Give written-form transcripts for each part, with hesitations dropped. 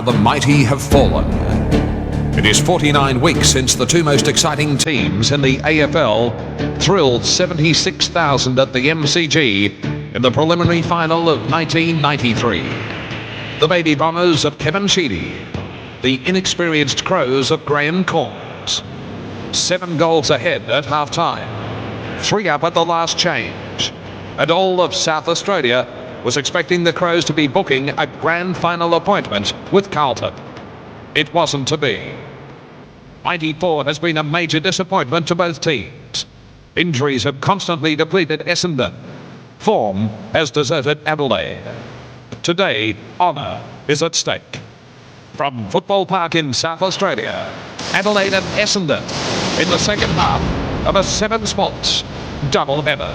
the mighty have fallen. It is 49 weeks since the two most exciting teams in the AFL thrilled 76,000 at the MCG in the preliminary final of 1993. The Baby Bombers of Kevin Sheedy, the inexperienced Crows of Graham Corns. 7 goals ahead at half-time, 3 up at the last change, and all of South Australia was expecting the Crows to be booking a grand final appointment with Carlton. It wasn't to be. 94 has been a major disappointment to both teams. Injuries have constantly depleted Essendon. Form has deserted Adelaide. Today, honour is at stake. From Football Park in South Australia, Adelaide and Essendon in the second half of a 7 spots double-header.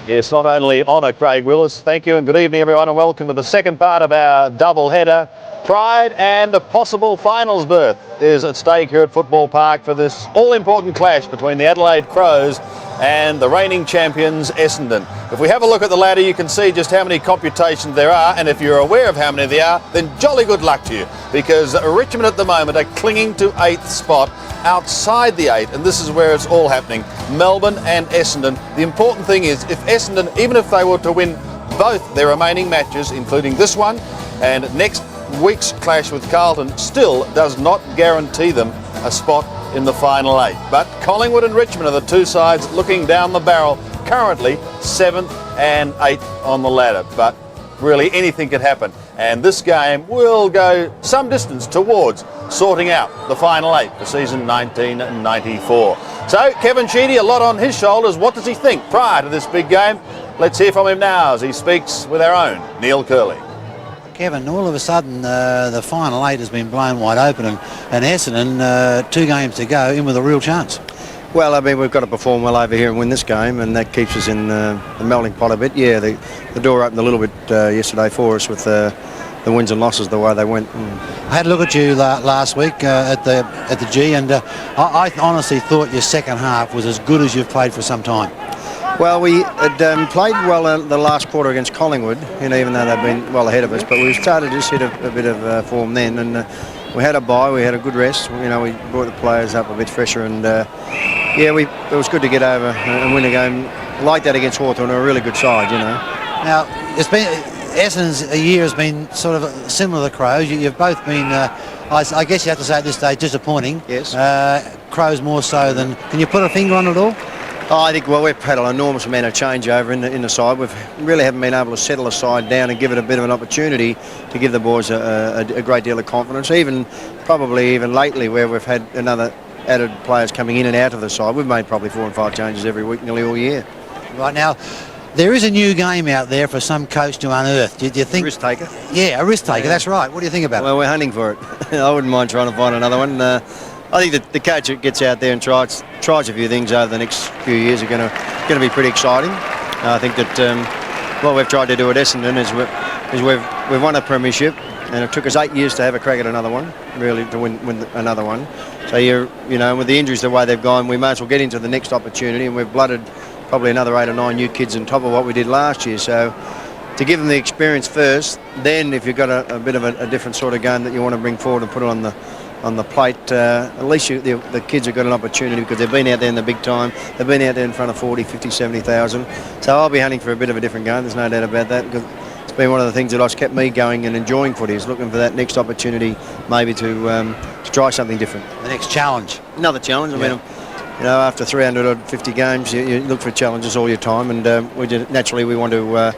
Yes, not only honour, Craig Willis. Thank you and good evening, everyone, and welcome to the second part of our double-header. Pride and a possible finals berth is at stake here at Football Park for this all-important clash between the Adelaide Crows and the reigning champions Essendon. If we have a look at the ladder, you can see just how many computations there are, and if you're aware of how many there are, then jolly good luck to you, because Richmond at the moment are clinging to 8th spot outside the 8, and this is where it's all happening. Melbourne and Essendon. The important thing is, if Essendon, even if they were to win both their remaining matches, including this one and next week's clash with Carlton, still does not guarantee them a spot in the final 8. But Collingwood and Richmond are the two sides looking down the barrel, currently 7th and 8th on the ladder. But really anything could happen, and this game will go some distance towards sorting out the final 8 for season 1994. So Kevin Sheedy, a lot on his shoulders. What does he think prior to this big game? Let's hear from him now as he speaks with our own Neil Curley. Kevin, all of a sudden the final 8 has been blown wide open, and Essendon, 2 games to go, in with a real chance. Well, I mean, we've got to perform well over here and win this game, and that keeps us in the melting pot a bit. Yeah, the door opened a little bit yesterday for us with the wins and losses the way they went. I had a look at you last week at the G, and I honestly thought your second half was as good as you've played for some time. Well, we had played well the last quarter against Collingwood, even though they've been well ahead of us, but we started to just hit a bit of form then, and we had a bye, we had a good rest. We brought the players up a bit fresher, and yeah, it was good to get over and win a game like that against Hawthorn, a really good side, Now, it's been Essendon's year has been sort of similar to the Crows. You've both been, I guess you have to say at this stage, disappointing. Yes. Crows more so than. Can you put a finger on it all? I think, well, we've had an enormous amount of changeover in the side. We really haven't been able to settle the side down and give it a bit of an opportunity to give the boys a great deal of confidence. Probably even lately, where we've had another added players coming in and out of the side. We've made probably 4 and 5 changes every week, nearly all year. Right now, there is a new game out there for some coach to unearth. Do you think? Risk taker. Yeah, a risk taker. Yeah. That's right. What do you think about it? Well, we're hunting for it. I wouldn't mind trying to find another one. I think that the coach that gets out there and tries a few things over the next few years are going to be pretty exciting. I think that what we've tried to do at Essendon is we've won a premiership, and it took us 8 years to have a crack at another one, really, to win another one. So with the injuries the way they've gone, we may as well get into the next opportunity, and we've blooded probably another 8 or 9 new kids on top of what we did last year. So to give them the experience first, then if you've got a bit of a different sort of game that you want to bring forward and put it on the plate, at least the kids have got an opportunity, because they've been out there in the big time. They've been out there in front of 40, 50, 70,000. So I'll be hunting for a bit of a different game. There's no doubt about that, because it's been one of the things that has kept me going and enjoying footy, is looking for that next opportunity, maybe to try something different. The next challenge. Another challenge. Yeah. I mean, after 350 games, you look for challenges all your time, and naturally we want to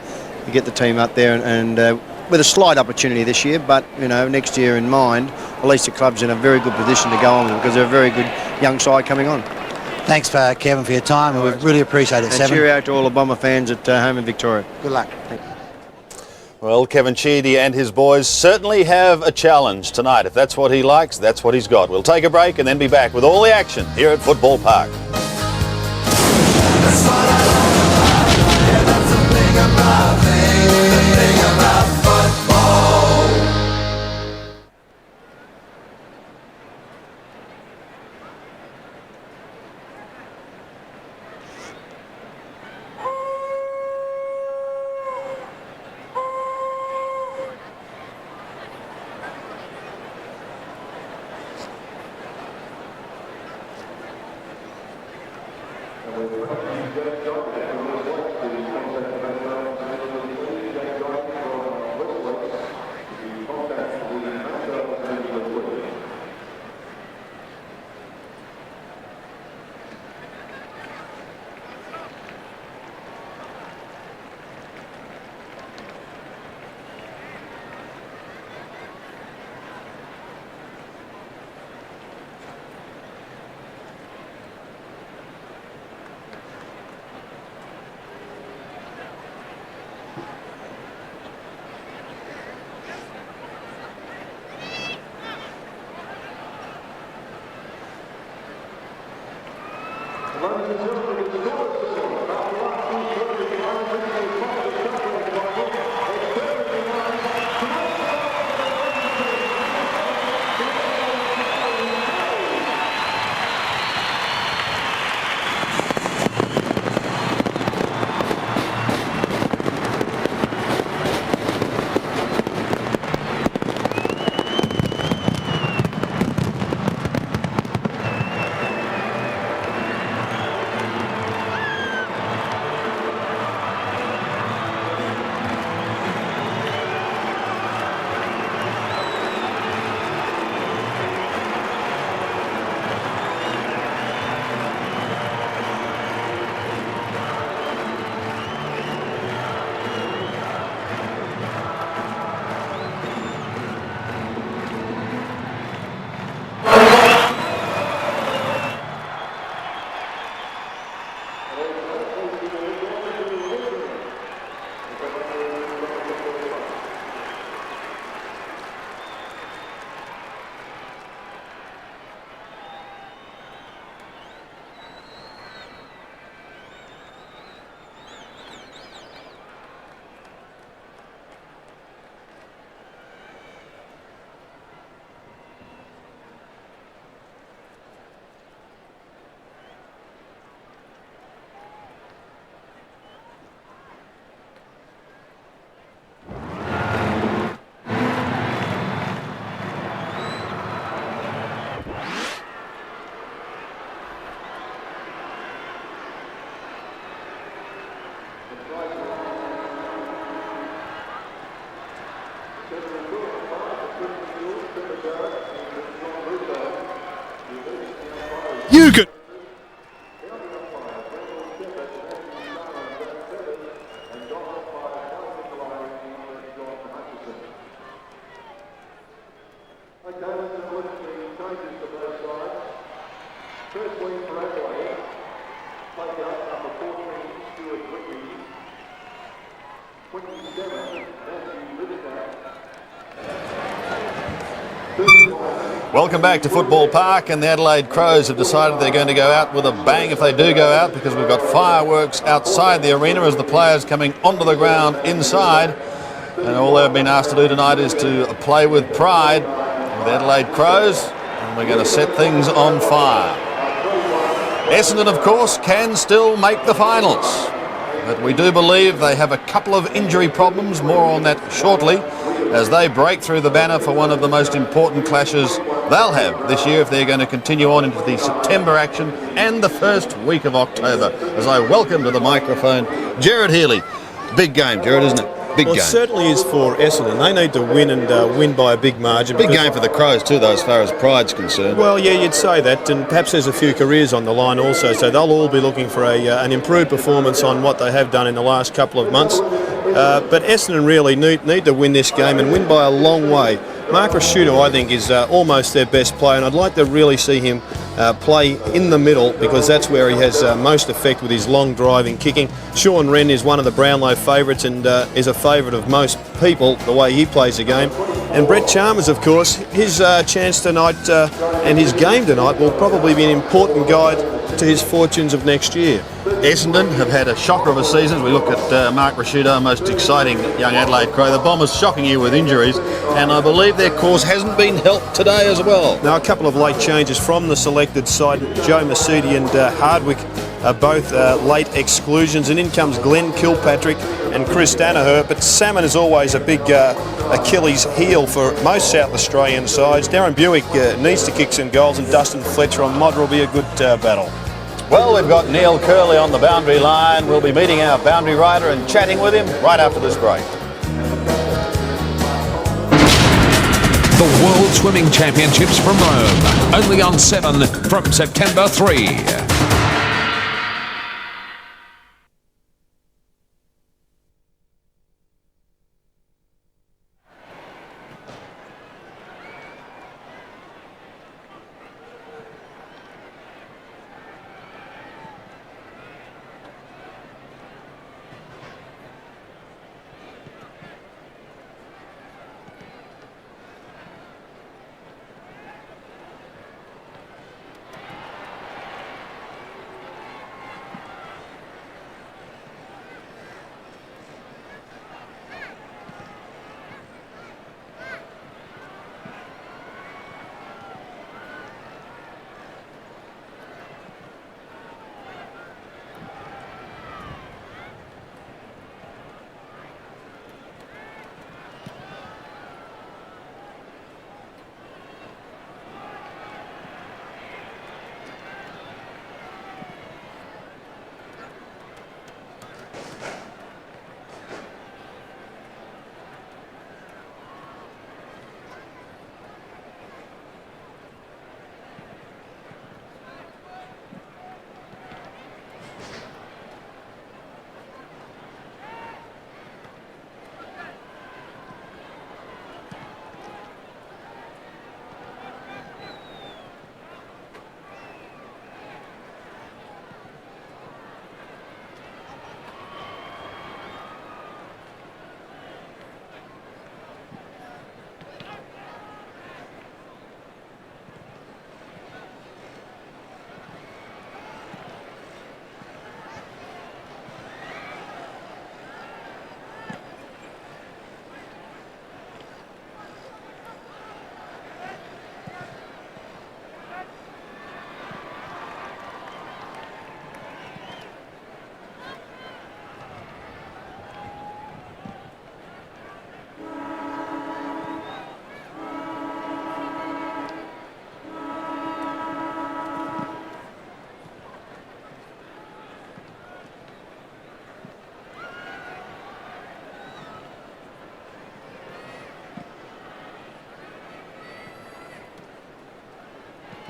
get the team up there and with a slight opportunity this year, but next year in mind, at least the club's in a very good position to go on with, because they're a very good young side coming on. Thanks, Kevin, for your time, and we really appreciate it. And cheer out to all the Bomber fans at home in Victoria. Good luck. Well, Kevin Sheedy and his boys certainly have a challenge tonight. If that's what he likes, that's what he's got. We'll take a break and then be back with all the action here at Football Park. That's what I love about, yeah, that's the thing about me, the thing about football. You could. First win for Adelaide, played out number 14, Stuart Whitney, 27, Matthew Livingston. Welcome back to Football Park, and the Adelaide Crows have decided they're going to go out with a bang if they do go out, because we've got fireworks outside the arena as the players coming onto the ground inside, and all they've been asked to do tonight is to play with pride with the Adelaide Crows, and we're going to set things on fire. Essendon, of course, can still make the finals, but we do believe they have a couple of injury problems. More on that shortly, as they break through the banner for one of the most important clashes they'll have this year if they're going to continue on into the September action and the first week of October. As I welcome to the microphone Gerard Healy. Big game, Gerard, isn't it? Big game. It certainly is for Essendon. They need to win, and win by a big margin. Big game for the Crows too, though, as far as pride's concerned. Well, yeah, you'd say that, and perhaps there's a few careers on the line also, so they'll all be looking for an improved performance on what they have done in the last couple of months. But Essendon really need to win this game, and win by a long way. Mark Rashuda, I think, is almost their best player, and I'd like to really see him play in the middle, because that's where he has most effect with his long driving kicking. Sean Wren is one of the Brownlow favourites, and is a favourite of most people, the way he plays the game. And Brett Chalmers, of course, his chance tonight and his game tonight will probably be an important guide to his fortunes of next year. Essendon have had a shocker of a season. We look at Mark Rashuda, most exciting young Adelaide Crow. The Bombers shocking you with injuries, and I believe their course hasn't been helped today as well. Now, a couple of late changes from the selected side. Joe Masudi and Hardwick are both late exclusions, and in comes Glenn Kilpatrick and Chris Danaher. But Salmon is always a big Achilles heel for most South Australian sides. Darren Buick needs to kick some goals, and Dustin Fletcher on Modder will be a good battle. Well, we've got Neil Curley on the boundary line. We'll be meeting our boundary rider and chatting with him right after this break. The World Swimming Championships from Rome, only on 7 from September 3.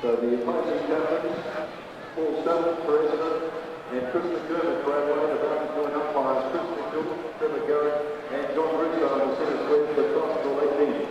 So the opposing captains, Paul Stone for Essendon and Chris McDermott for Adelaide, about to join umpires Chris McDermott, Trevor Garrett and John Russo in the centre square for the Cross Lake team.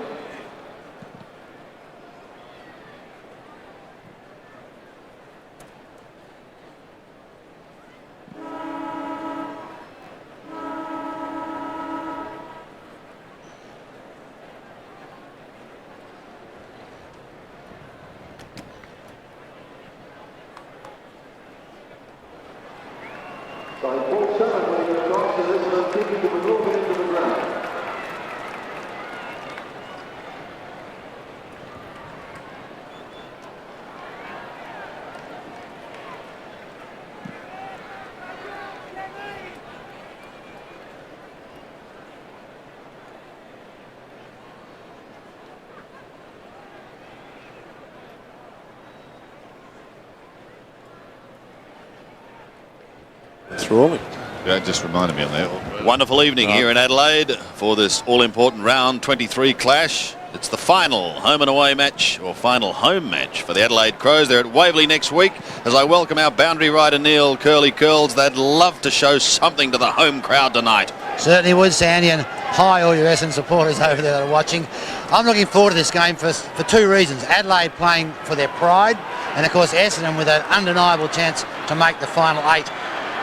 By Paul Stone winning the toss, and Essendon kicking to the north end of the ground. Rolling. Yeah, just reminded me on that. Wonderful evening here in Adelaide for this all-important round 23 clash. It's the final home and away match, or final home match for the Adelaide Crows. They're at Waverley next week. As I welcome our boundary rider Neil Curly Curls, they'd love to show something to the home crowd tonight. Certainly would, Sandy, and hi all your Essendon supporters over there that are watching. I'm looking forward to this game for two reasons. Adelaide playing for their pride, and of course Essendon with an undeniable chance to make the final 8.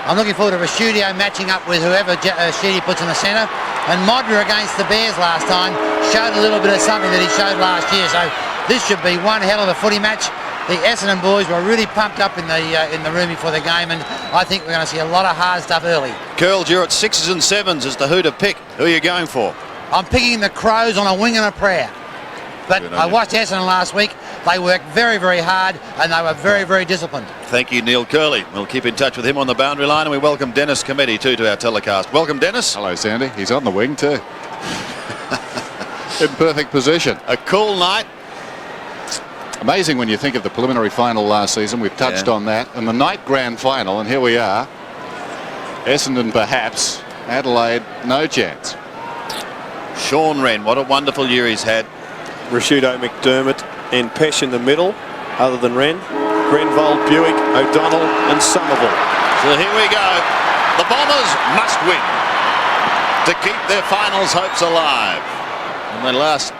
I'm looking forward to Rashudio matching up with whoever Sheedy puts in the centre. And Modra against the Bears last time showed a little bit of something that he showed last year. So this should be one hell of a footy match. The Essendon boys were really pumped up in the room before the game, and I think we're going to see a lot of hard stuff early. Curls, you're at 6s and 7s as to who to pick. Who are you going for? I'm picking the Crows on a wing and a prayer. But I watched Essendon last week. They worked very, very hard, and they were very, very disciplined. Thank you, Neil Curley. We'll keep in touch with him on the boundary line, and we welcome Dennis Cometti too to our telecast. Welcome, Dennis. Hello, Sandy. He's on the wing too. In perfect position. A cool night. Amazing when you think of the preliminary final last season. We've touched on that. And the night grand final, and here we are. Essendon perhaps, Adelaide no chance. Sean Wren, what a wonderful year he's had. Rashudo McDermott and Pesh in the middle, other than Wren. Grenvold, Buick, O'Donnell and Somerville. So here we go. The Bombers must win to keep their finals hopes alive. And they last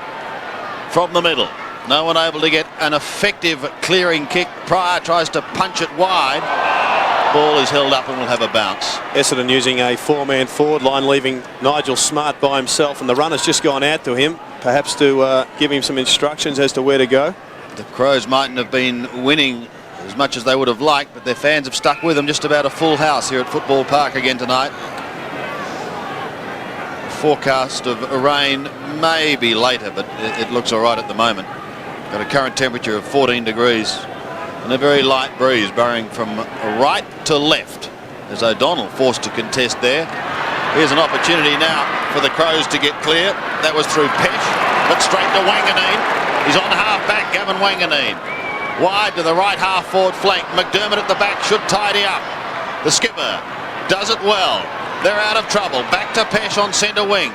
from the middle. No one able to get an effective clearing kick. Pryor tries to punch it wide. Ball is held up and will have a bounce. Essendon using a 4-man forward line, leaving Nigel Smart by himself, and the runner's just gone out to him, perhaps to give him some instructions as to where to go. The Crows mightn't have been winning as much as they would have liked, but their fans have stuck with them. Just about a full house here at Football Park again tonight. Forecast of rain maybe later, but it looks all right at the moment. Got a current temperature of 14 degrees and a very light breeze burrowing from right to left as O'Donnell forced to contest there. Here's an opportunity now for the Crows to get clear. That was through Pesh, but straight to Wanganeen. He's on half back, Gavin Wanganeen. Wide to the right half forward flank. McDermott at the back should tidy up. The skipper does it well. They're out of trouble. Back to Pesh on centre wing.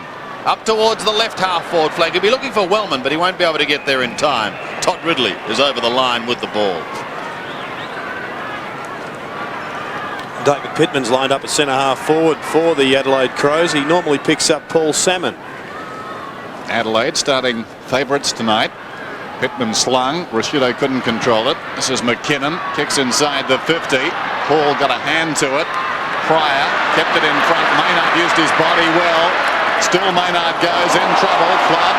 Up towards the left half forward flank. He'll be looking for Wellman, but he won't be able to get there in time. Todd Ridley is over the line with the ball. David Pittman's lined up at centre half forward for the Adelaide Crows. He normally picks up Paul Salmon. Adelaide starting favourites tonight. Pittman slung. Rashudo couldn't control it. This is McKinnon. Kicks inside the 50. Paul got a hand to it. Pryor kept it in front. Maynard used his body well. Still Maynard goes in trouble. Flood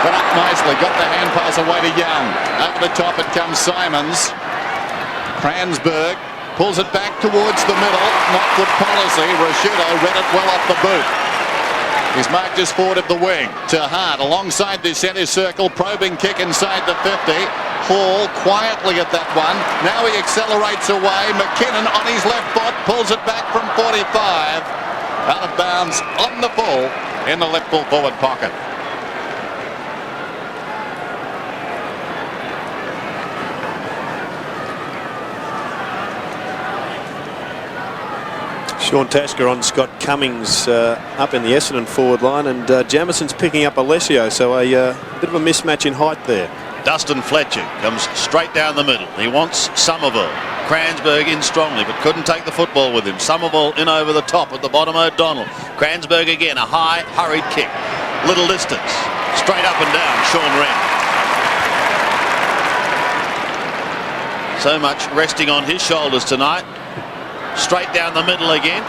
got up nicely. Got the hand pass away to Young. Over the top it comes Simons. Kransberg pulls it back towards the middle. Not good policy. Rashudo read it well off the boot. He's marked just forward of the wing to Hart alongside the centre circle. Probing kick inside the 50. Hall quietly at that one. Now he accelerates away. McKinnon on his left foot pulls it back from 45. Out of bounds on the full in the left full forward pocket. Sean Tasker on Scott Cummings up in the Essendon forward line, and Jamison's picking up Alessio, so a bit of a mismatch in height there. Dustin Fletcher comes straight down the middle. He wants Somerville. Kransberg in strongly, but couldn't take the football with him. Somerville in over the top at the bottom. O'Donnell. Kransberg again, a high, hurried kick. Little distance. Straight up and down, Sean Wren. So much resting on his shoulders tonight. Straight down the middle again.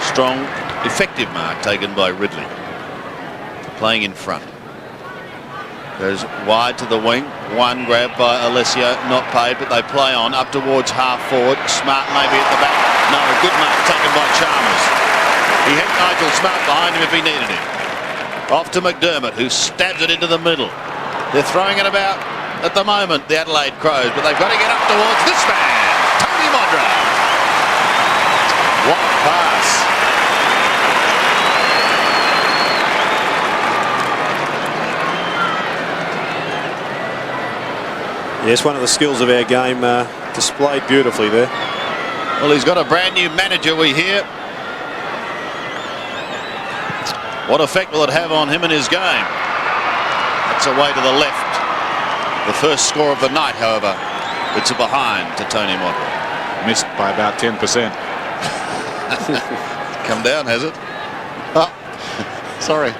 Strong, effective mark taken by Ridley. Playing in front. Goes wide to the wing. One grab by Alessio, not paid, but they play on up towards half forward. Smart maybe at the back. No, a good mark taken by Chalmers. He had Nigel Smart behind him if he needed him. Off to McDermott, who stabs it into the middle. They're throwing it about at the moment, the Adelaide Crows, but they've got to get up towards this man, Tony Modra. What a pass. Yes, one of the skills of our game displayed beautifully there. Well, he's got a brand new manager, we hear. What effect will it have on him and his game? That's away to the left. The first score of the night, however, it's a behind to Tony Modra. Missed by about 10%. Come down, has it? Oh, sorry.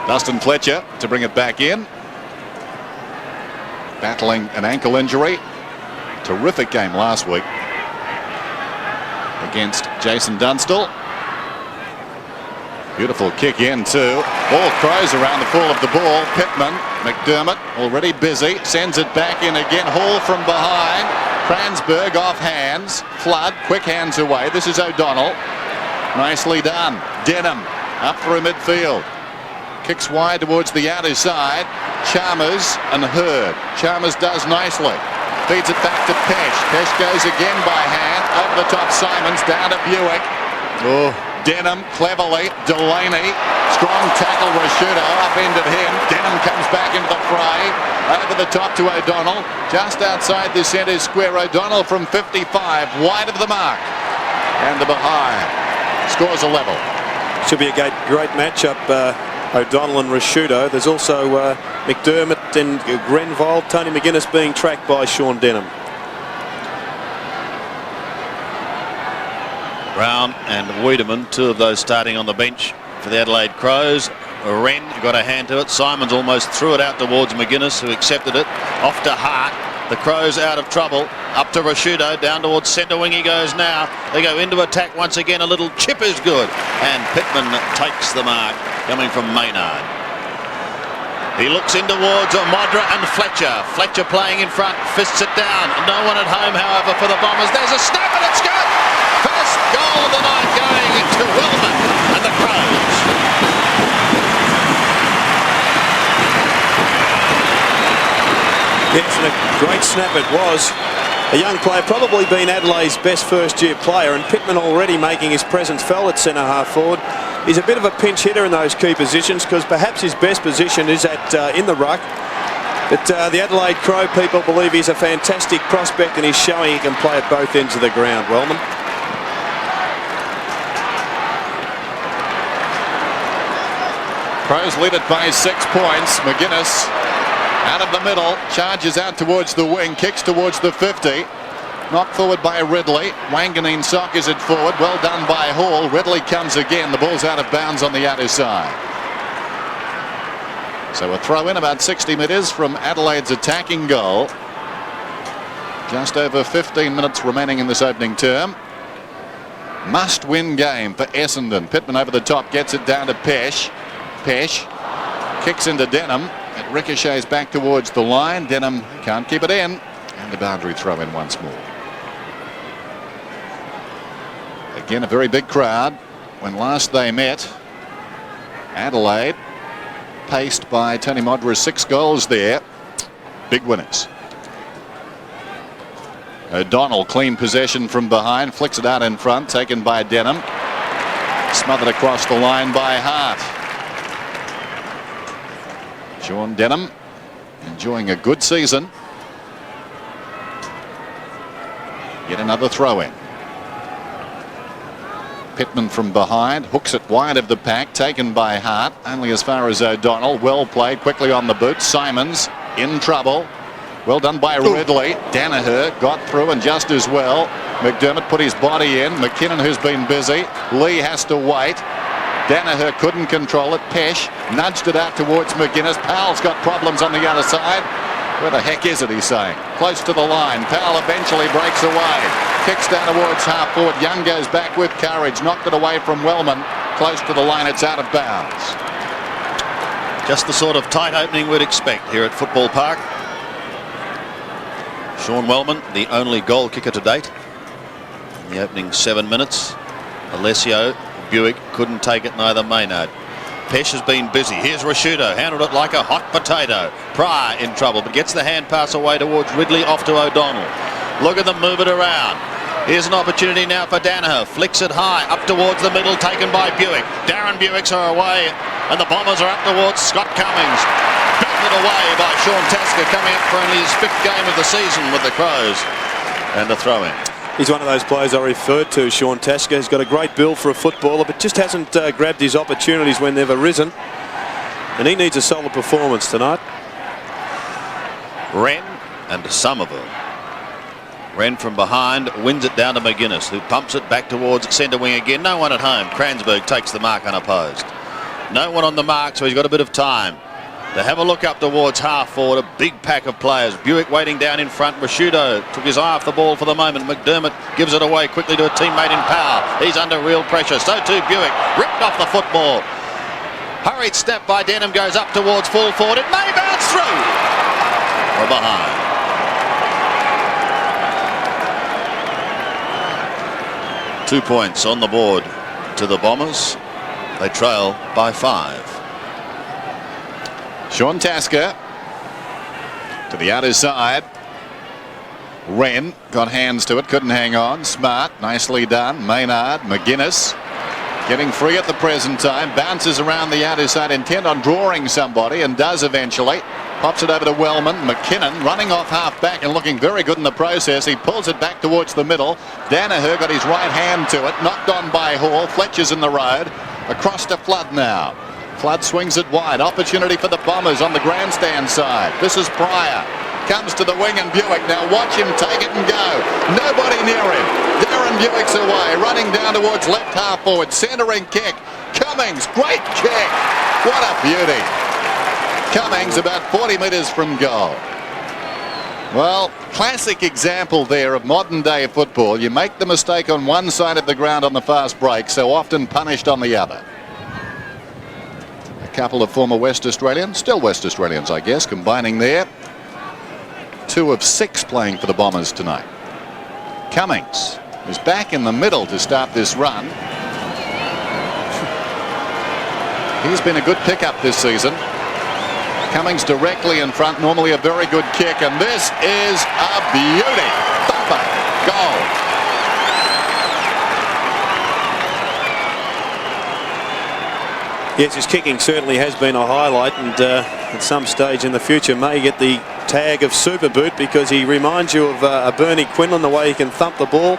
Dustin Fletcher to bring it back in. Battling an ankle injury. Terrific game last week against Jason Dunstall. Beautiful kick in too. All Crows around the fall of the ball. Pittman, McDermott already busy. Sends it back in again. Hall from behind. Kransberg off hands. Flood, quick hands away. This is O'Donnell. Nicely done. Denham up through midfield. Kicks wide towards the outer side. Chalmers and Hurd. Chalmers does nicely. Feeds it back to Pesh. Pesh goes again by hand. Over the top Simons. Down to Buick. Oh, Denham cleverly. Delaney. Strong tackle. Rashudo upended him. Denham comes back into the fray. Over the top to O'Donnell. Just outside the centre square. O'Donnell from 55. Wide of the mark. And the behind. Scores a level. Should be a great matchup. O'Donnell and Rashudo. There's also McDermott and Grenville. Tony McGuinness being tracked by Sean Denham. Brown and Wiedemann, two of those starting on the bench for the Adelaide Crows. Wren got a hand to it. Simons almost threw it out towards McGuinness, who accepted it. Off to Hart. The Crows out of trouble. Up to Rashudo. Down towards centre wing he goes now. They go into attack once again. A little chip is good. And Pittman takes the mark, coming from Maynard. He looks in towards Modra and Fletcher. Fletcher playing in front. Fists it down. No one at home, however, for the Bombers. There's a snap and it's good. First goal of the night going to Wellman and the Crows. Yes, and a great snap it was. A young player, probably been Adelaide's best first-year player, and Pittman already making his presence felt at centre half forward. He's a bit of a pinch hitter in those key positions because perhaps his best position is at in the ruck. But the Adelaide Crow people believe he's a fantastic prospect and he's showing he can play at both ends of the ground. Wellman. Crows lead it by 6 points. McGuinness out of the middle, charges out towards the wing, kicks towards the 50. Knocked forward by Ridley. Wanganeen sockers it forward. Well done by Hall. Ridley comes again. The ball's out of bounds on the outer side. So a throw in about 60 metres from Adelaide's attacking goal. Just over 15 minutes remaining in this opening term. Must-win game for Essendon. Pittman over the top, gets it down to Pesh. Pesh kicks into Denham. It ricochets back towards the line. Denham can't keep it in. And the boundary throw in once more. Again, a very big crowd. When last they met, Adelaide, paced by Tony Modra's 6 goals there. Big winners. O'Donnell, clean possession from behind, flicks it out in front, taken by Denham. Smothered across the line by Hart. Sean Denham enjoying a good season. Yet another throw in. Pittman from behind, hooks it wide of the pack, taken by Hart, only as far as O'Donnell. Well played, quickly on the boot. Simons in trouble. Well done by Ridley. Danaher got through and just as well. McDermott put his body in. McKinnon, who's been busy. Lee has to wait. Danaher couldn't control it. Pesh nudged it out towards McGuinness. Powell's got problems on the other side. Where the heck is it, he's saying? Close to the line. Powell eventually breaks away. Kicks down towards half forward. Young goes back with courage. Knocked it away from Wellman. Close to the line. It's out of bounds. Just the sort of tight opening we'd expect here at Football Park. Sean Wellman, the only goal kicker to date in the opening 7 minutes. Alessio, Buick couldn't take it, neither Maynard. Pesh has been busy. Here's Rashudo, handled it like a hot potato. Pryor in trouble, but gets the hand pass away towards Ridley, off to O'Donnell. Look at them move it around. Here's an opportunity now for Danaher. Flicks it high, up towards the middle, taken by Buick. Darren Buicks are away, and the Bombers are up towards Scott Cummings. Beaten away by Sean Tasker, coming up for only his 5th game of the season with the Crows. And a throw-in. He's one of those players I referred to, Sean Tasker. He's got a great build for a footballer, but just hasn't grabbed his opportunities when they've arisen. And he needs a solid performance tonight. Wren and Somerville. Wren from behind wins it down to McGuinness, who pumps it back towards centre wing again. No one at home. Kransberg takes the mark unopposed. No one on the mark, so he's got a bit of time to have a look up towards half forward. A big pack of players. Buick waiting down in front. Rashudo took his eye off the ball for the moment. McDermott gives it away quickly to a teammate in Powell. He's under real pressure. So too Buick. Ripped off the football. Hurried step by Denham goes up towards full forward. It may bounce through. Or behind. Two points on the board to the Bombers. They trail by 5. Sean Tasker to the outer side. Wren got hands to it, couldn't hang on. Smart, nicely done. Maynard, McGuinness. getting free at the present time, bounces around the outer side, intent on drawing somebody, and does eventually. Pops it over to Wellman. McKinnon running off half back and looking very good in the process. He pulls it back towards the middle. Danaher got his right hand to it, knocked on by Hall. Fletcher's in the road. Across to Flood now. Flood swings it wide. Opportunity for the Bombers on the grandstand side. This is Pryor. Comes to the wing and Buick. Now watch him take it and go. Nobody near him. Darren Buick's away. Running down towards left half forward. Centering kick. Cummings. Great kick. What a beauty. Cummings about 40 metres from goal. Well, classic example there of modern day football. You make the mistake on one side of the ground on the fast break, so often punished on the other. A couple of former West Australians, still West Australians I guess, combining there. 2 of 6 playing for the Bombers tonight. Cummings is back in the middle to start this run. He's been a good pickup this season. Cummings directly in front, normally a very good kick, and this is a beauty. Thumper, goal. Yes, his kicking certainly has been a highlight, and at some stage in the future may get the tag of super boot, because he reminds you of a Bernie Quinlan, the way he can thump the ball.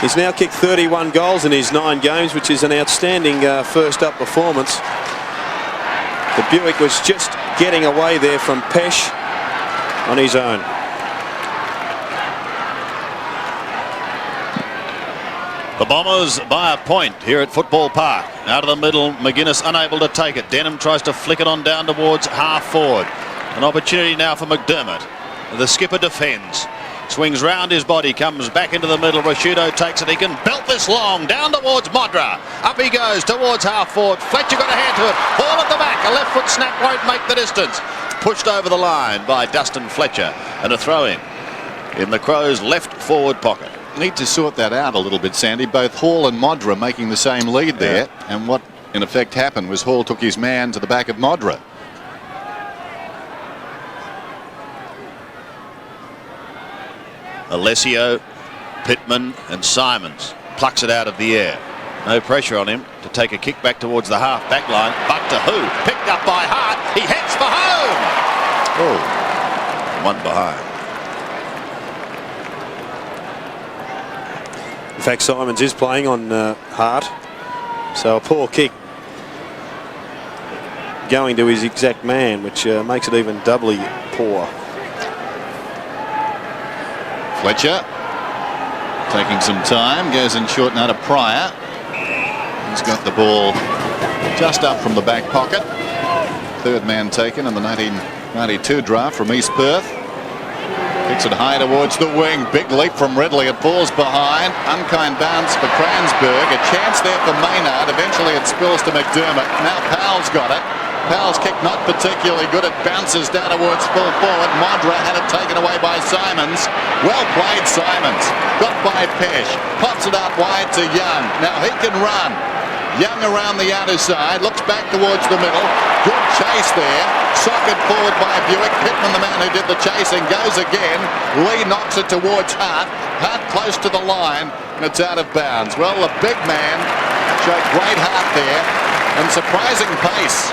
He's now kicked 31 goals in his 9 games, which is an outstanding first up performance. The Buick was just getting away there from Pesh on his own. The Bombers by a point here at Football Park. Out of the middle, McGuinness unable to take it. Denham tries to flick it on down towards half forward. An opportunity now for McDermott. The skipper defends. Swings round his body, comes back into the middle. Rashudo takes it. He can belt this long down towards Modra. Up he goes towards half forward. Fletcher got a hand to it. Ball at the back. A left foot snap won't make the distance. Pushed over the line by Dustin Fletcher, and a throw in the Crows' left forward pocket. Need to sort that out a little bit, Sandy. Both Hall and Modra making the same lead there, and what in effect happened was Hall took his man to the back of Modra. Alessio, Pittman and Simons plucks it out of the air. No pressure on him to take a kick back towards the half back line. But to who? Picked up by Hart. He heads for home. Oh, 1 behind. In fact, Simons is playing on Hart, so a poor kick going to his exact man, which makes it even doubly poor. Fletcher taking some time, goes in short now to Pryor. He's got the ball just up from the back pocket. 3rd man taken in the 1992 draft from East Perth. Kicks it high towards the wing. Big leap from Ridley. It falls behind. Unkind bounce for Cransberg. A chance there for Maynard. Eventually it spills to McDermott. Now Powell's got it. Powell's kick not particularly good. It bounces down towards full forward. Modra had it taken away by Simons. Well played, Simons. Got by Pesh. Pops it out wide to Young. Now he can run. Young around the outer side. Looks back towards the middle. Good chase there. Socket forward by Buick. Pittman, the man who did the chasing, goes again. Lee knocks it towards Hart. Hart close to the line, and it's out of bounds. Well, the big man showed great heart there and surprising pace.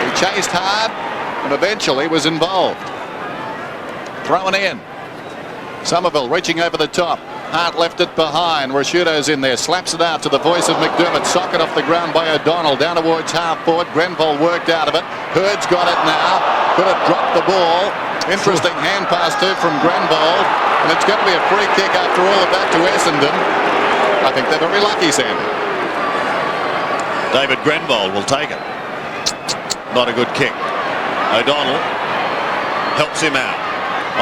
He chased hard and eventually was involved. Thrown in. Somerville reaching over the top. Hart left it behind. Rashudo's in there. Slaps it out to the voice of McDermott. Socket off the ground by O'Donnell. Down towards half forward. Grenville worked out of it. Hurd's got it now. Could have dropped the ball. Interesting hand pass too from Grenville. And it's going to be a free kick after all of that to Essendon. I think they're very lucky, Sandy. David Grenville will take it. Not a good kick. O'Donnell helps him out.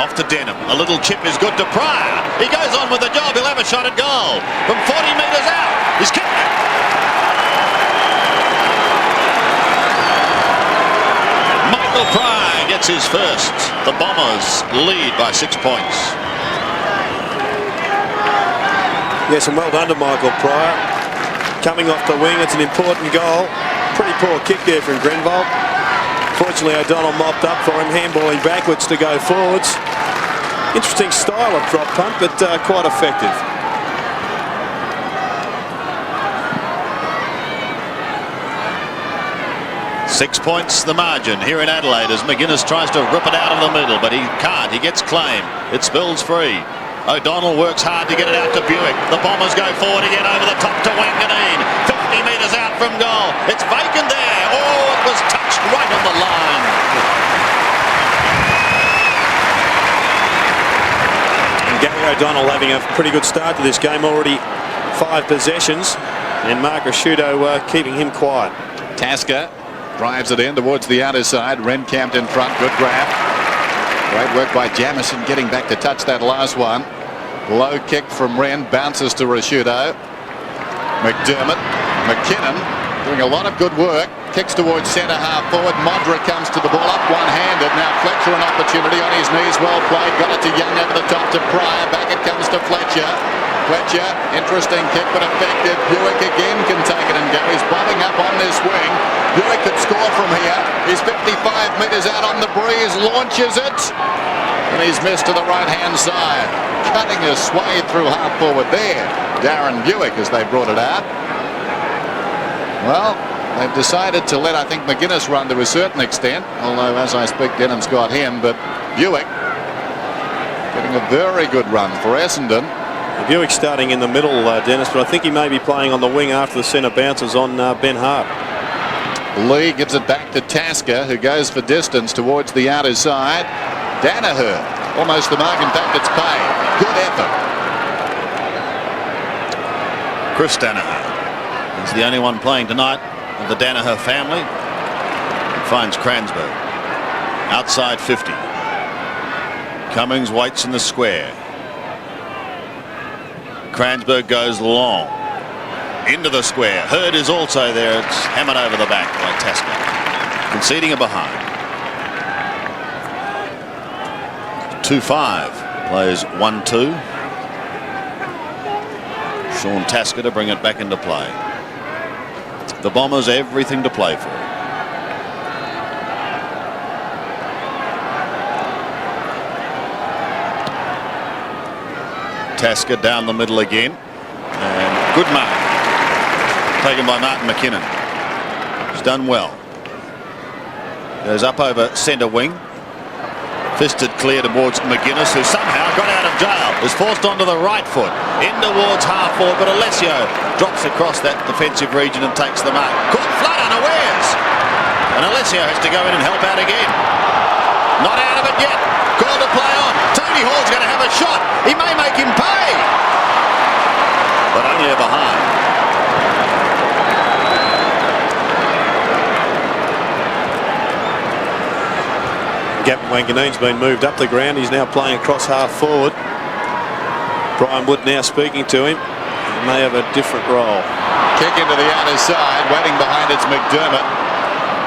Off to Denham. A little chip is good to Pryor. He goes on with the job. He'll have a shot at goal. From 40 metres out. He's kicked it. Michael Pryor gets his first. The Bombers lead by 6 points. Yes, and well done to Michael Pryor. Coming off the wing, it's an important goal. Pretty poor kick there from Grenville. Fortunately, O'Donnell mopped up for him, handballing backwards to go forwards. Interesting style of drop punt, but quite effective. 6 points the margin here in Adelaide as McGuinness tries to rip it out of the middle, but he can't. He gets claim. It spills free. O'Donnell works hard to get it out to Buick. The Bombers go forward again over the top to Wanganeen. 50 metres out from goal. It's vacant there. Oh, it was touched right on the line. Gary O'Donnell having a pretty good start to this game. Already 5 possessions. And Mark Rashudo keeping him quiet. Tasker drives it in towards the outer side. Renkamp in front. Good grab. Great work by Jamison getting back to touch that last one. Low kick from Wren. Bounces to Rashudo. McDermott. McKinnon doing a lot of good work. Kicks towards centre half forward. Modric comes to the ball up one-handed. Now Fletcher an opportunity on his knees. Well played. Got it to Young over the top to Pryor. Back it comes to Fletcher. Fletcher, interesting kick but effective. Buick again can take it and go. He's bobbing up on this wing. Buick could score from here. He's 55 metres out on the breeze. Launches it. And he's missed to the right-hand side. Cutting a swathe through half forward there. Darren Buick as they brought it out. Well, they've decided to let, I think, McGuinness run to a certain extent. Although, as I speak, Denham's got him. But Buick getting a very good run for Essendon. Buick starting in the middle, Dennis, but I think he may be playing on the wing after the centre bounces on Ben Hart. Lee gives it back to Tasker, who goes for distance towards the outer side. Danaher, almost the mark. In fact, it's paid. Good effort. Chris Danaher is the only one playing tonight of the Danaher family. Finds Cransberg. Outside 50. Cummings waits in the square. Cransberg goes long. Into the square. Hurd is also there. It's hammered over the back by Tasker. Conceding a behind. 2-5. Plays 1-2. Sean Tasker to bring it back into play. The Bombers everything to play for. Tasker down the middle again. And good mark. Taken by Martin McKinnon. He's done well. Goes up over centre wing. Fisted clear towards McGuinness, who somehow got out of jail. Is forced onto the right foot. In towards half forward, but Alessio drops across that defensive region and takes the mark. Caught flat unawares. And Alessio has to go in and help out again. Not out of it yet. Call to play on. Tony Hall's going to have a shot. He may make him pay. But only a behind. Gavin Wanganeen's been moved up the ground. He's now playing across half forward. Brian Wood now speaking to him. He may have a different role. Kick into the outer side. Waiting behind it's McDermott.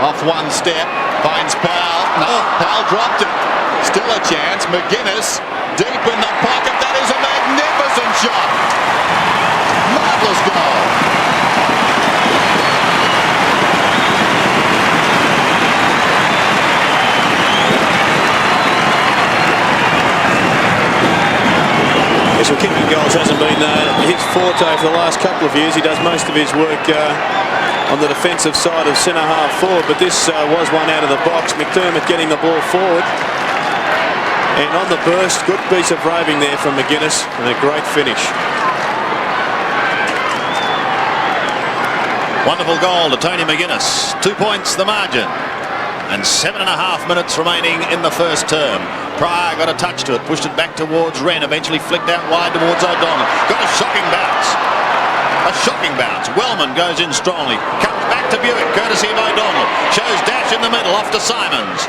Off one step. Finds Powell. No, Powell dropped it. Still a chance. McGuinness deep in the pocket. That is a magnificent shot. Marvellous goal. Yes, well, kicking goals hasn't been his forte for the last couple of years. He does most of his work on the defensive side of centre half forward, but this was one out of the box. McDermott getting the ball forward. And on the burst, good piece of roving there from McGuinness and a great finish. Wonderful goal to Tony McGuinness. 2 points the margin. And 7.5 minutes remaining in the first term. Pryor got a touch to it, pushed it back towards Wren, eventually flicked out wide towards O'Donnell. Got a shocking bounce. A shocking bounce. Wellman goes in strongly. Comes back to Buick, courtesy of O'Donnell. Shows dash in the middle, off to Simons.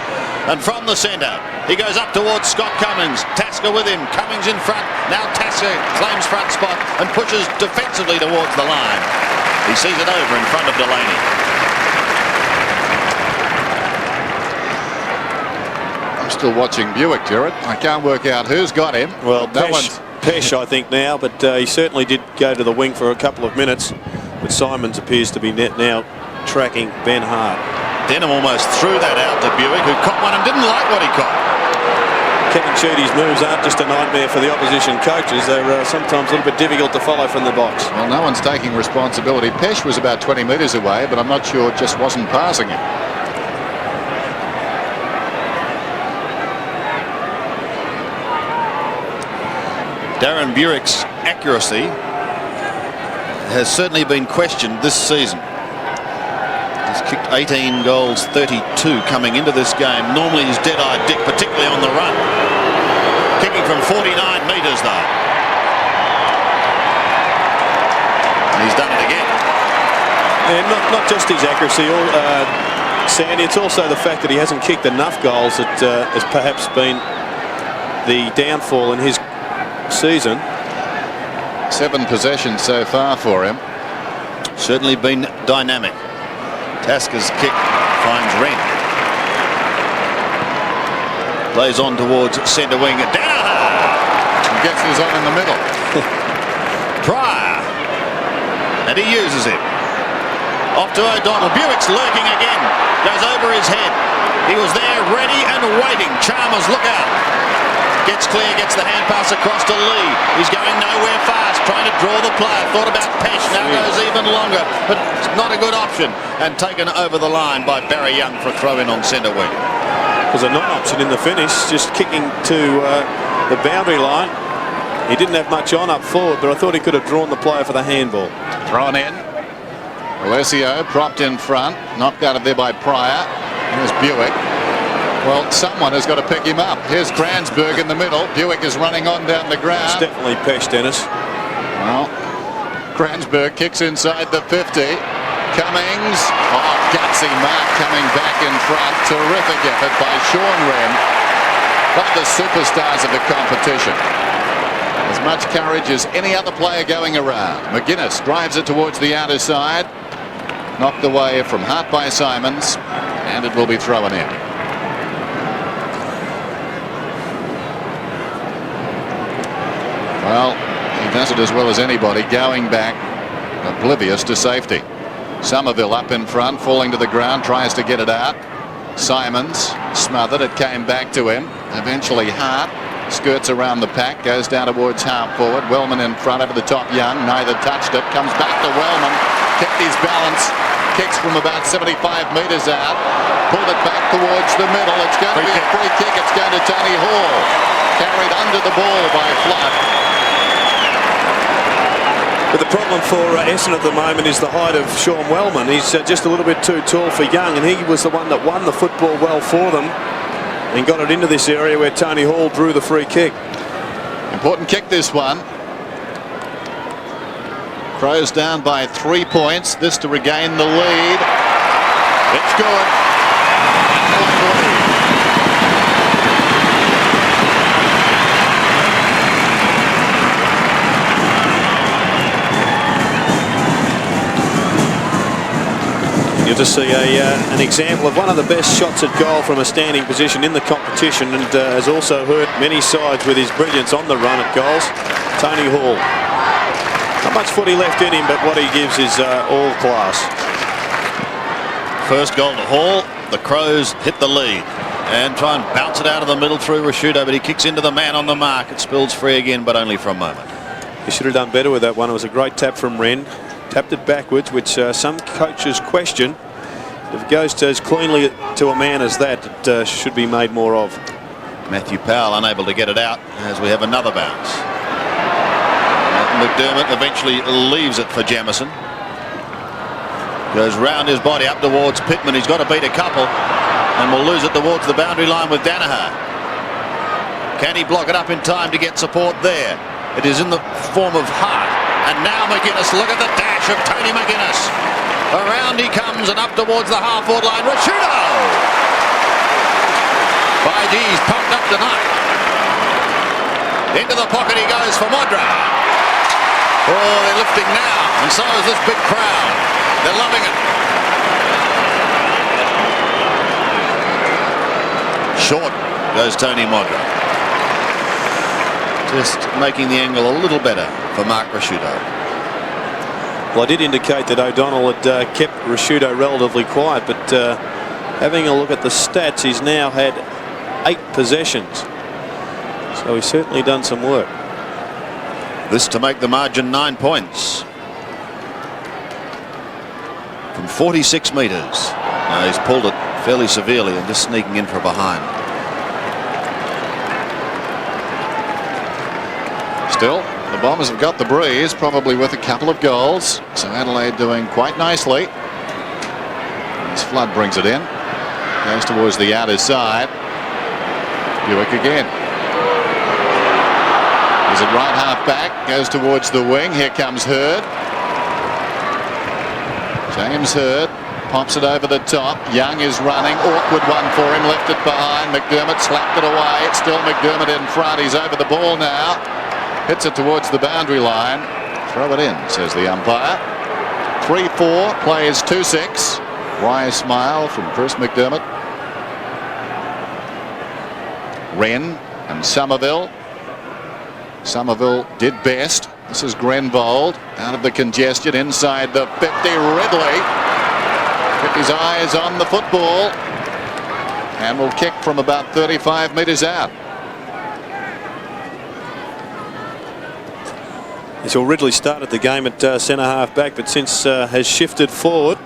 And from the centre, he goes up towards Scott Cummings. Tasker with him. Cummings in front. Now Tasker claims front spot and pushes defensively towards the line. He sees it over in front of Delaney. I'm still watching Buick, Jared. I can't work out who's got him. Well, Pesh, I think now, but he certainly did go to the wing for a couple of minutes. But Simons appears to be now tracking Ben Hart. Denham almost threw that out to Buick, who caught one and didn't like what he caught. Kevin Chudy's moves aren't just a nightmare for the opposition coaches. They're sometimes a little bit difficult to follow from the box. Well, no one's taking responsibility. Pesh was about 20 metres away, but I'm not sure just wasn't passing him. Darren Buick's accuracy has certainly been questioned this season. He's kicked 18 goals, 32 coming into this game. Normally he's dead-eyed Dick, particularly on the run. Kicking from 49 metres though. And he's done it again. And not just his accuracy, Sandy, it's also the fact that he hasn't kicked enough goals that has perhaps been the downfall in his season. 7 possessions so far for him. Certainly been dynamic. Tasker's kick finds Wren. Plays on towards centre wing. Danaher Gets his on in the middle. Pryor. And he uses it. Off to O'Donnell. Buick's lurking again. Goes over his head. He was there ready and waiting. Chalmers, look out. Gets clear, gets the hand pass across to Lee. He's going nowhere fast, trying to draw the player. Thought about Pesh, now goes even longer, but it's not a good option. And taken over the line by Barry Young for a throw-in on centre wing. It was a non-option in the finish, just kicking to the boundary line. He didn't have much on up forward, but I thought he could have drawn the player for the handball. Thrown in. Alessio propped in front, knocked out of there by Pryor. Here's Buick. Well, someone has got to pick him up. Here's Kransberg in the middle. Buick is running on down the ground. It's definitely Pesh, Dennis. Well, Kransberg kicks inside the 50. Cummings. Oh, gutsy mark coming back in front. Terrific effort by Sean Wren. One of the superstars of the competition. As much courage as any other player going around. McGuinness drives it towards the outer side. Knocked away from Hart by Simons. And it will be thrown in. Well, he does it as well as anybody, going back, oblivious to safety. Somerville up in front, falling to the ground, tries to get it out. Simons smothered, it came back to him. Eventually Hart skirts around the pack, goes down towards half forward. Wellman in front, over the top Young, neither touched it. Comes back to Wellman, kept his balance, kicks from about 75 metres out, pulled it back towards the middle. It's going to be a free kick, it's going to Tony Hall. Carried under the ball by Flood. But the problem for Essendon at the moment is the height of Sean Wellman. He's just a little bit too tall for Young, and he was the one that won the football well for them and got it into this area where Tony Hall drew the free kick. Important kick, this one. Crows down by 3 points. This to regain the lead. It's good. You'll just see an example of one of the best shots at goal from a standing position in the competition, and has also hurt many sides with his brilliance on the run at goals. Tony Hall. Not much footy left in him, but what he gives is all class. First goal to Hall. The Crows hit the lead and try and bounce it out of the middle through Rashudo, but he kicks into the man on the mark. It spills free again, but only for a moment. He should have done better with that one. It was a great tap from Wren. Tapped it backwards, which some coaches question. If it goes as cleanly to a man as that, it should be made more of. Matthew Powell unable to get it out as we have another bounce. McDermott eventually leaves it for Jamieson. Goes round his body up towards Pittman. He's got to beat a couple and will lose it towards the boundary line with Danaher. Can he block it up in time to get support there? It is in the form of Hart. And now McGuinness, look at the dash of Tony McGuinness. Around he comes and up towards the half-forward line. Rashudo! By D's pumped up tonight. Into the pocket he goes for Modra. Oh, they're lifting now. And so is this big crowd. They're loving it. Short goes Tony Modra. Just making the angle a little better for Mark Rashudo. Well, I did indicate that O'Donnell had kept Rashudo relatively quiet, but having a look at the stats, he's now had 8 possessions. So he's certainly done some work. This to make the margin 9 points. From 46 metres. Now he's pulled it fairly severely and just sneaking in for a behind. Still, the Bombers have got the breeze, probably with a couple of goals. So Adelaide doing quite nicely. As Flood brings it in. Goes towards the outer side. Buick again. Is it right half back? Goes towards the wing. Here comes Hurd. James Hurd pops it over the top. Young is running. Awkward one for him. Left it behind. McDermott slapped it away. It's still McDermott in front. He's over the ball now. Hits it towards the boundary line. Throw it in, says the umpire. 3-4. Plays 2-6. Wise smile from Chris McDermott. Wren and Somerville. Somerville did best. This is Grenvold out of the congestion inside the 50. Ridley kept his eyes on the football and will kick from about 35 metres out. So Ridley started the game at centre half back, but since has shifted forward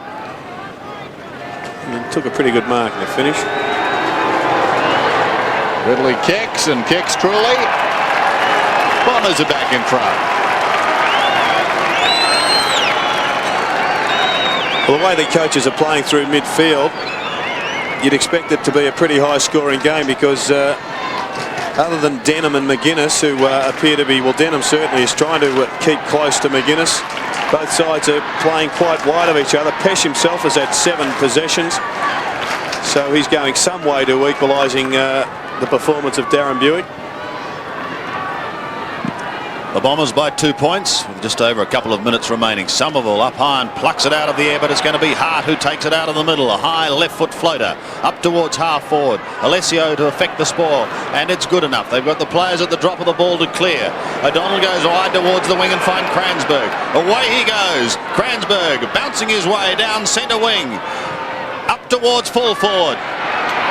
and took a pretty good mark in the finish. Ridley kicks and kicks truly. Bombers are back in front. Well, the way the coaches are playing through midfield, you'd expect it to be a pretty high-scoring game because other than Denham and McGuinness, who appear to be, well, Denham certainly is trying to keep close to McGuinness. Both sides are playing quite wide of each other. Pesh himself has had 7 possessions, so he's going some way to equalising the performance of Darren Buick. The Bombers by 2 points with just over a couple of minutes remaining. Somerville up high and plucks it out of the air, but it's going to be Hart who takes it out of the middle. A high left foot floater up towards half forward. Alessio to affect the spoil, and it's good enough. They've got the players at the drop of the ball to clear. O'Donnell goes wide towards the wing and finds Kransberg. Away he goes. Kransberg bouncing his way down centre wing. Up towards full forward.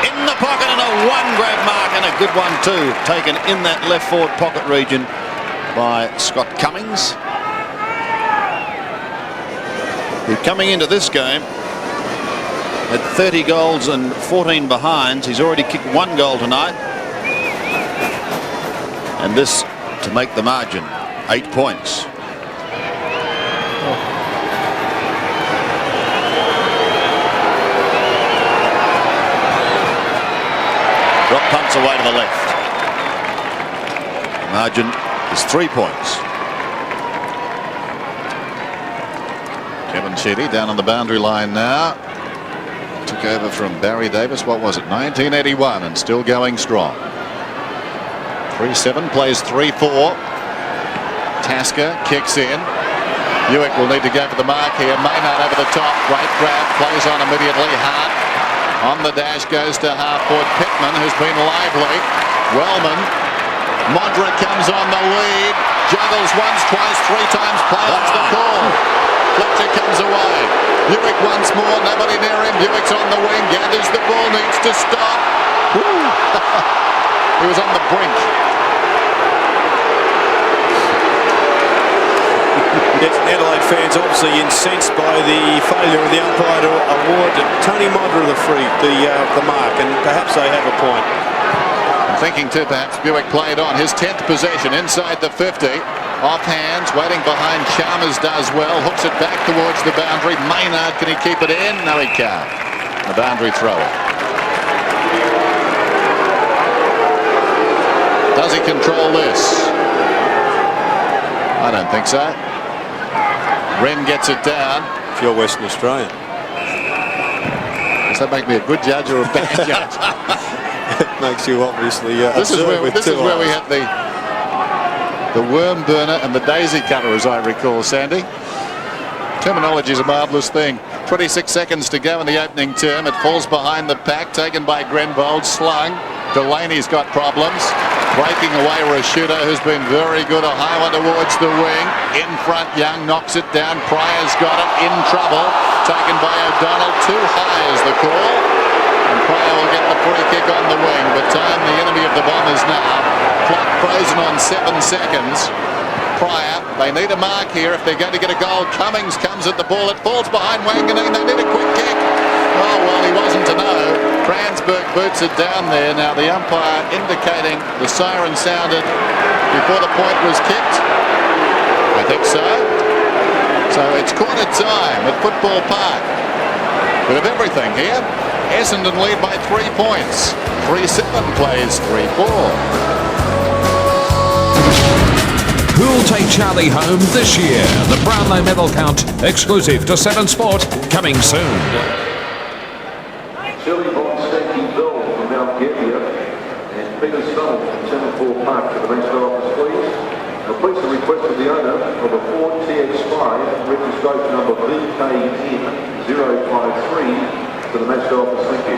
In the pocket and a one grab mark, and a good one too. Taken in that left forward pocket region by Scott Cummings, who coming into this game had 30 goals and 14 behinds. He's already kicked 1 goal tonight, and this to make the margin 8 points. Drop punts away to the left. Margin is 3 points. Kevin Sheedy down on the boundary line now. Took over from Barry Davis, what was it, 1981, and still going strong. 3-7, plays 3-4. Tasker kicks in. Buick will need to go for the mark here. Maynard over the top, great grab, plays on immediately. Hart on the dash, goes to half forward. Pittman, who's been lively. Wellman. Modric comes on the lead, juggles once, twice, 3 times, play off's the call. Fletcher comes away. Buick once more, nobody near him. Buick's on the wing, gathers the ball, needs to stop. He was on the brink. Yes, Adelaide fans obviously incensed by the failure of the umpire to award Tony Modra the mark, and perhaps they have a point. Thinking too, perhaps Buick played on his 10th possession inside the 50. Off hands, waiting behind. Chalmers does well, hooks it back towards the boundary. Maynard, can he keep it in? No, he can't. The boundary thrower. Does he control this? I don't think so. Wren gets it down. If you're Western Australian. Does that make me a good judge or a bad judge? It makes you obviously this is where we had the worm burner and the daisy cutter, as I recall, Sandy. Terminology is a marvellous thing. 26 seconds to go in the opening term. It falls behind the pack, taken by Grenvold, slung. Delaney's got problems. Breaking away Rashuda, who's been very good. A high one towards the wing. In front, Young knocks it down. Pryor's got it, in trouble. Taken by O'Donnell. Too high is the call. And Pryor will get the free kick on the wing, but time the enemy of the Bombers now. Clock frozen on 7 seconds. Pryor, they need a mark here if they're going to get a goal. Cummings comes at the ball, it falls behind Wanganeen, they need a quick kick. Oh well, he wasn't to know. Kransberg boots it down there. Now the umpire indicating the siren sounded before the point was kicked? I think so. So it's quarter time at Football Park. Bit of everything here. Essendon lead by 3 points. 3-7 plays 3-4. Who'll take Charlie home this year? The Brownlow medal count, exclusive to 7 Sport, coming soon. Shirley Von Stanky Bell from Mount Gambier and Peter Snow from 74 Park to the Master Office, please. Please the request of the owner of a Ford TX5, registration number VKN053 to the Master Office. Thank you.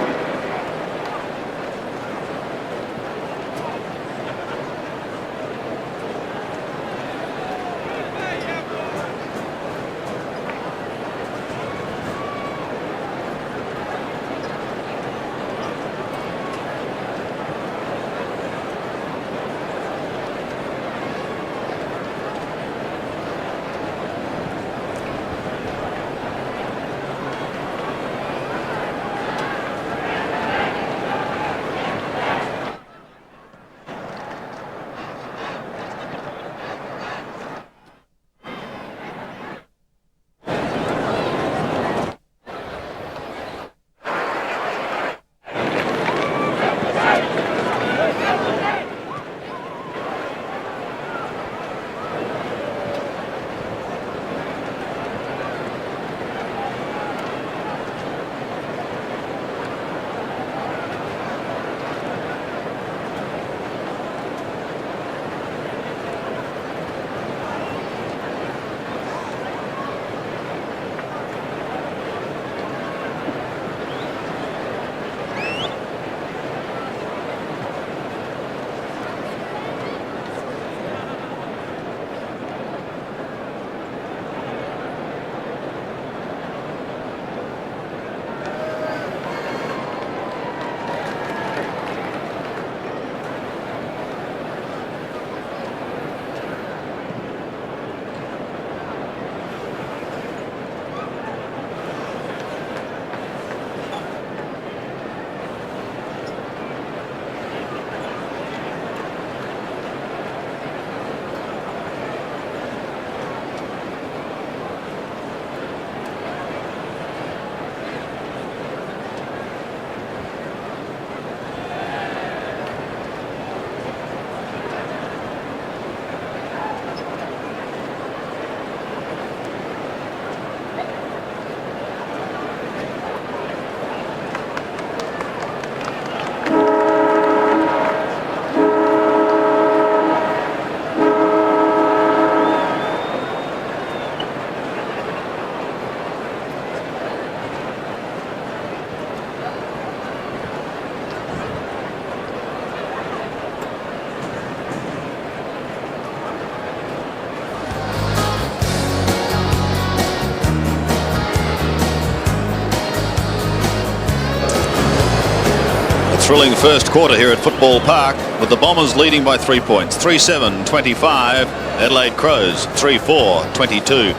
Thrilling first quarter here at Football Park with the Bombers leading by 3 points. 3-7-25. Adelaide Crows 3-4-22.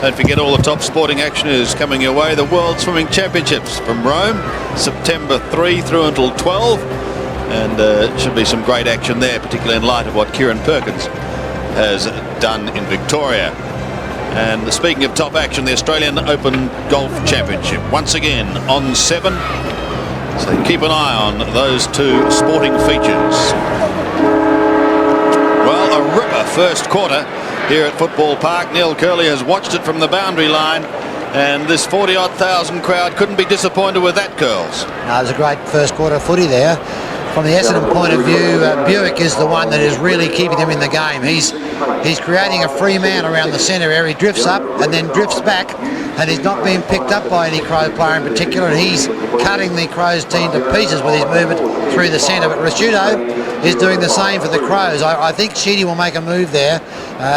Don't forget all the top sporting action is coming your way. The World Swimming Championships from Rome, September 3 through until 12. And should be some great action there, particularly in light of what Kieran Perkins has done in Victoria. And speaking of top action, the Australian Open Golf Championship once again on 7. So keep an eye on those two sporting features. Well, a ripper first quarter here at Football Park. Neil Curley has watched it from the boundary line, and this 40-odd thousand crowd couldn't be disappointed with that, Curls. No, it was a great first quarter footy there. From the Essendon point of view, Buick is the one that is really keeping them in the game. He's creating a free man around the centre area. He drifts up and then drifts back, and he's not being picked up by any Crow player in particular, and he's cutting the Crows team to pieces with his movement through the centre. But Rasciuto is doing the same for the Crows. I think Sheedy will make a move there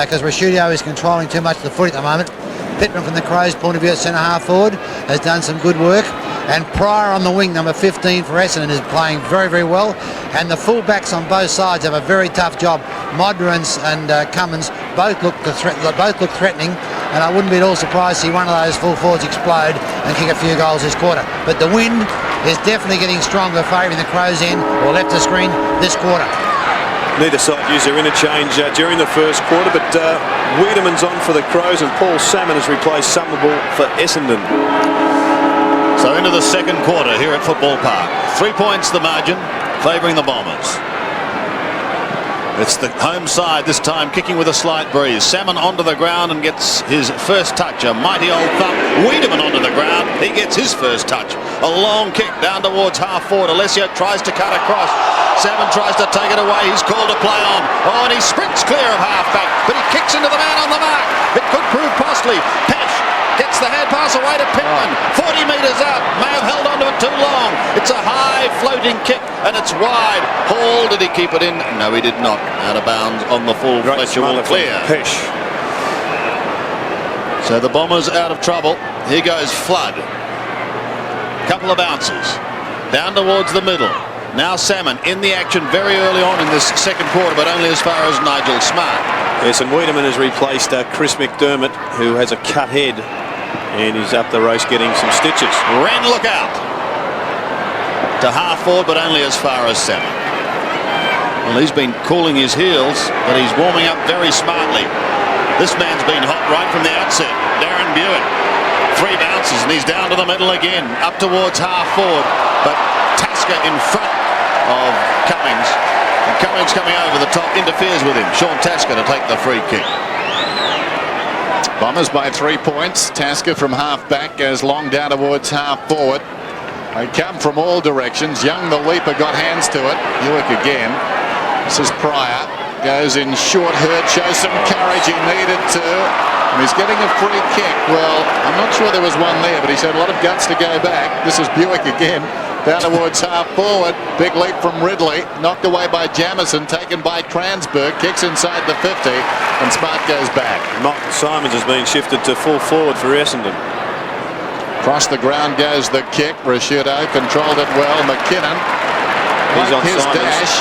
because Rasciuto is controlling too much of the foot at the moment. Pittman from the Crows' point of view at centre-half forward has done some good work. And Pryor on the wing, number 15 for Essendon, is playing very, very well. And the full-backs on both sides have a very tough job. Modrins and Cummins both look threatening, and I wouldn't be at all surprised to see one of those full forwards explode and kick a few goals this quarter. But the wind is definitely getting stronger, favouring the Crows in or left of screen this quarter. Neither side used their interchange during the first quarter, but Wiedemann's on for the Crows and Paul Salmon has replaced Somerville for Essendon. So into the second quarter here at Football Park. 3 points the margin, favouring the Bombers. It's the home side this time, kicking with a slight breeze. Salmon onto the ground and gets his first touch. A mighty old thump. Wiedemann onto the ground. He gets his first touch. A long kick down towards half forward. Alessio tries to cut across. Salmon tries to take it away. He's called to play on. Oh, and he sprints clear of half-back, but he kicks into the man on the mark. It could prove costly. Pesh gets the hand pass away to Pittman. 40 metres out. May have held onto it too long. It's a high floating kick and it's wide. Hall, did he keep it in? No, he did not. Out of bounds on the full. Fletcher will clear. Pesh. So the Bombers out of trouble. Here goes Flood. Couple of bounces. Down towards the middle. Now Salmon in the action very early on in this second quarter, but only as far as Nigel Smart. Yes, and Wiedemann has replaced Chris McDermott, who has a cut head, and he's up the race getting some stitches. Wren, look out. To half forward, but only as far as Salmon. Well, he's been cooling his heels, but he's warming up very smartly. This man's been hot right from the outset. Darren Buick. 3 bounces, and he's down to the middle again, up towards half forward, but Tasker in front of Cummings, and Cummings coming over the top interferes with him. Sean Tasker to take the free kick. Bombers by 3 points. Tasker from half back goes long down towards half forward. They come from all directions. Young the leaper got hands to it. Buick again. This is Pryor. Goes in short. Hurt shows some courage. He needed to. And he's getting a free kick. Well, I'm not sure there was one there, but he's had a lot of guts to go back. This is Buick again. Down towards half forward. Big leap from Ridley. Knocked away by Jamison. Taken by Kransberg. Kicks inside the 50. And Smart goes back. Martin Simons has been shifted to full forward for Essendon. Across the ground goes the kick. Rashudo controlled it well. McKinnon. He's on his Simons. dash.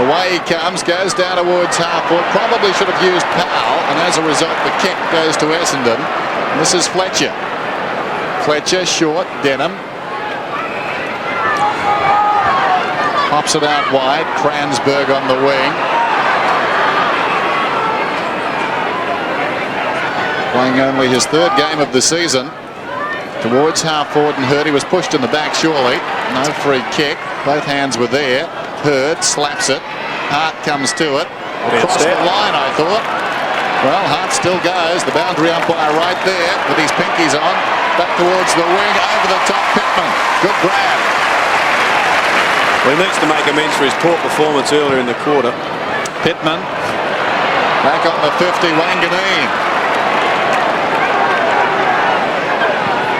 Away he comes. Goes down towards half forward. Probably should have used Powell. And as a result, the kick goes to Essendon. And this is Fletcher. Fletcher short. Denham. Pops it out wide. Kransberg on the wing. Playing only his 3rd game of the season. Towards half forward and Hurd. He was pushed in the back surely. No free kick. Both hands were there. Hurd slaps it. Hart comes to it. Across the line, I thought. Well, Hart still goes. The boundary umpire right there with his pinkies on. Back towards the wing. Over the top. Pittman. Good grab. Well, he needs to make amends for his poor performance earlier in the quarter. Pittman. Back on the 50. Wanganeen.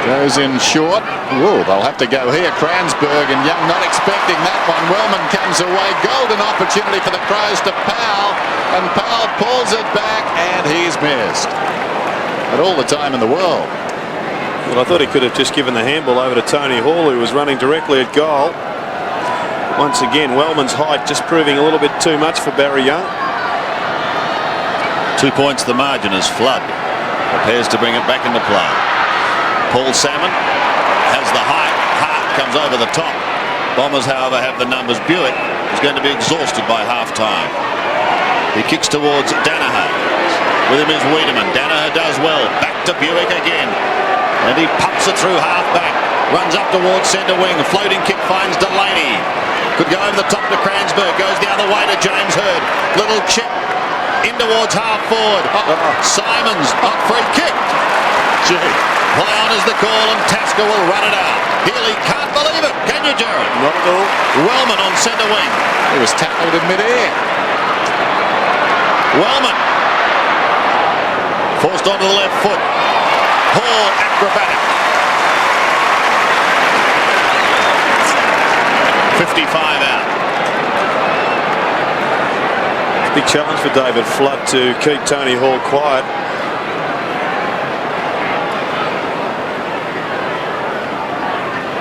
Goes in short. Whoa, they'll have to go here. Kransberg and Young not expecting that one. Wellman comes away. Golden opportunity for the Crows to Powell. And Powell pulls it back and he's missed. At all the time in the world. Well, I thought he could have just given the handball over to Tony Hall, who was running directly at goal. Once again, Wellman's height just proving a little bit too much for Barry Young. 2 points the margin as Flood prepares to bring it back into play. Paul Salmon has the height. Hart comes over the top. Bombers, however, have the numbers. Buick is going to be exhausted by half-time. He kicks towards Danaher. With him is Wiedemann. Danaher does well. Back to Buick again. And he pumps it through half-back. Runs up towards centre wing. Floating kick finds Delaney. Could go over the top to Kransberg. Goes the other way to James Hurd. Little chip in towards half-forward. Simons not free kicked. Gee. Play on is the call and Tasker will run it out. Healy can't believe it. Can you, Jared? Not at all. Wellman on centre wing. He was tackled in mid-air. Wellman. Forced onto the left foot. Hall acrobatic. 55 out. Big challenge for David Flood to keep Tony Hall quiet.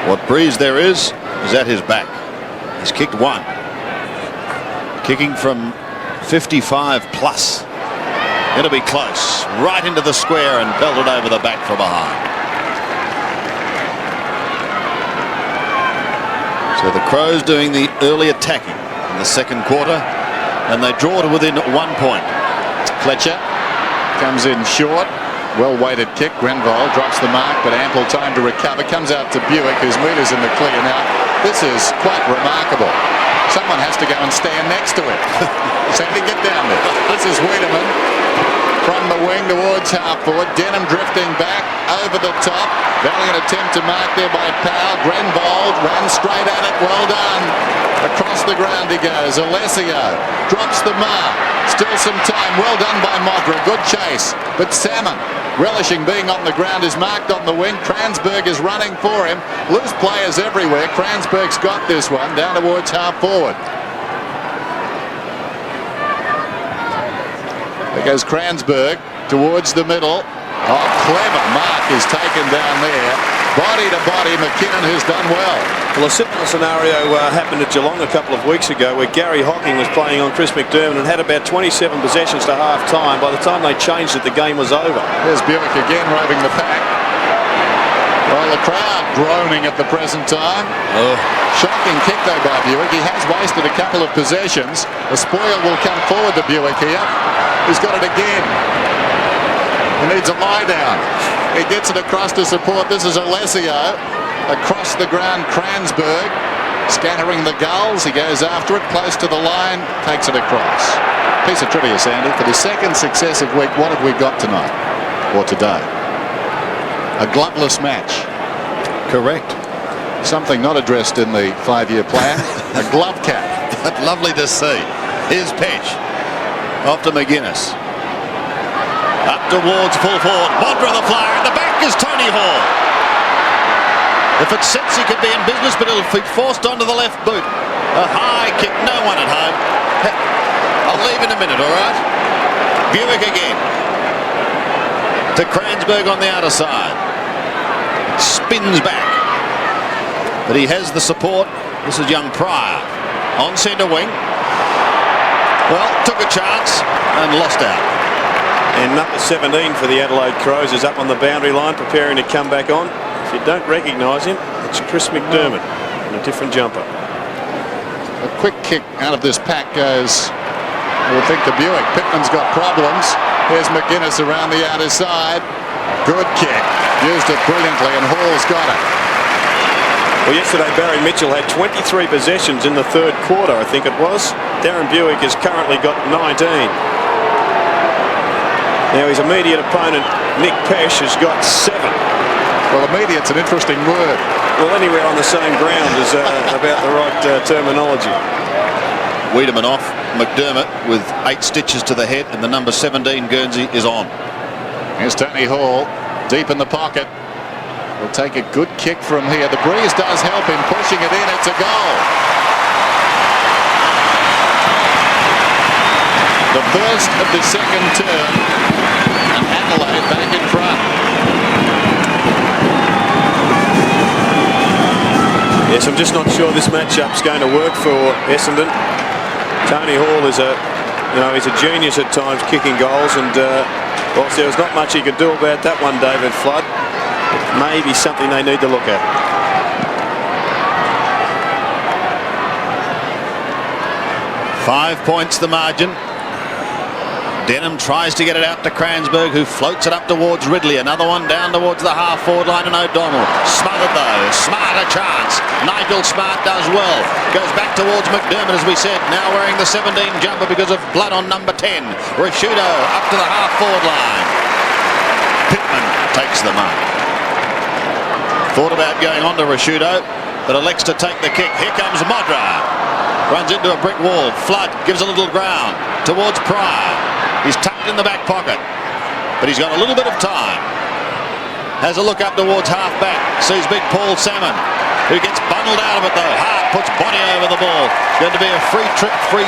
What breeze there is at his back. He's kicked 1. Kicking from 55 plus. It'll be close. Right into the square and belted over the back from behind. So the Crows doing the early attacking in the second quarter. and they draw to within 1 point. Fletcher comes in short. Well-weighted kick. Grenville drops the mark, but ample time to recover. Comes out to Buick, whose meter's in the clear. Now, this is quite remarkable. Someone has to go and stand next to him. Sandy, get down there. This is Wiedemann from the wing towards half forward. Denham drifting back over the top. Valiant attempt to mark there by Powell. Grenville ran straight at it. Well done. Across the ground he goes. Alessio drops the mark. Still some time. Well done by Modra. Good chase. But Salmon, relishing being on the ground, is marked on the wing. Kransberg is running for him. Loose players everywhere. Kransberg's got this one down towards half forward. There goes Kransberg towards the middle. Oh, clever mark is taken down there. Body to body, McKinnon, who's done well. Well, a similar scenario happened at Geelong a couple of weeks ago where Gary Hocking was playing on Chris McDermott and had about 27 possessions to half-time. By the time they changed it, the game was over. There's Buick again roving the pack. Well, the crowd groaning at the present time. Shocking kick, though, by Buick. He has wasted a couple of possessions. The spoil will come forward to Buick here. He's got it again. He needs a lie down. He gets it across to support. This is Alessio. Across the ground, Kransberg scattering the gulls. He goes after it, close to the line, takes it across. Piece of trivia, Sandy. For the second successive week, what have we got tonight? Or today? A gloveless match. Correct. Something not addressed in the 5-year plan. A glove cap. Lovely to see. Here's Petch. Off to McGuinness. Up towards full forward. Modra the flyer. At the back is Tony Hall. If it sets, he could be in business, but it'll be forced onto the left boot. A high kick. No one at home. I'll leave in a minute, all right? Buick again. To Kransberg on the outer side. Spins back. But he has the support. This is young Pryor. On centre wing. Well, took a chance and lost out. And number 17 for the Adelaide Crows is up on the boundary line preparing to come back on. If you don't recognise him, it's Chris McDermott in a different jumper. A quick kick out of this pack goes, we'll think, to Buick. Pittman's got problems. Here's McGuinness around the outer side. Good kick. Used it brilliantly, and Hall's got it. Well, yesterday Barry Mitchell had 23 possessions in the third quarter, I think it was. Darren Buick has currently got 19. Now his immediate opponent, Nick Pesh, has got 7. Well, immediate's an interesting word. Well, anywhere on the same ground is about the right terminology. Wiedemann off. McDermott with 8 stitches to the head, and the number 17 Guernsey is on. Here's Tony Hall, deep in the pocket. Will take a good kick from here. The breeze does help him pushing it in. It's a goal. The first of the second term, and Adelaide back in front. Yes, I'm just not sure this matchup's going to work for Essendon. Tony Hall is he's a genius at times kicking goals, and whilst there was not much he could do about that one, David Flood, maybe something they need to look at. Five points the margin. Denham tries to get it out to Kransberg, who floats it up towards Ridley. Another one down towards the half-forward line, and O'Donnell. Smothered though. Smart a chance. Nigel Smart does well. Goes back towards McDermott, as we said. Now wearing the 17 jumper because of blood on number 10. Risciuto up to the half-forward line. Pittman takes the mark. Thought about going on to Risciuto, but elects to take the kick. Here comes Modra. Runs into a brick wall. Flood gives a little ground towards Pryor. He's tucked in the back pocket, but he's got a little bit of time. Has a look up towards half-back. Sees big Paul Salmon, who gets bundled out of it though. Hart puts Bonney over the ball. Going to be a free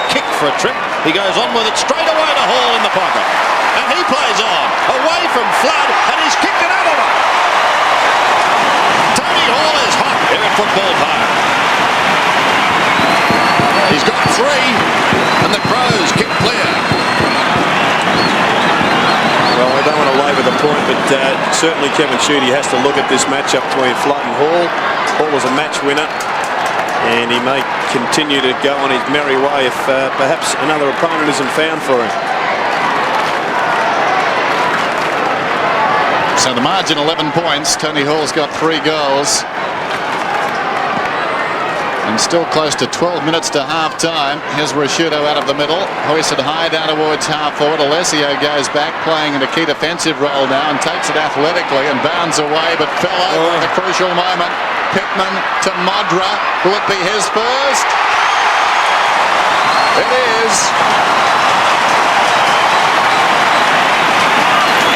kick for a trip. He goes on with it straight away to Hall in the pocket. And he plays on, away from Flood, and he's kicked another one. Tony Hall is hot here at Football Park. He's got 3, and the Crows kick clear. Well, I don't want to labour the point, but certainly Kevin Schutte has to look at this matchup between Flood and Hall. Hall is a match winner. and he may continue to go on his merry way if perhaps another opponent isn't found for him. So the margin 11 points. Tony Hall's got 3 goals. And still close to 12 minutes to half-time. Here's Rashudo out of the middle. Hoisted high down towards half-forward. Alessio goes back, playing in a key defensive role now, and takes it athletically and bounds away, but fell over at a crucial moment. Pittman to Modra. Will it be his first? It is.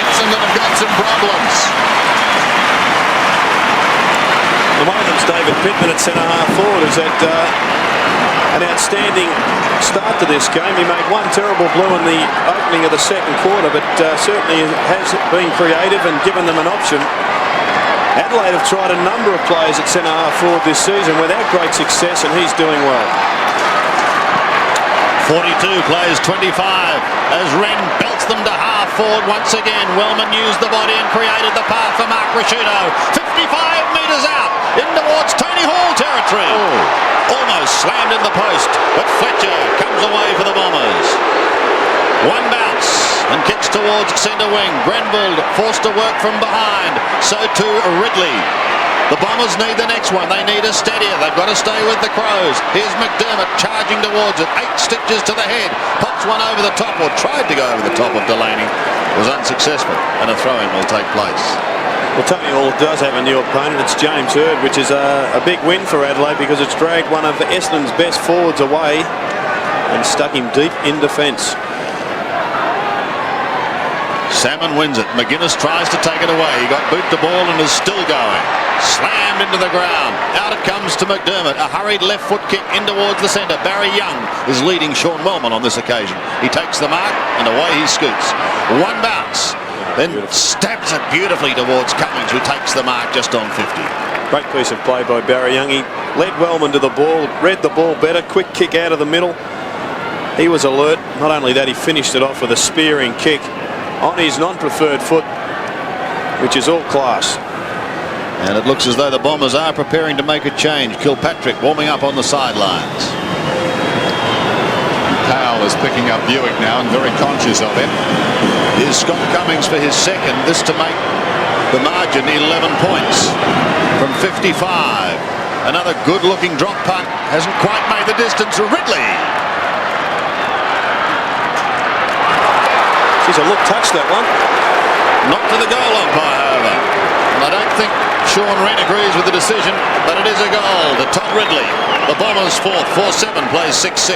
Essendon have got some problems. One of them's David Pittman at centre-half forward, who's had an outstanding start to this game. He made one terrible blue in the opening of the second quarter, but certainly has been creative and given them an option. Adelaide have tried a number of players at centre-half forward this season without great success, and he's doing well. 42 plays 25 as Wren belts them to half forward once again. Wellman used the body and created the path for Mark Rashudo. 55 metres out in towards Tony Hall territory. Almost slammed in the post, but Fletcher comes away for the Bombers. One bounce and kicks towards centre wing. Grenville forced to work from behind. So too Ridley. The Bombers need the next one. They need a steadier. They've got to stay with the Crows. Here's McDermott charging towards it. 8 stitches to the head. Pops one over the top, or tried to go over the top of Delaney. Was unsuccessful, and a throw-in will take place. Well, Tony Hall does have a new opponent. It's James Hird, which is a big win for Adelaide because it's dragged one of Essendon's best forwards away and stuck him deep in defence. Salmon wins it. McGuinness tries to take it away. He got boot the ball and is still going. Slammed into the ground. Out it comes to McDermott. A hurried left foot kick in towards the centre. Barry Young is leading Sean Wellman on this occasion. He takes the mark and away he scoots. One bounce. Then stabs it beautifully towards Cummings, who takes the mark just on 50. Great piece of play by Barry Young. He led Wellman to the ball, read the ball better. Quick kick out of the middle. He was alert. Not only that, he finished it off with a spearing kick on his non-preferred foot, which is all class. And it looks as though the Bombers are preparing to make a change. Kilpatrick warming up on the sidelines. Powell is picking up Buick now and very conscious of it. Here's Scott Cummings for his second. This to make the margin 11 points from 55. Another good-looking drop punt. Hasn't quite made the distance. Ridley. He's a look touch, that one. Not to the goal umpire, however. And I don't think Sean Wren agrees with the decision, but it is a goal to Todd Ridley. The Bombers fourth, 4-7, plays 6-6.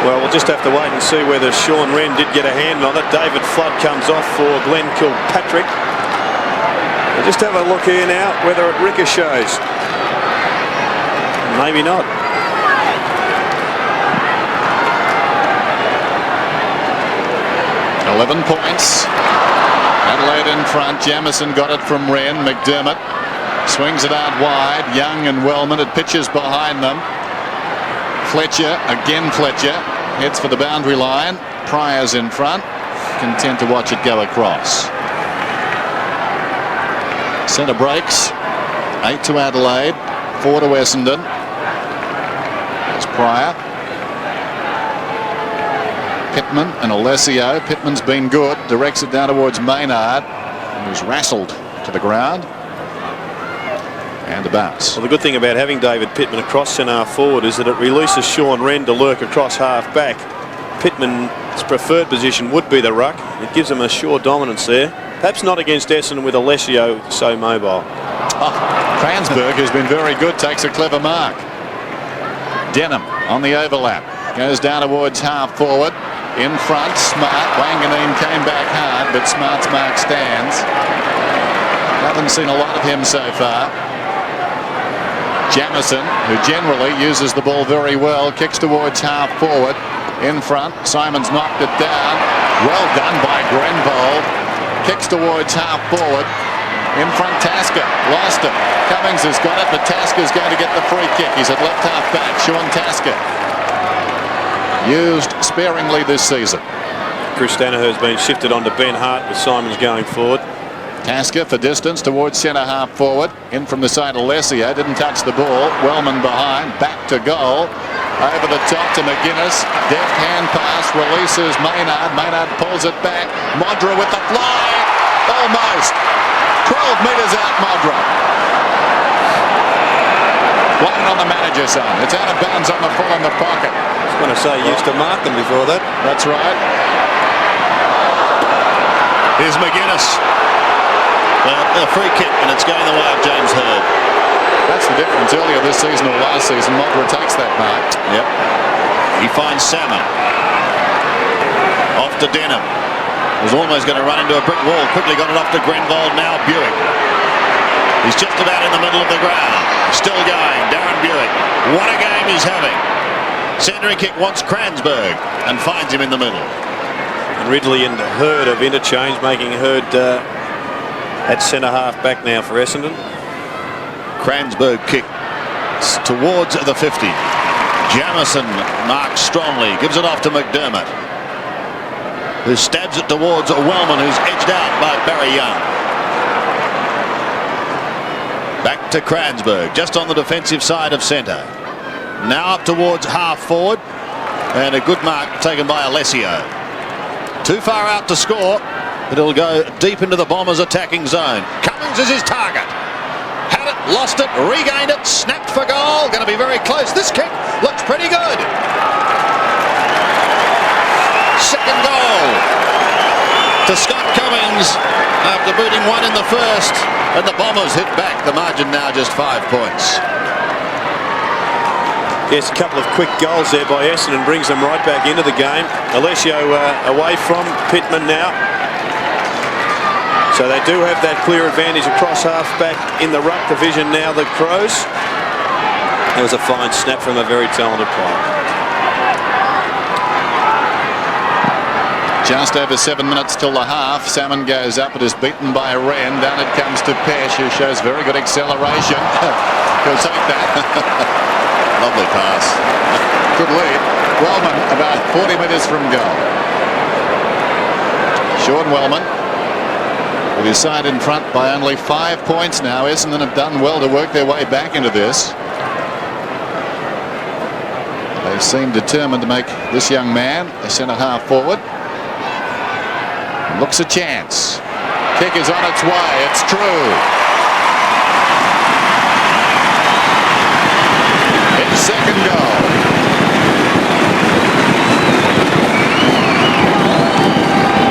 Well, we'll just have to wait and see whether Sean Wren did get a hand on it. David Flood comes off for Glenn Kilpatrick. We'll just have a look here now whether it ricochets. Maybe not. $11 points. Adelaide in front. Jamieson got it from Wren. McDermott swings it out wide. Young and Wellman. It pitches behind them. Fletcher, again Fletcher, heads for the boundary line. Pryor's in front, content to watch it go across. Centre breaks. 8 to Adelaide, 4 to Essendon. There's Pryor. Pittman and Alessio. Pittman's been good. Directs it down towards Maynard, who's wrestled to the ground. And a bounce. Well, the good thing about having David Pittman across centre forward is that it releases Sean Wren to lurk across half back. Pittman's preferred position would be the ruck. It gives him a sure dominance there. Perhaps not against Essendon with Alessio so mobile. Kransberg, who's been very good, takes a clever mark. Denham on the overlap. Goes down towards half forward. In front, Smart. Wanganeen came back hard, but Smart's mark stands. Haven't seen a lot of him so far. Jamieson, who generally uses the ball very well, kicks towards half forward. In front, Simon's knocked it down. Well done by Grenville. Kicks towards half forward. In front, Tasker lost it. Cummings has got it, but Tasker's going to get the free kick. He's at left half back. Sean Tasker, used sparingly this season. Chris Danaher has been shifted onto Ben Hart with Simons going forward. Tasker for distance towards centre half forward. In from the side of Alessio. Didn't touch the ball. Wellman behind. Back to goal. Over the top to McGuinness. Deft hand pass. Releases Maynard. Maynard pulls it back. Modra with the fly. Almost. 12 metres out Modra. Line on the manager's side. It's out of bounds on the full in the pocket. I was going to say, used to mark them before that. That's right. Here's McGuinness. A free kick, and it's going the way of James Hird. That's the difference. Earlier this season or last season, Modra takes that mark. Yep. He finds Salmon. Off to Denham. Was almost going to run into a brick wall. Quickly got it off to Grenvold. Now Buick. He's just about in the middle of the ground. Still going. Darren Buick. What a game he's having. Centering kick wants Kransberg and finds him in the middle. And Ridley and Hird of interchange, making Hird at centre half back now for Essendon. Kransberg kick towards the 50. Jamison marks strongly. Gives it off to McDermott, who stabs it towards Wellman, who's edged out by Barry Young. Back to Kransberg, just on the defensive side of centre. Now up towards half forward, and a good mark taken by Alessio. Too far out to score, but it'll go deep into the Bombers' attacking zone. Cummings is his target. Had it, lost it, regained it, snapped for goal. Going to be very close. This kick looks pretty good. Second goal to Scott Cummings after booting one in the first, and the Bombers hit back. The margin now just 5 points. Yes, a couple of quick goals there by Essendon brings them right back into the game. Alessio away from Pittman now. So they do have that clear advantage across half-back in the ruck division now, the Crows. It was a fine snap from a very talented player. Just over 7 minutes till the half. Salmon goes up. It is beaten by Wren. Down it comes to Pesh, who shows very good acceleration. He'll take that. Lovely pass. Good lead. Wellman about 40 metres from goal. Sean Wellman with his side in front by only 5 points now. Essendon have done well to work their way back into this. They seem determined to make this young man a centre half forward. Looks a chance. Kick is on its way. It's true. His second goal.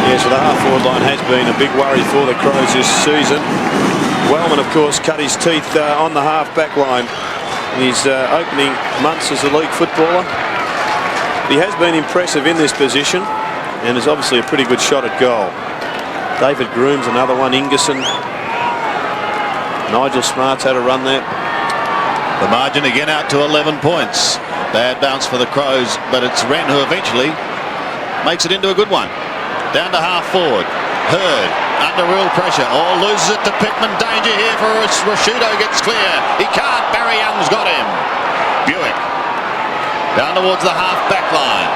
Yes, so the half-forward line has been a big worry for the Crows this season. Wellman, of course, cut his teeth on the half-back line in his opening months as a league footballer. He has been impressive in this position and is obviously a pretty good shot at goal. David Groom's another one. Ingerson. Nigel Smart's had a run there. The margin again out to 11 points. Bad bounce for the Crows, but it's Wren who eventually makes it into a good one. Down to half forward. Hird under real pressure. Oh, loses it to Pittman. Danger here for Rashudo. Gets clear. He can't. Barry Young's got him. Buick down towards the half-back line.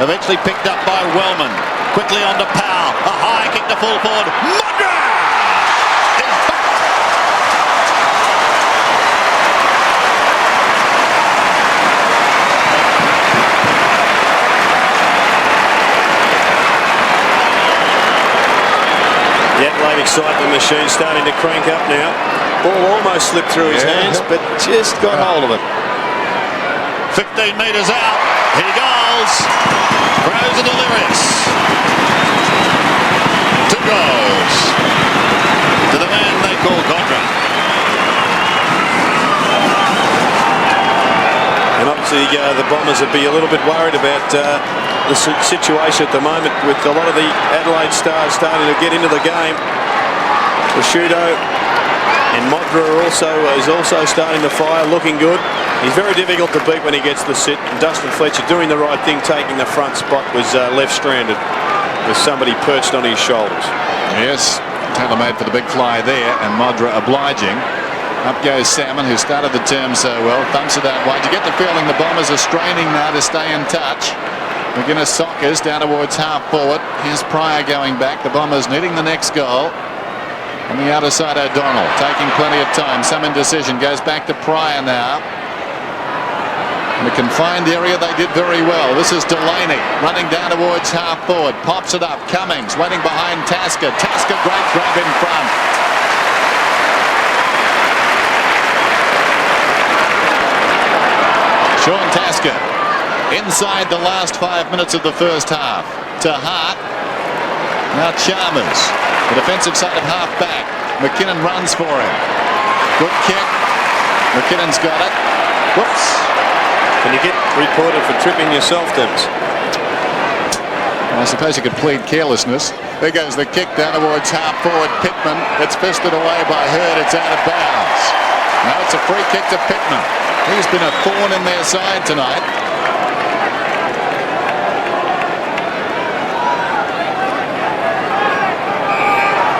Eventually picked up by Wellman. Quickly on to Powell. A high kick to full forward. Modra is back. The Adelaide excitement machine starting to crank up now. Ball almost slipped through his hands, but just got hold of it. 15 metres out. He goes. Crows are delirious. 2 goals to the man they call Gondra. And obviously the Bombers would be a little bit worried about the situation at the moment with a lot of the Adelaide stars starting to get into the game. Rashudo and Modra is also starting to fire, looking good. He's very difficult to beat when he gets the sit. And Dustin Fletcher doing the right thing, taking the front spot, was left stranded with somebody perched on his shoulders. Yes, tailor-made for the big fly there, and Modra obliging. Up goes Salmon, who started the term so well. Thumps it out wide. You get the feeling the Bombers are straining now to stay in touch. McGuinness Sockers down towards half forward. Here's Pryor going back. The Bombers needing the next goal. On the outer side, O'Donnell taking plenty of time. Some indecision. Goes back to Pryor now. In a confined area, they did very well. This is Delaney running down towards half forward. Pops it up. Cummings waiting behind Tasker. Tasker, great grab in front. Sean Tasker inside the last 5 minutes of the first half. To Hart. Now Chalmers. The defensive side of half back. McKinnon runs for him. Good kick. McKinnon's got it. Whoops. Can you get reported for tripping yourself, Debs? I suppose you could plead carelessness. There goes the kick down towards half forward Pittman. It's fisted away by Hurd. It's out of bounds. Now it's a free kick to Pittman. He's been a thorn in their side tonight.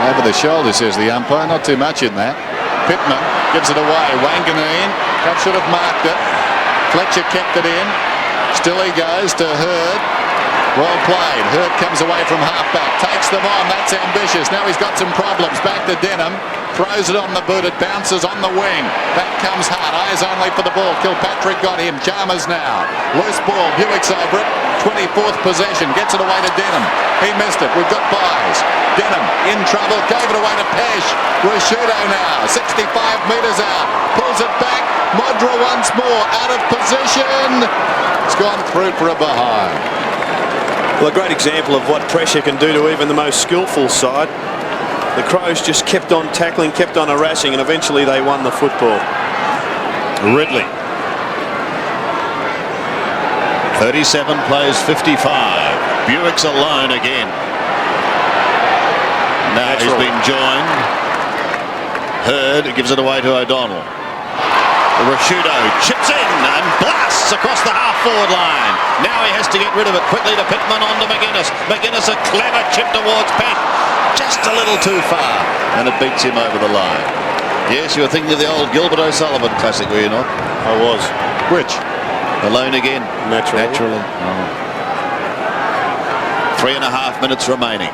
Over the shoulder, says the umpire. Not too much in that. Pittman gives it away. Wanganeen. That should have marked it. Fletcher kept it in. Still he goes to Hurd. Well played. Hurd comes away from half-back. Takes them on. That's ambitious. Now he's got some problems. Back to Denham. Throws it on the boot. It bounces on the wing. Back comes Hart. Eyes only for the ball. Kilpatrick got him. Chalmers now. Loose ball. Buick's over it. 24th possession. Gets it away to Denham. He missed it. We've got buys. Denham in trouble. Gave it away to Pesh. Rashudo now. 65 metres out. Pulls it back. Modra once more. Out of position. It's gone through for a behind. Well, a great example of what pressure can do to even the most skillful side. The Crows just kept on tackling, kept on harassing, and eventually they won the football. Ridley. 37 plays 55. Buick's alone again. Now he's been joined. Hurd gives it away to O'Donnell. Rashudo chips in and blasts across the half-forward line. Now he has to get rid of it quickly to Pittman on to McGuinness. McGuinness a clever chip towards Pesh. Just a little too far. And it beats him over the line. Yes, you were thinking of the old Gilbert O'Sullivan classic, were you not? I was. Which? Alone again. Naturally. Oh. 3.5 minutes remaining.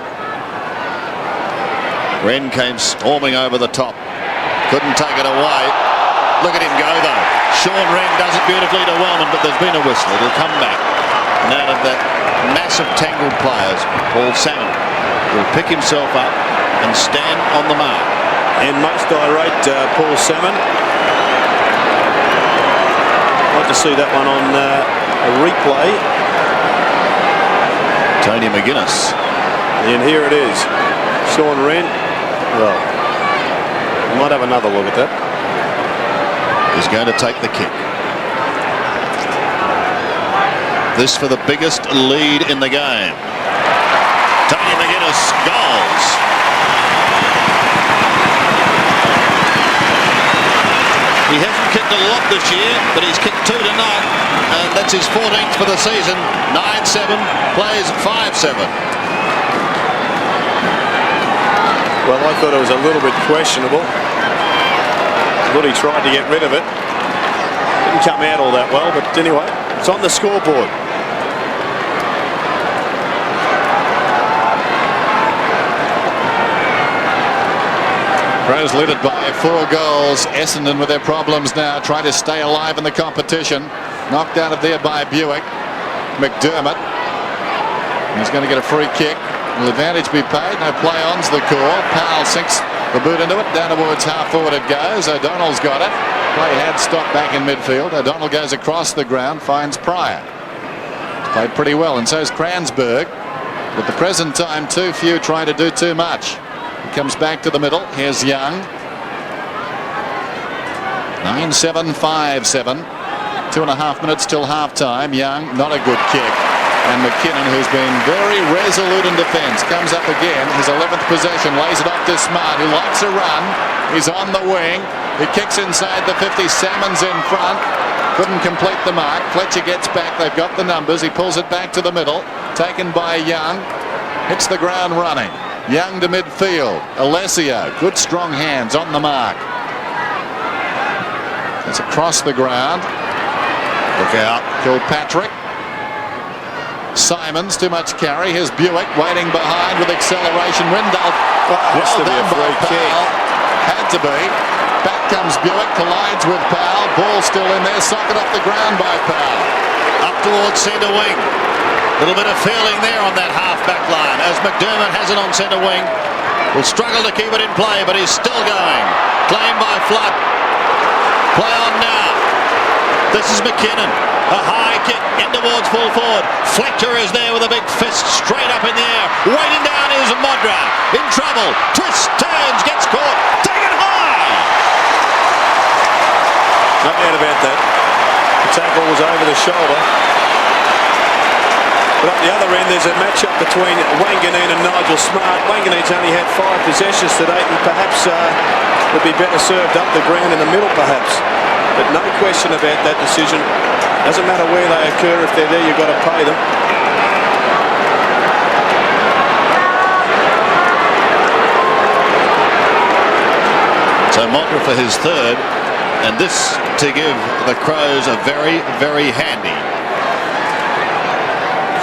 Wren came storming over the top. Couldn't take it away. Look at him go though. Sean Wren does it beautifully to Wellman, but there's been a whistle. It'll come back. And out of that mass of tangled players, Paul Salmon will pick himself up and stand on the mark. And most irate Paul Salmon. I'd like to see that one on a replay. Tony McGuinness. And here it is. Sean Wren. Well, we might have another look at that. He's going to take the kick. This for the biggest lead in the game. Tony McGuinness goals. He hasn't kicked a lot this year, but he's kicked 2 tonight, and that's his 14th for the season. 9-7, plays 5-7. Well, I thought it was a little bit questionable. I thought he tried to get rid of it. Didn't come out all that well, but anyway, it's on the scoreboard. Crows lead it by 4 goals. Essendon with their problems now, trying to stay alive in the competition. Knocked out of there by Buick. McDermott. He's going to get a free kick. Will advantage be paid? No play-on's the call. Powell sinks the boot into it. Down towards half forward it goes. O'Donnell's got it. Play had stopped back in midfield. O'Donnell goes across the ground, finds Pryor. Played pretty well, and so's Kransberg. At the present time, too few trying to do too much. He comes back to the middle. Here's Young. 9-7, 5-7. 2.5 minutes till half-time. Young, not a good kick. And McKinnon, who's been very resolute in defence, comes up again. His 11th possession, lays it off to Smart, who likes a run. He's on the wing. He kicks inside the 50. Salmon's in front. Couldn't complete the mark. Fletcher gets back. They've got the numbers. He pulls it back to the middle. Taken by Young. Hits the ground running. Young to midfield. Alessio, good strong hands on the mark. It's across the ground. Look out. Kilpatrick. Simons, too much carry. Here's Buick waiting behind with acceleration. Windell, Has to be a free kick. Had to be. Back comes Buick, collides with Powell. Ball still in there, socket off the ground by Powell. Up towards centre wing. Little bit of feeling there on that half-back line as McDermott has it on centre wing. Will struggle to keep it in play, but he's still going. Claimed by Flood. Play on now. This is McKinnon. A high kick in towards full forward. Fletcher is there with a big fist straight up in the air. Waiting down is Modra. In trouble. Twists, turns, gets caught. Taken high. No doubt about that. The tackle was over the shoulder. But at the other end, there's a matchup between Wanganeen and Nigel Smart. Wanganeen's only had 5 possessions today and perhaps would be better served up the ground in the middle, perhaps. But no question about that decision. Doesn't matter where they occur. If they're there, you've got to pay them. So Modra for his third, and this to give the Crows a very, very handy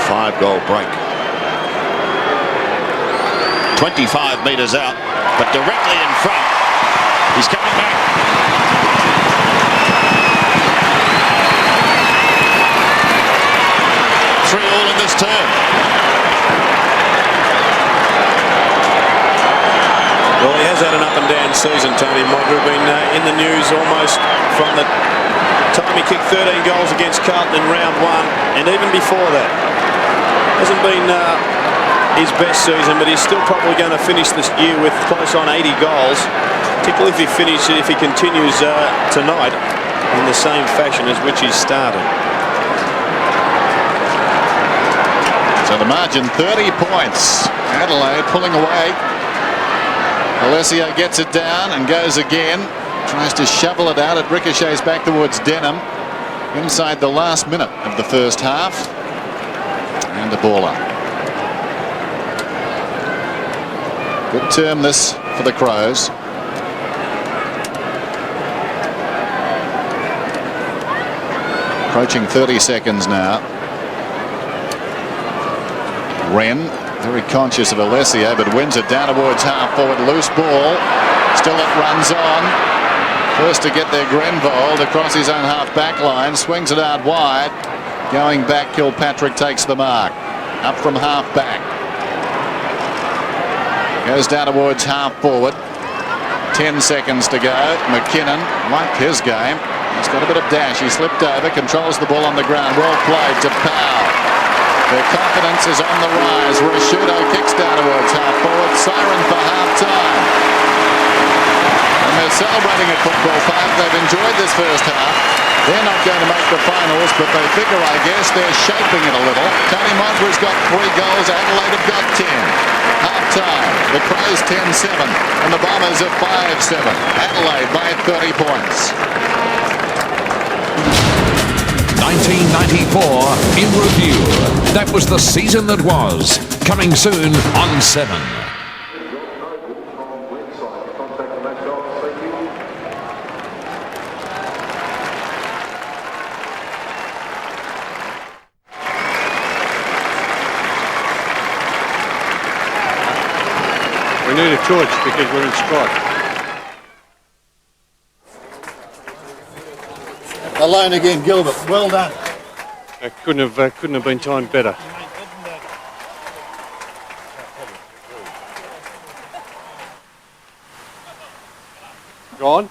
5-goal break. 25 metres out, but directly in front. He's coming back. Three all in this term. Well, he has had an up-and-down season, Tony Modra. Been in the news almost from the time he kicked 13 goals against Carlton in round 1, and even before that. Hasn't been his best season, but he's still probably going to finish this year with close on 80 goals, particularly if he continues tonight in the same fashion as which he started. So the margin 30 points. Adelaide pulling away. Alessio gets it down and goes again. Tries to shovel it out. It ricochets back towards Denham. Inside the last minute of the first half. And a baller. Good term this for the Crows. Approaching 30 seconds now. Wren, very conscious of Alessio, but wins it down towards half forward. Loose ball. Still it runs on. First to get there, Grenvold across his own half back line. Swings it out wide. Going back, Kilpatrick takes the mark. Up from half back. Goes down towards half forward. 10 seconds to go. McKinnon liked his game. He's got a bit of dash. He slipped over, controls the ball on the ground. Well played to Powell. Their confidence is on the rise. Rashudo kicks down towards half forward. Siren for half time. And they're celebrating at Football Park. They've enjoyed this first half. They're not going to make the finals, but they figure, I guess, they're shaping it a little. Tony Modra's got 3 goals. Adelaide have got 10. Half time. The Crows 10-7. And the Bombers are 5-7. Adelaide by 30 points. 1994 in review. That was the season that was. Coming soon on 7. We need a torch because we're in strike. Alone again, Gilbert. Well done. Couldn't have been timed better. Gone?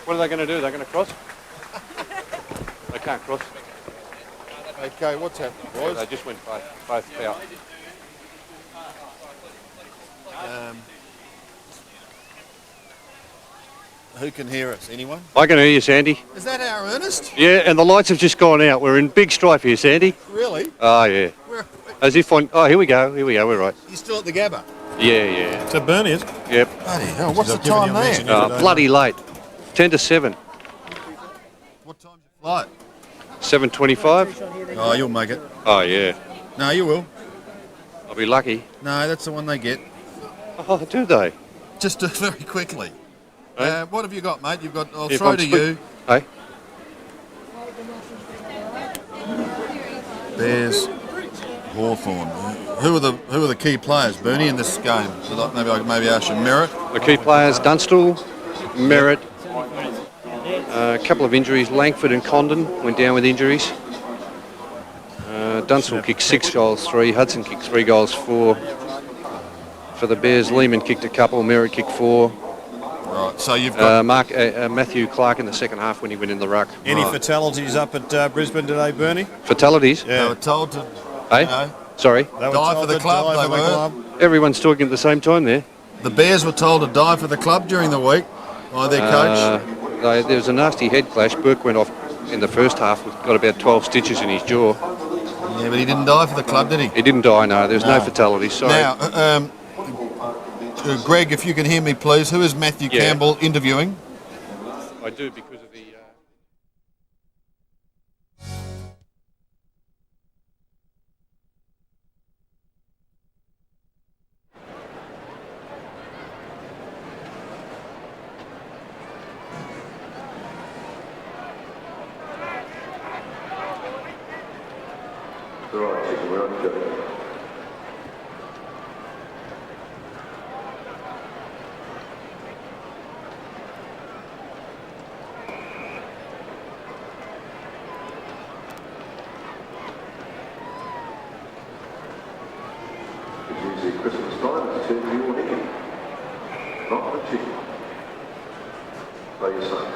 What are they going to do? They're going to cross? They can't cross. Okay, what's happening, boys? They just went both out. Who can hear us? Anyone? I can hear you, Sandy. Is that our Ernest? Yeah, and the lights have just gone out. We're in big strife here, Sandy. Really? Oh, yeah. As if on... Oh, here we go, we're right. You still at the Gabba? Yeah. It's a Burnie, is it? Yep. Bloody hell, what's the time there? Bloody late. 10 to 7. What time's your flight? 7:25. Oh, you'll make it. Oh, yeah. No, you will. I'll be lucky. No, that's the one they get. Oh, do they? Just do it very quickly. Hey? What have you got, mate? You've got... I'll If throw I'm to you. Hey? Bears, Hawthorn. Who are the key players, Bernie, in this game? So maybe I can ask you Merritt. The key players, Dunstall, Merritt, a couple of injuries. Langford and Condon went down with injuries. Dunstall kicked 6 goals, 3. Hudson kicked 3 goals, 4. For the Bears, Lehman kicked a couple, Merritt kicked 4. Right, so you've got... Matthew Clark in the second half when he went in the ruck. Any fatalities up at Brisbane today, Bernie? Fatalities? Yeah. They were told to... Hey? You know, Sorry? They were die told for the to club, die they for the were. club. Everyone's talking at the same time there. The Bears were told to die for the club during the week by their coach. There was a nasty head clash. Burke went off in the first half, got about 12 stitches in his jaw. Yeah, but he didn't die for the club, did he? He didn't die, no. There's no fatalities, sorry. Now, Greg, if you can hear me, please, who is Matthew Campbell interviewing? I do because of the... Right, chicken, we're on go. It's usually Christmas time, it's turn to your chicken. Not the chicken. By your son.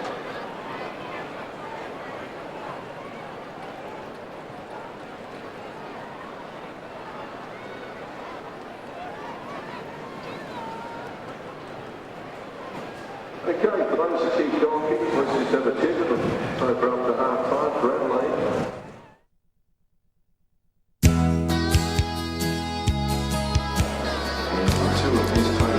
Okay, for those who keep going, let's just have a check of them. So for up to half time for Adelaide.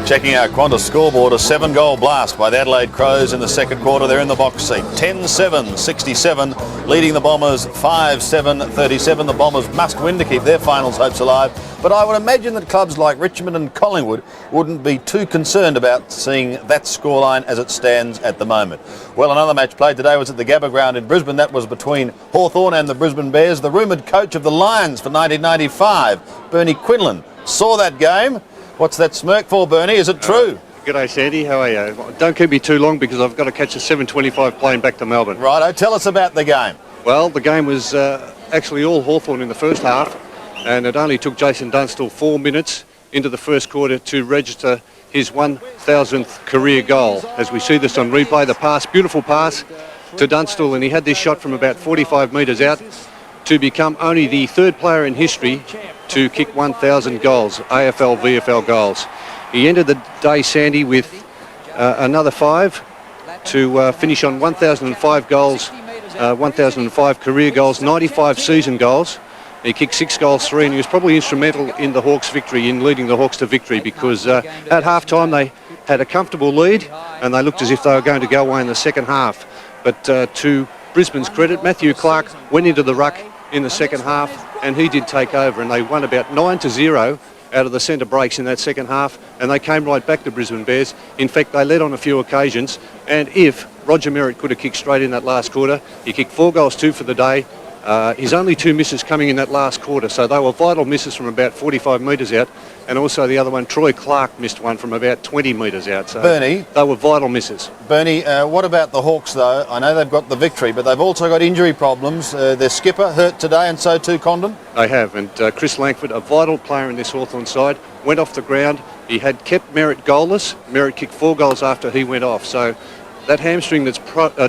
Checking our Qantas scoreboard, a 7-goal blast by the Adelaide Crows in the second quarter. They're in the box seat. 10-7, 67, leading the Bombers 5-7, 37. The Bombers must win to keep their finals hopes alive. But I would imagine that clubs like Richmond and Collingwood wouldn't be too concerned about seeing that scoreline as it stands at the moment. Well, another match played today was at the Gabba Ground in Brisbane. That was between Hawthorn and the Brisbane Bears. The rumoured coach of the Lions for 1995, Bernie Quinlan, saw that game. What's that smirk for, Bernie? Is it true? G'day, Sandy. How are you? Don't keep me too long because I've got to catch a 7:25 plane back to Melbourne. Righto, tell us about the game. Well, the game was actually all Hawthorn in the first half, and it only took Jason Dunstall 4 minutes into the first quarter to register his 1,000th career goal. As we see this on replay, the pass, beautiful pass to Dunstall, and he had this shot from about 45 metres out to become only the third player in history to kick 1,000 goals, AFL, VFL goals. He ended the day, Sandy, with another 5 to finish on 1,005 goals, 1,005 career goals, 95 season goals. He kicked 6 goals, 3, and he was probably instrumental in the Hawks' victory, in leading the Hawks to victory, because at half-time they had a comfortable lead and they looked as if they were going to go away in the second half. But to Brisbane's credit, Matthew Clark went into the ruck in the second half and he did take over, and they won about 9-0 out of the centre breaks in that second half, and they came right back to Brisbane Bears. In fact, they led on a few occasions, and if Roger Merritt could have kicked straight in that last quarter, he kicked 4 goals, 2 for the day. His only 2 misses coming in that last quarter, so they were vital misses from about 45 metres out, and also the other one, Troy Clark, missed one from about 20 metres out. So Bernie, they were vital misses. Bernie, what about the Hawks though? I know they've got the victory, but they've also got injury problems. Their skipper hurt today, and so too Condon. They have, and Chris Langford, a vital player in this Hawthorn side, went off the ground. He had kept Merritt goalless. Merritt kicked 4 goals after he went off, so that hamstring that's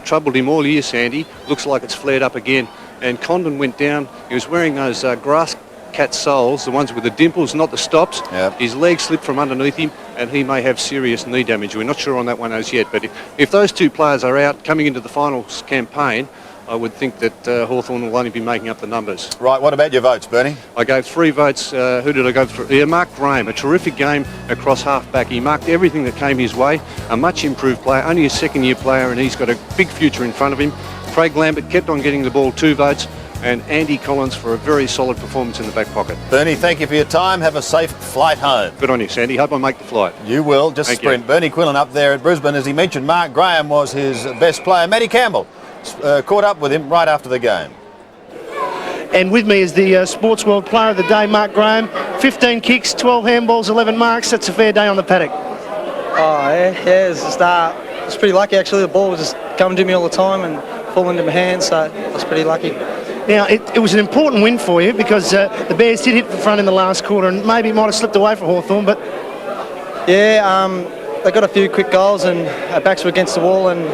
troubled him all year, Sandy, looks like it's flared up again. And Condon went down. He was wearing those grass cat soles, the ones with the dimples, not the stops. Yep. His leg slipped from underneath him, and he may have serious knee damage. We're not sure on that one as yet, but if those 2 players are out coming into the finals campaign, I would think that Hawthorn will only be making up the numbers. Right, what about your votes, Bernie? I gave 3 votes. Who did I go for? Yeah, Mark Graham, a terrific game across half-back. He marked everything that came his way. A much improved player, only a second-year player, and he's got a big future in front of him. Craig Lambert kept on getting the ball, 2 votes. And Andy Collins for a very solid performance in the back pocket. Bernie, thank you for your time. Have a safe flight home. Good on you, Sandy. Hope I make the flight. You will. Just Thank sprint. you. Bernie Quinlan up there at Brisbane. As he mentioned, Mark Graham was his best player. Matty Campbell caught up with him right after the game. And with me is the Sports World Player of the Day, Mark Graham. 15 kicks, 12 handballs, 11 marks. That's a fair day on the paddock. Oh, yeah, it's pretty lucky actually. The ball was just coming to me all the time and falling into my hands, so I was pretty lucky. Now, it was an important win for you because the Bears did hit the front in the last quarter and maybe it might have slipped away for Hawthorn, but... Yeah, they got a few quick goals and our backs were against the wall, and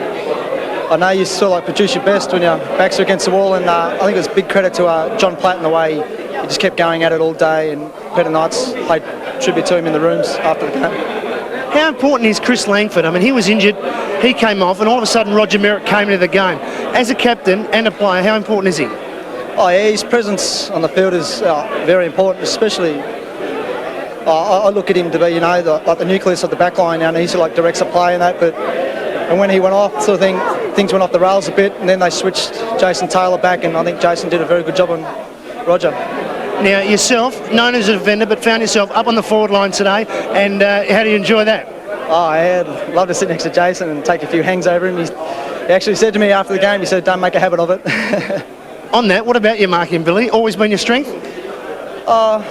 I know you sort of like produce your best when your backs are against the wall, and I think it was big credit to John Platt in the way he just kept going at it all day, and Peter Knights paid tribute to him in the rooms after the game. How important is Chris Langford? I mean, he was injured, he came off, and all of a sudden Roger Merritt came into the game. As a captain and a player, how important is he? Oh yeah, his presence on the field is very important, especially I look at him to be, you know, like the nucleus of the back line now, and he sort of like directs the play and that, and when he went off, sort of things went off the rails a bit, and then they switched Jason Taylor back, and I think Jason did a very good job on Roger. Now, yourself, known as a defender, but found yourself up on the forward line today, and how do you enjoy that? Oh, I'd love to sit next to Jason and take a few hangs over him. He actually said to me after the game, he said, don't make a habit of it. On that, what about your marking, Billy? Always been your strength? A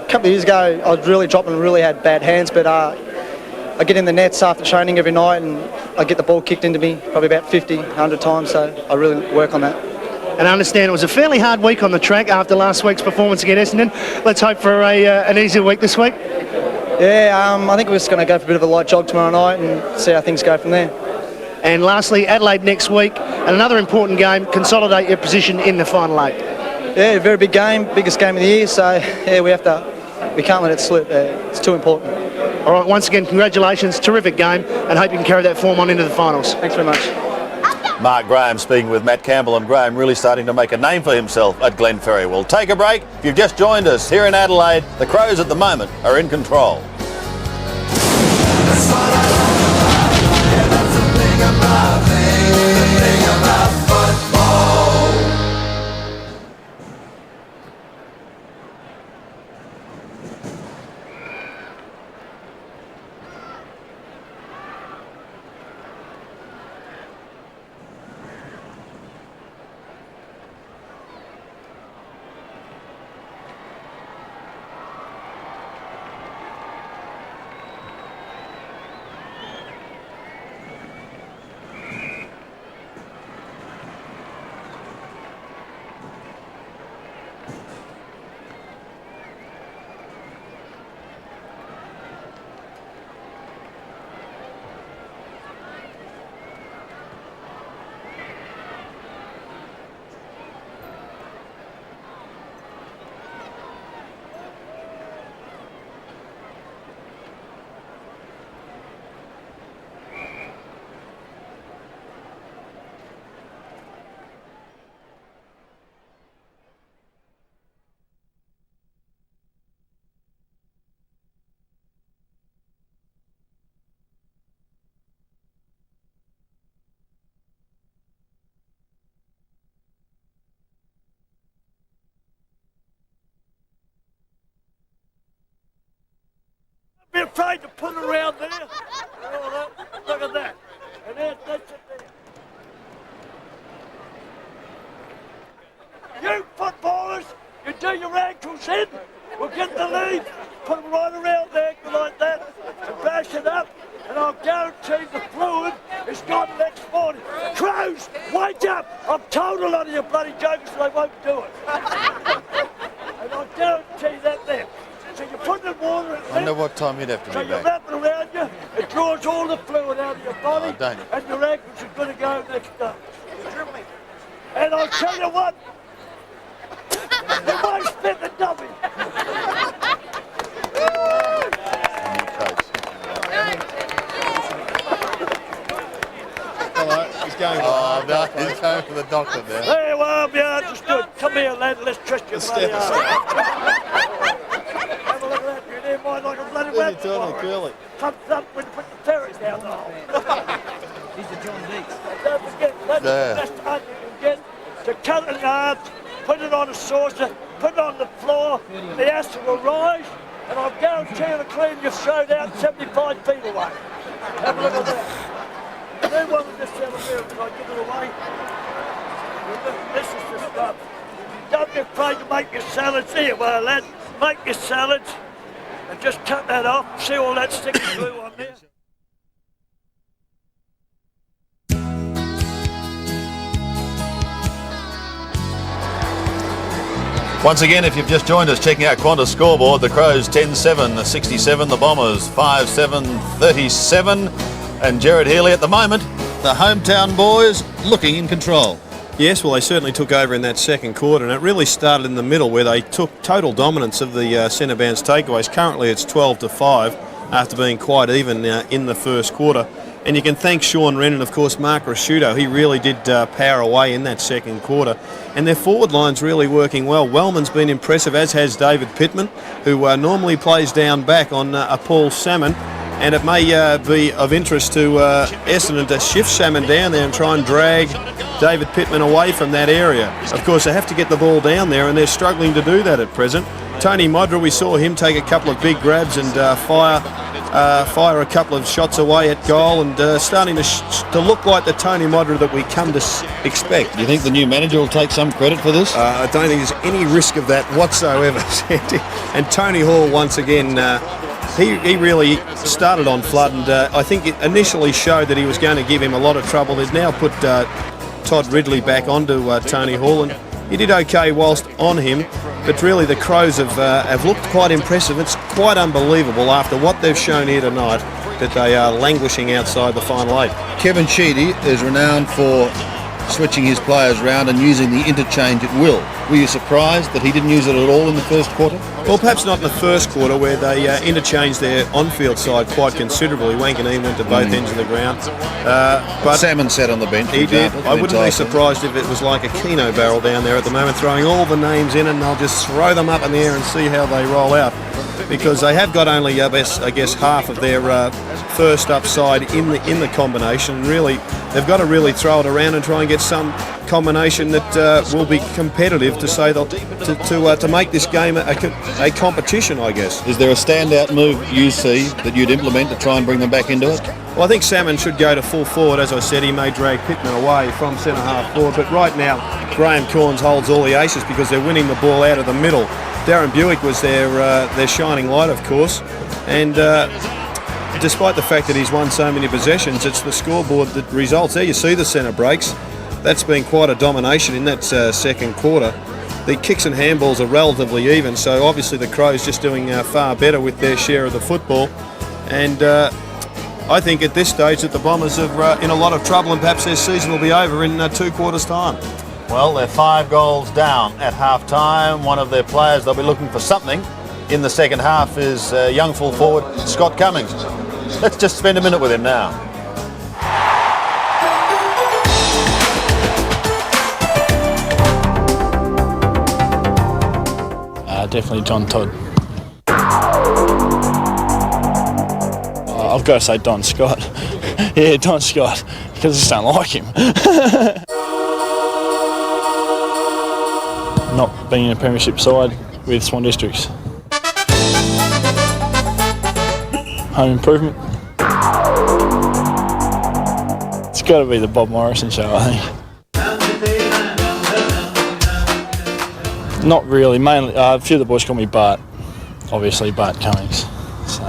couple of years ago, I was really dropping and really had bad hands, but I get in the nets after training every night and I get the ball kicked into me probably about 50, 100 times, so I really work on that. And I understand it was a fairly hard week on the track after last week's performance against Essendon. Let's hope for an easier week this week. Yeah, I think we're just going to go for a bit of a light jog tomorrow night and see how things go from there. And lastly, Adelaide next week, and another important game, consolidate your position in the final 8. Yeah, very big game, biggest game of the year, so yeah, we can't let it slip. It's too important. All right, once again, congratulations, terrific game, and hope you can carry that form on into the finals. Thanks very much. Mark Graham speaking with Matt Campbell, and Graham really starting to make a name for himself at Glenferrie. We'll take a break. If you've just joined us here in Adelaide, the Crows at the moment are in control. Be afraid to put it around there. Look at that. And that's it there. You footballers, you do your ankles in. We'll get the lead. Put them right around there like that. To bash it up. And I'll guarantee the fluid is gone next morning. Crows, wake up. I've told a lot of you bloody jokers they won't do it. And I'll guarantee that there. So you put the water in. I wonder what time you'd have to so be you back. wrap it around you, it draws all the fluid out of your body, don't you? and your ankles are going to go next day. And I'll tell you what, you won't spit the dummy. Hello, he's going. Oh, no, he's going for the doctor there. There you are, yeah, just good. Come here, lad, let's twist your bloody arm. Have a look at that, you're there, mine like a bloody Where's wet he turning, fire. Curly? Thumbs up when you put the ferret down the hole. He's the John Deeks. Don't forget, that's the best onion you can get. To cut it in half, put it on a saucer, put it on the floor, the acid will rise, and I'll guarantee you the clean you've thrown out 75 feet away. Have a look at that. Then one of this down here, because I give it away. This is the stuff. don't be afraid to make your salads. Here, well, lad, make your salads and just cut that off. See all that sticky glue on there? Once again, if you've just joined us, checking out Qantas scoreboard, the Crows 10-7, 67, the Bombers 5-7, 37. And Gerard Healy at the moment, the hometown boys looking in control. Yes, well, they certainly took over in that second quarter, and it really started in the middle where they took total dominance of the centre bounce takeaways. Currently it's 12-5 after being quite even in the first quarter. And you can thank Sean Wren and, of course, Mark Rasciuto. He really did power away in that second quarter. And their forward line's really working well. Wellman's been impressive, as has David Pittman, who normally plays down back on Paul Salmon. And it may be of interest to Essendon to shift Salmon down there and try and drag David Pittman away from that area. Of course, they have to get the ball down there, and they're struggling to do that at present. Tony Modra, we saw him take a couple of big grabs and fire a couple of shots away at goal, and starting to look like the Tony Modra that we come to expect. Do you think the new manager will take some credit for this? I don't think there's any risk of that whatsoever, Sandy. And Tony Hall, once again, he really started on Flood, and I think it initially showed that he was going to give him a lot of trouble. They've now put Todd Ridley back onto Tony Hall, and he did okay whilst on him. But really, the Crows have looked quite impressive. It's quite unbelievable after what they've shown here tonight that they are languishing outside the final eight. Kevin Sheedy is renowned for switching his players around and using the interchange at will. Were you surprised that he didn't use it at all in the first quarter? Well, perhaps not in the first quarter, where they interchanged their on-field side quite considerably. Wanganeen went to both ends of the ground. But Salmon sat on the bench. He did. I wouldn't be surprised if it was like a Keno barrel down there at the moment, throwing all the names in, and they'll just throw them up in the air and see how they roll out. Because they have got only, I guess, half of their first upside in the combination. And really, they've got to really throw it around and try and get some combination that will be competitive to make this game a competition, I guess. Is there a standout move you see that you'd implement to try and bring them back into it? Well, I think Salmon should go to full forward. As I said, he may drag Pittman away from centre half forward, but right now Graham Corns holds all the aces because they're winning the ball out of the middle. Darren Buick was their shining light, of course, and despite the fact that he's won so many possessions, it's the scoreboard that results. There you see the centre breaks. That's been quite a domination in that second quarter. The kicks and handballs are relatively even, so obviously the Crows just doing far better with their share of the football. And I think at this stage that the Bombers are in a lot of trouble, and perhaps their season will be over in 2 quarters' time. Well, they're 5 goals down at half-time. One of their players, they'll be looking for something in the second half, is young full forward Scott Cummings. Let's just spend a minute with him now. Definitely John Todd. I've got to say Don Scott. Yeah, Don Scott, because I just don't like him. Not being in a premiership side with Swan Districts. Home improvement. It's got to be the Bob Morrison show, I think. Not really, mainly a few of the boys call me Bart, obviously Bart Cummings. So.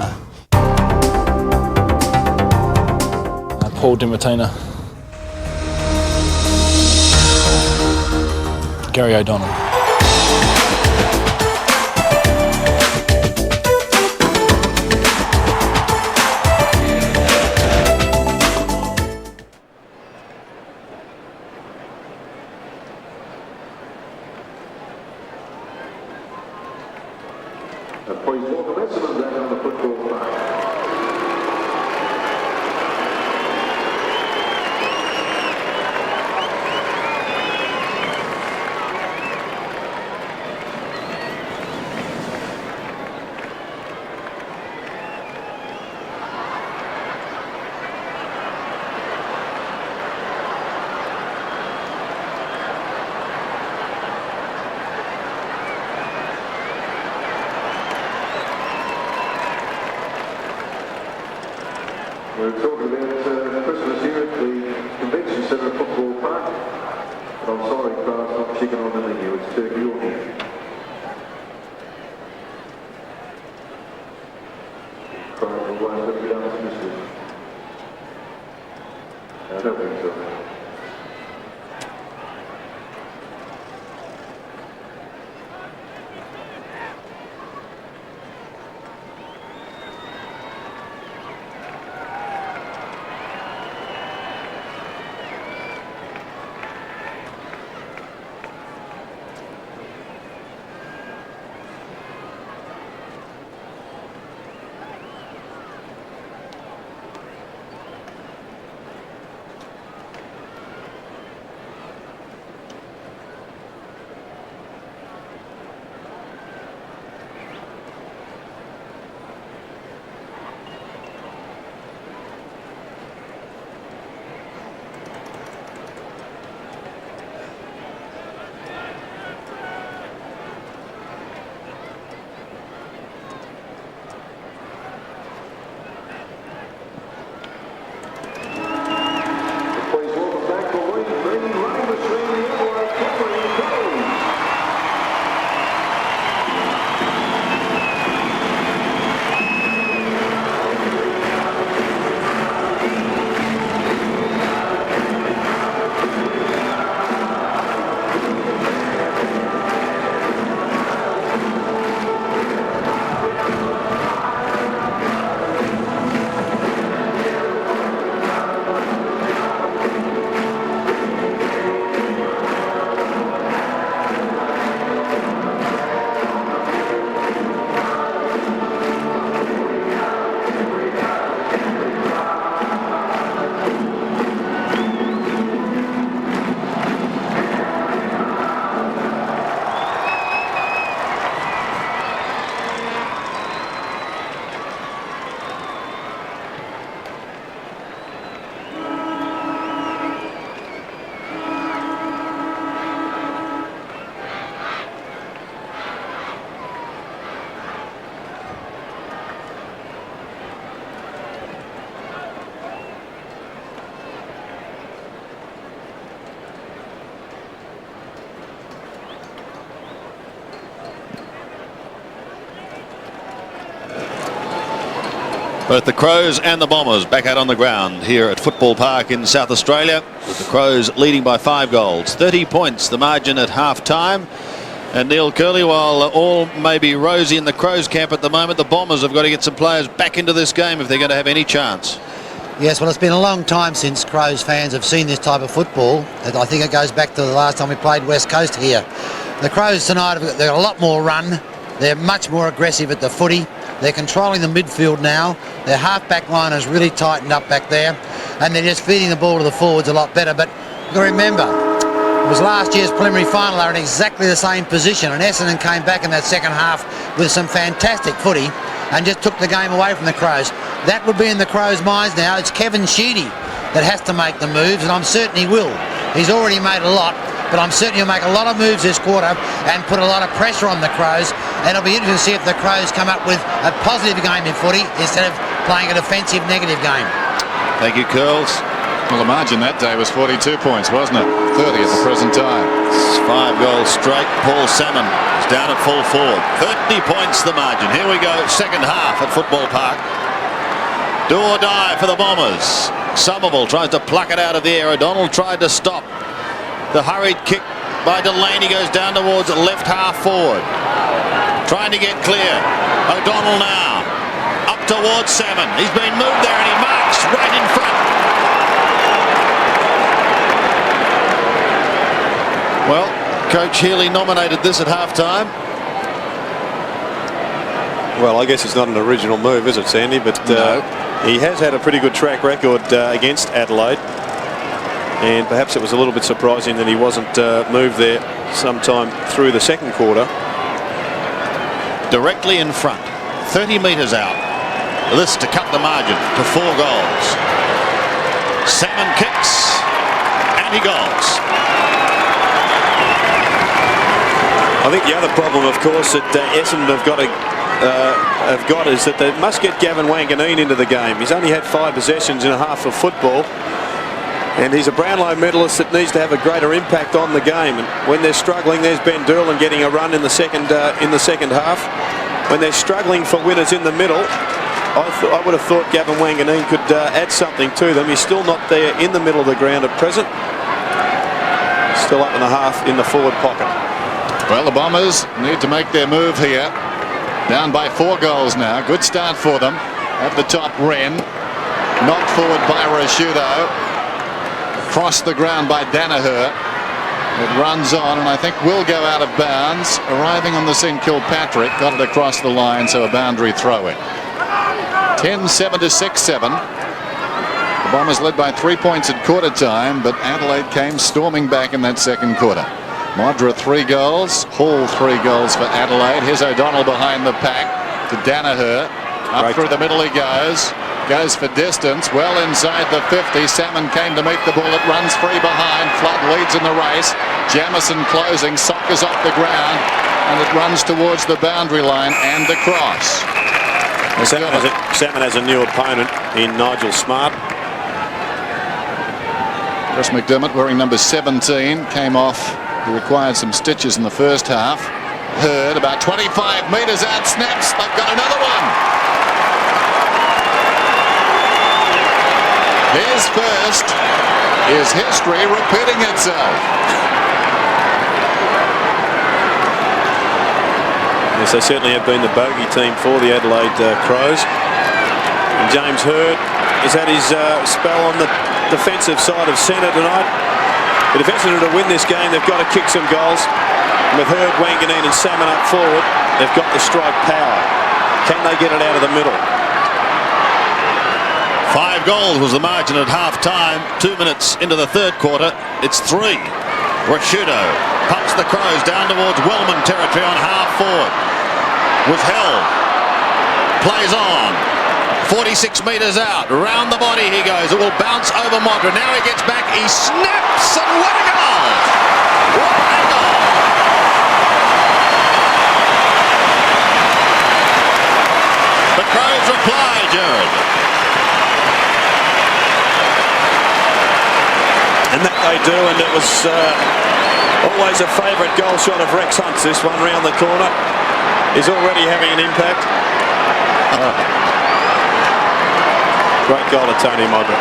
Paul DiMartino. Gary O'Donnell. Please welcome Essendon back on the football park. We're talking about Christmas here at the Convention Centre Football Park. But I'm sorry, Clark's not chicken on the menu. It's turkey or Both the Crows and the Bombers back out on the ground here at Football Park in South Australia, with the Crows leading by 5 goals. 30 points the margin at half-time. And Neil Curley, while all may be rosy in the Crows camp at the moment, the Bombers have got to get some players back into this game if they're going to have any chance. Yes, well, it's been a long time since Crows fans have seen this type of football. I think it goes back to the last time we played West Coast here. The Crows tonight, they've got a lot more run. They're much more aggressive at the footy. They're controlling the midfield now. Their half-back line has really tightened up back there. And they're just feeding the ball to the forwards a lot better. But you've got to remember, it was last year's preliminary final. They were in exactly the same position. And Essendon came back in that second half with some fantastic footy and just took the game away from the Crows. That would be in the Crows' minds now. It's Kevin Sheedy that has to make the moves, and I'm certain he will. He's already made a lot, but I'm certain he'll make a lot of moves this quarter and put a lot of pressure on the Crows. And it'll be interesting to see if the Crows come up with a positive game in footy instead of playing a defensive negative game. Thank you, Curls. Well, the margin that day was 42 points, wasn't it? 30 at the present time. It's 5 goals straight. Paul Salmon is down at full forward. 30 points the margin. Here we go, second half at Football Park. Do or die for the Bombers. Somerville tries to pluck it out of the air. O'Donnell tried to stop. The hurried kick by Delaney goes down towards the left half forward. Trying to get clear. O'Donnell now. Up towards Salmon. He's been moved there and he marks right in front. Well, Coach Healy nominated this at half-time. Well, I guess it's not an original move, is it, Sandy? But no. He has had a pretty good track record against Adelaide. And perhaps it was a little bit surprising that he wasn't moved there sometime through the second quarter. Directly in front, 30 metres out. This to cut the margin to 4 goals. Salmon kicks, and he goes. I think the other problem, of course, that Essendon have got is that they must get Gavin Wanganeen into the game. He's only had 5 possessions in a half of football, and he's a Brownlow medalist that needs to have a greater impact on the game. And when they're struggling, there's Ben Durlan getting a run in the second half. When they're struggling for winners in the middle, I would have thought Gavin Wanganeen could add something to them. He's still not there in the middle of the ground at present. Still up in the half in the forward pocket. Well, the Bombers need to make their move here. Down by 4 goals now. Good start for them. At the top, Wren. Knocked forward by Rashudo. Across the ground by Danaher. It runs on and I think will go out of bounds. Arriving on the St Kilpatrick. Got it across the line, so a boundary throw in. 10-7 to 6-7. The Bombers led by 3 points at quarter time, but Adelaide came storming back in that second quarter. Modra 3 goals, Hall 3 goals for Adelaide. Here's O'Donnell behind the pack to Danaher. Up through the middle he goes. Goes for distance, well inside the 50. Salmon came to meet the ball. It runs free behind. Flood leads in the race. Jamison closing. Sockers off the ground. And it runs towards the boundary line and across. Salmon has a new opponent in Nigel Smart. Chris McDermott, wearing number 17, came off. He required some stitches in the first half. Hurd about 25 metres out, snaps. They've got another one. His first is history repeating itself. Yes, they certainly have been the bogey team for the Adelaide Crows. And James Hurd has had his spell on the defensive side of centre tonight. But if Essendon to win this game, they've got to kick some goals. And with Hurd, Wanganeen and Salmon up forward, they've got the strike power. Can they get it out of the middle? 5 goals was the margin at half-time. 2 minutes into the third quarter, it's 3. Rashudo pumps the Crows down towards Wellman territory on half-forward. Was held. Plays on. 46 metres out. Round the body he goes. It will bounce over Modra. Now he gets back. He snaps and what a goal! What a goal! The Crows reply, Jared. And that they do, and it was always a favourite goal shot of Rex Hunt's. This one round the corner is already having an impact. Great goal to Tony Modra.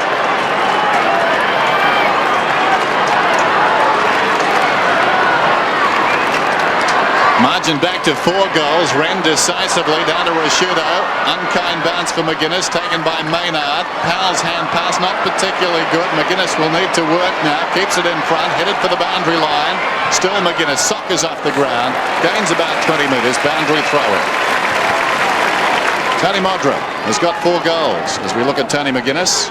Margin back to 4 goals. Wren decisively down to Rashudo. Unkind bounce for McGuinness, taken by Maynard. Powell's hand pass not particularly good. McGuinness will need to work now. Keeps it in front, headed for the boundary line. Still McGuinness, sockers off the ground. Gains about 20 metres, boundary throw-in. Tony Modra has got 4 goals. As we look at Tony McGuinness,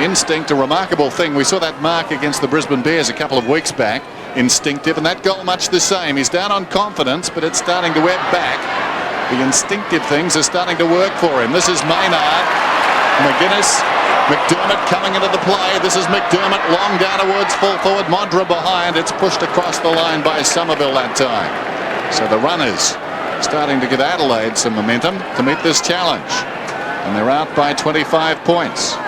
instinct, a remarkable thing. We saw that mark against the Brisbane Bears a couple of weeks back. Instinctive, and that goal much the same. He's down on confidence, but it's starting to ebb back. The instinctive things are starting to work for him. This is Maynard. McGuinness, McDermott coming into the play. This is McDermott, long down towards full forward. Modra behind. It's pushed across the line by Somerville that time. So the runners starting to give Adelaide some momentum to meet this challenge. And they're out by 25 points.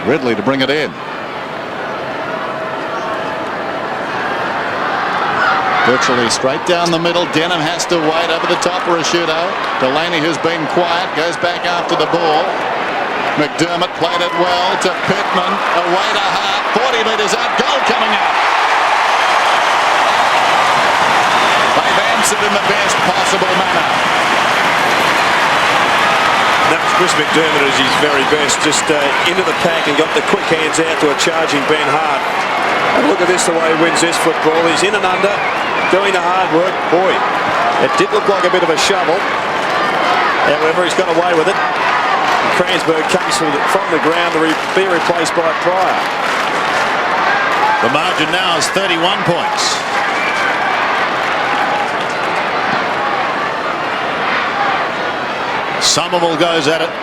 Ridley to bring it in. Virtually straight down the middle. Denham has to wait over the top for Rashudo. Delaney, who's been quiet, goes back after the ball. McDermott played it well to Pittman. Away to Hart. 40 metres out. Goal coming up. They've answered in the best possible manner. That was Chris McDermott at his very best. Just into the pack and got the quick hands out to a charging Ben Hart. And look at this, the way he wins this football. He's in and under, doing the hard work. Boy, it did look like a bit of a shovel. However, he's got away with it. And Kransberg comes from the ground to be replaced by Pryor. The margin now is 31 points. Somerville goes at it.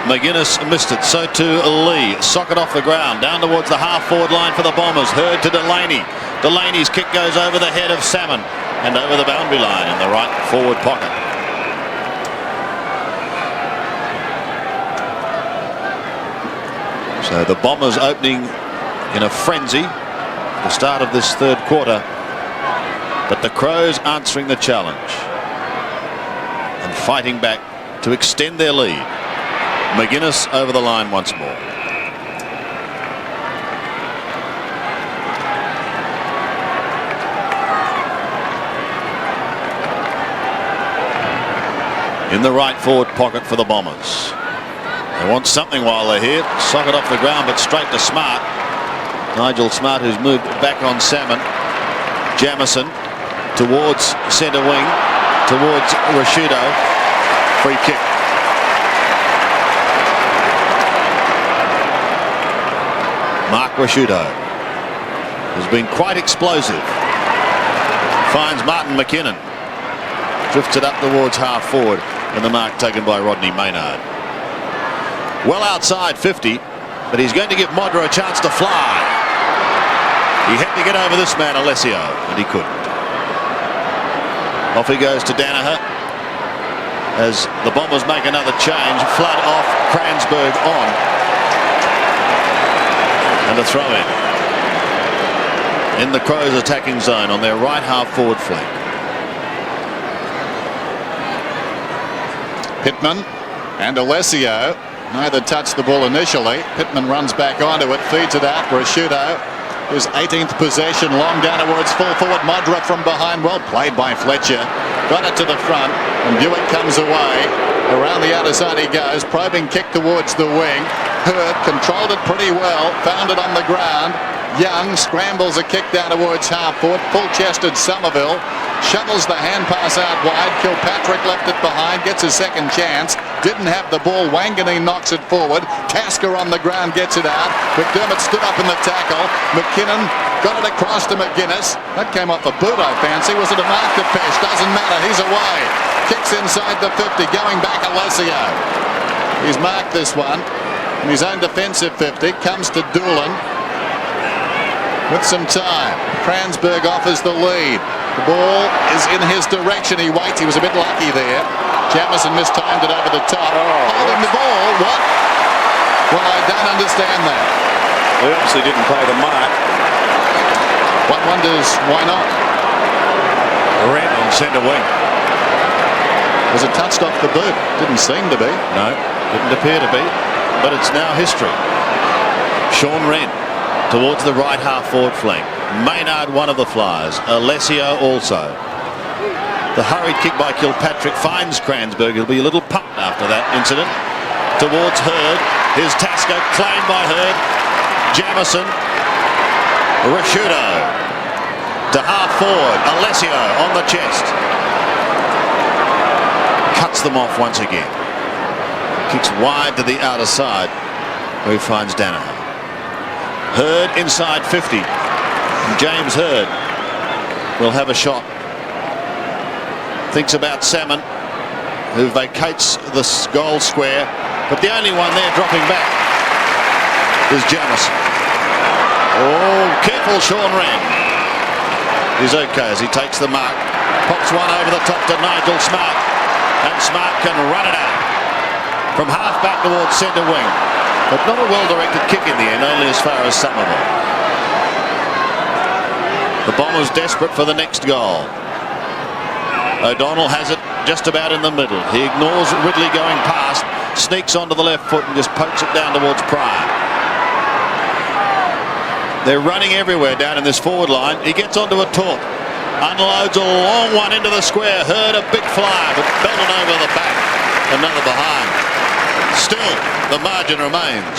McGuinness missed it, so too Lee. Socket off the ground, down towards the half-forward line for the Bombers. Hurd to Delaney. Delaney's kick goes over the head of Salmon and over the boundary line in the right forward pocket. So the Bombers opening in a frenzy at the start of this third quarter, but the Crows answering the challenge and fighting back to extend their lead. McGuinness over the line once more. In the right forward pocket for the Bombers. They want something while they're here. Sock it off the ground, but straight to Smart. Nigel Smart, who's moved back on Salmon. Jamison towards centre wing, towards Rashido. Free kick. Mark Rashido has been quite explosive. Finds Martin McKinnon. Drifts it up towards half forward, and the mark taken by Rodney Maynard. Well outside 50, but he's going to give Modra a chance to fly. He had to get over this man, Alessio, and he couldn't. Off he goes to Danaher as the Bombers make another change. Flood off, Kransberg on. And a throw in the Crows' attacking zone on their right half forward flank. Pittman and Alessio neither touched the ball initially. Pittman runs back onto it, feeds it out. Rashido, his 18th possession, long down towards full forward. Modra from behind, well played by Fletcher. Got it to the front, and Buick comes away. Around the outer side he goes, probing kick towards the wing. Hurd controlled it pretty well, found it on the ground. Young scrambles a kick down towards half forward. Full-chested Somerville shovels the hand pass out wide. Kilpatrick left it behind, gets a second chance. Didn't have the ball. Wanganeen knocks it forward. Tasker on the ground gets it out. McDermott stood up in the tackle. McKinnon got it across to McGuinness. That came off a boot, I fancy. Was it a mark to Pesh? Doesn't matter. He's away. Kicks inside the 50. Going back, Alessio. He's marked this one in his own defensive 50. Comes to Doolan. With some time, Kransberg offers the lead. The ball is in his direction. He waits. He was a bit lucky there. Jamison mistimed it over the top. Holding the ball. What? Well, I don't understand that. He obviously didn't play the mark. One wonders why not. Red on centre wing. Was it touched off the boot? Didn't seem to be. No, didn't appear to be. But it's now history. Sean Wren towards the right half forward flank. Maynard one of the flyers. Alessio also. The hurried kick by Kilpatrick finds Kransberg. He'll be a little pumped after that incident. Towards Hurd. Here's Tasker claimed by Hurd. Jamison. Rashido. To half forward. Alessio on the chest. Cuts them off once again. Kicks wide to the outer side, where he finds Danaher. Hurd inside 50. James Hurd will have a shot. Thinks about Salmon, who vacates the goal square, but the only one there dropping back is Jamison. Oh, careful Sean Wren. He's okay as he takes the mark. Pops one over the top to Nigel Smart, and Smart can run it out from half back towards centre wing. But not a well-directed kick in the end, only as far as Somerville. The Bombers desperate for the next goal. O'Donnell has it just about in the middle. He ignores Ridley going past, sneaks onto the left foot and just pokes it down towards Pryor. They're running everywhere down in this forward line. He gets onto a taunt. Unloads a long one into the square. Hurd a big flyer, but belted over the back. Another behind. Still, the margin remains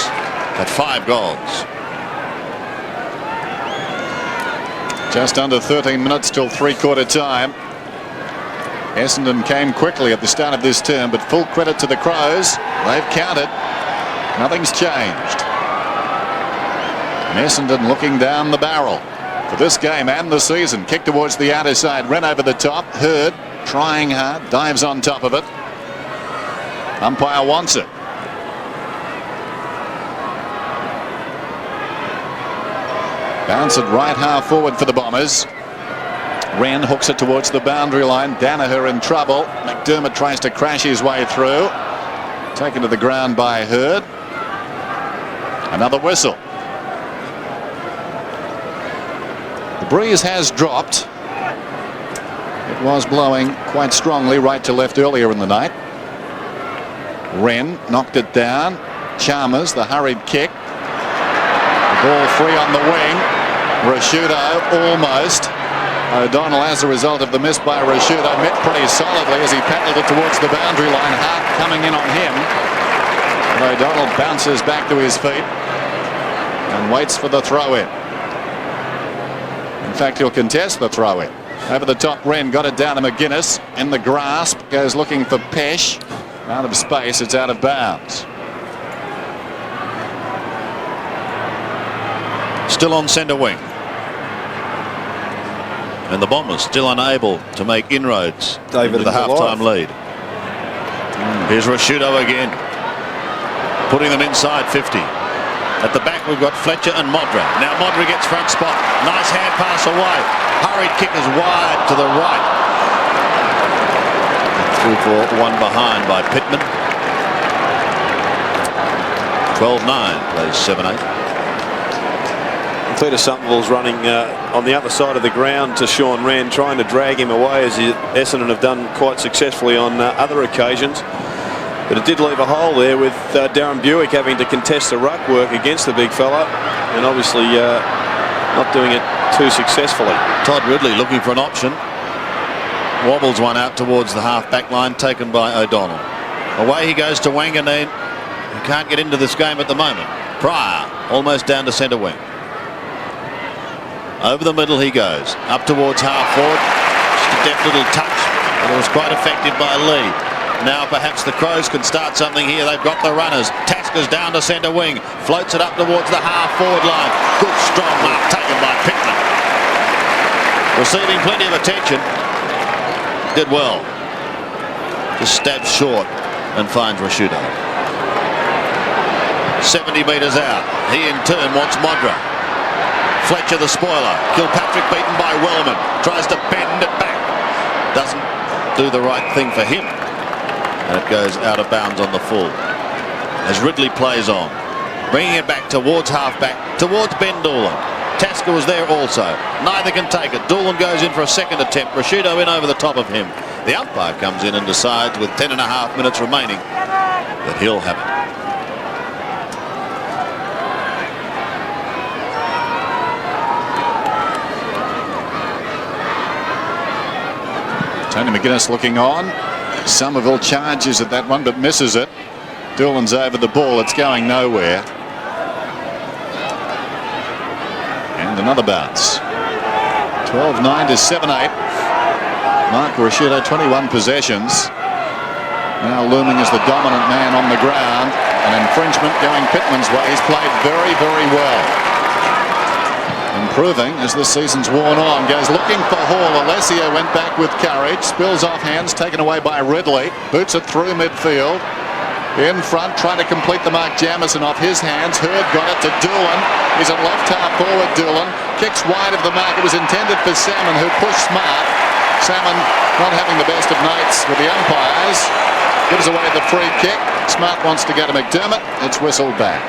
at 5 goals. Just under 13 minutes till three-quarter time. Essendon came quickly at the start of this term, but full credit to the Crows. They've counted. Nothing's changed. And Essendon looking down the barrel for this game and the season. Kick towards the outer side. Ran over the top. Hurd trying hard. Dives on top of it. Umpire wants it. Bounce it right half forward for the Bombers. Wren hooks it towards the boundary line. Danaher in trouble. McDermott tries to crash his way through. Taken to the ground by Hurd. Another whistle. The breeze has dropped. It was blowing quite strongly right to left earlier in the night. Wren knocked it down. Chalmers, the hurried kick. The ball free on the wing. Rashudo almost. O'Donnell, as a result of the miss by Rashudo, met pretty solidly as he paddled it towards the boundary line. Hart coming in on him. And O'Donnell bounces back to his feet and waits for the throw-in. In fact, he'll contest the throw-in. Over the top, Wren got it down to McGuinness. In the grasp, goes looking for Pesh. Out of space, it's out of bounds. Still on centre wing. And the Bombers still unable to make inroads into the half-time lead. Here's Rashudo again. Putting them inside 50. At the back we've got Fletcher and Modra. Now Modra gets front spot. Nice hand pass away. Hurried kick is wide to the right. Through for one behind by Pittman. 12-9 plays 7-8. Peter Somerville's running on the other side of the ground to Sean Wren, trying to drag him away, as Essendon have done quite successfully on other occasions. But it did leave a hole there with Darren Buick having to contest the ruck work against the big fella, and obviously not doing it too successfully. Todd Ridley looking for an option. Wobbles one out towards the half-back line, taken by O'Donnell. Away he goes to Wanganeen, who can't get into this game at the moment. Pryor almost down to centre wing. Over the middle he goes, up towards half-forward. Just a deft little touch, and it was quite effective by Lee. Now perhaps the Crows can start something here. They've got the runners. Tasker's down to centre wing. Floats it up towards the half-forward line. Good strong mark taken by Pittman. Receiving plenty of attention. Did well. Just stabs short and finds Rashudo. 70 metres out. He in turn wants Modra. Fletcher the spoiler. Kilpatrick beaten by Wellman. Tries to bend it back. Doesn't do the right thing for him. And it goes out of bounds on the full. As Ridley plays on. Bringing it back towards half-back. Towards Ben Doolan. Tasker was there also. Neither can take it. Doolan goes in for a second attempt. Rashudo in over the top of him. The umpire comes in and decides with 10.5 minutes remaining that he'll have it. Tony McGuinness looking on. Somerville charges at that one but misses it. Doolan's over the ball. It's going nowhere. And another bounce. 12-9 to 7-8. Mark Rashudo, 21 possessions. Now looming as the dominant man on the ground. An infringement going Pittman's way. He's played very, very well. Improving as the season's worn on. Goes looking for Hall. Alessio went back with courage. Spills off hands, taken away by Ridley. Boots it through midfield. In front, trying to complete the mark. Jamison off his hands. Hurd got it to Doolan. He's at left half forward. Doolan kicks wide of the mark. It was intended for Salmon, who pushed Smart. Salmon not having the best of nights with the umpires. Gives away the free kick. Smart wants to go to McDermott. It's whistled back.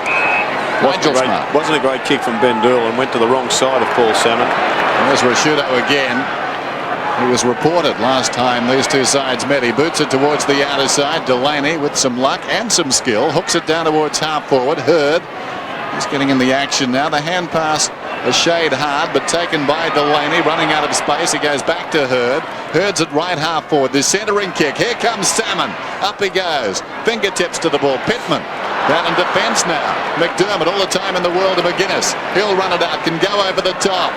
Wasn't a great kick from Ben Doolan. Went to the wrong side of Paul Salmon. There's Rashudo again. He was reported last time these two sides met. He boots it towards the outer side. Delaney with some luck and some skill hooks it down towards half forward. Hurd, he's getting in the action now. The hand pass a shade hard but taken by Delaney, running out of space. He goes back to Hurd. Hurd's at right half forward. The centering kick. Here comes Salmon. Up he goes. Fingertips to the ball. Pittman down in defence now. McDermott all the time in the world of McGuinness. He'll run it out. Can go over the top.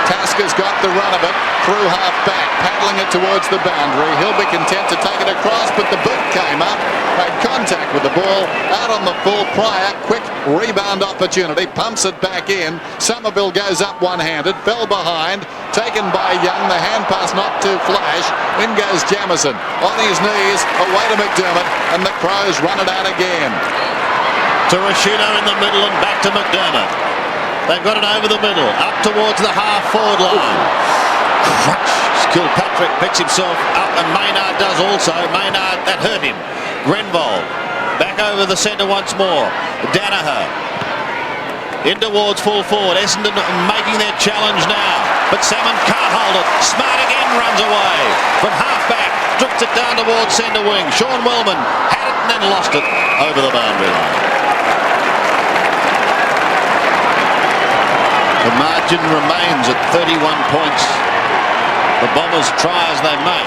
Tasker's got the run of it through half back, paddling it towards the boundary. He'll be content to take it across, but the boot came up, made contact with the ball, out on the full. Pryor, quick rebound opportunity, pumps it back in. Somerville goes up one-handed, fell behind, taken by Young. The hand pass not too flash. In goes Jamison, on his knees, away to McDermott, and the Crows run it out again. To Rashudo in the middle and back to McDermott. They've got it over the middle, up towards the half-forward line. Crunch. Kilpatrick picks himself up, and Maynard does also. Maynard, that hurt him. Grenvold, back over the centre once more. Danaher, in towards full forward. Essendon making their challenge now, but Salmon can't hold it. Smart again runs away from half-back. drifts it down towards centre wing. Sean Wellman had it and then lost it over the boundary line. The margin remains at 31 points. The Bombers try as they may.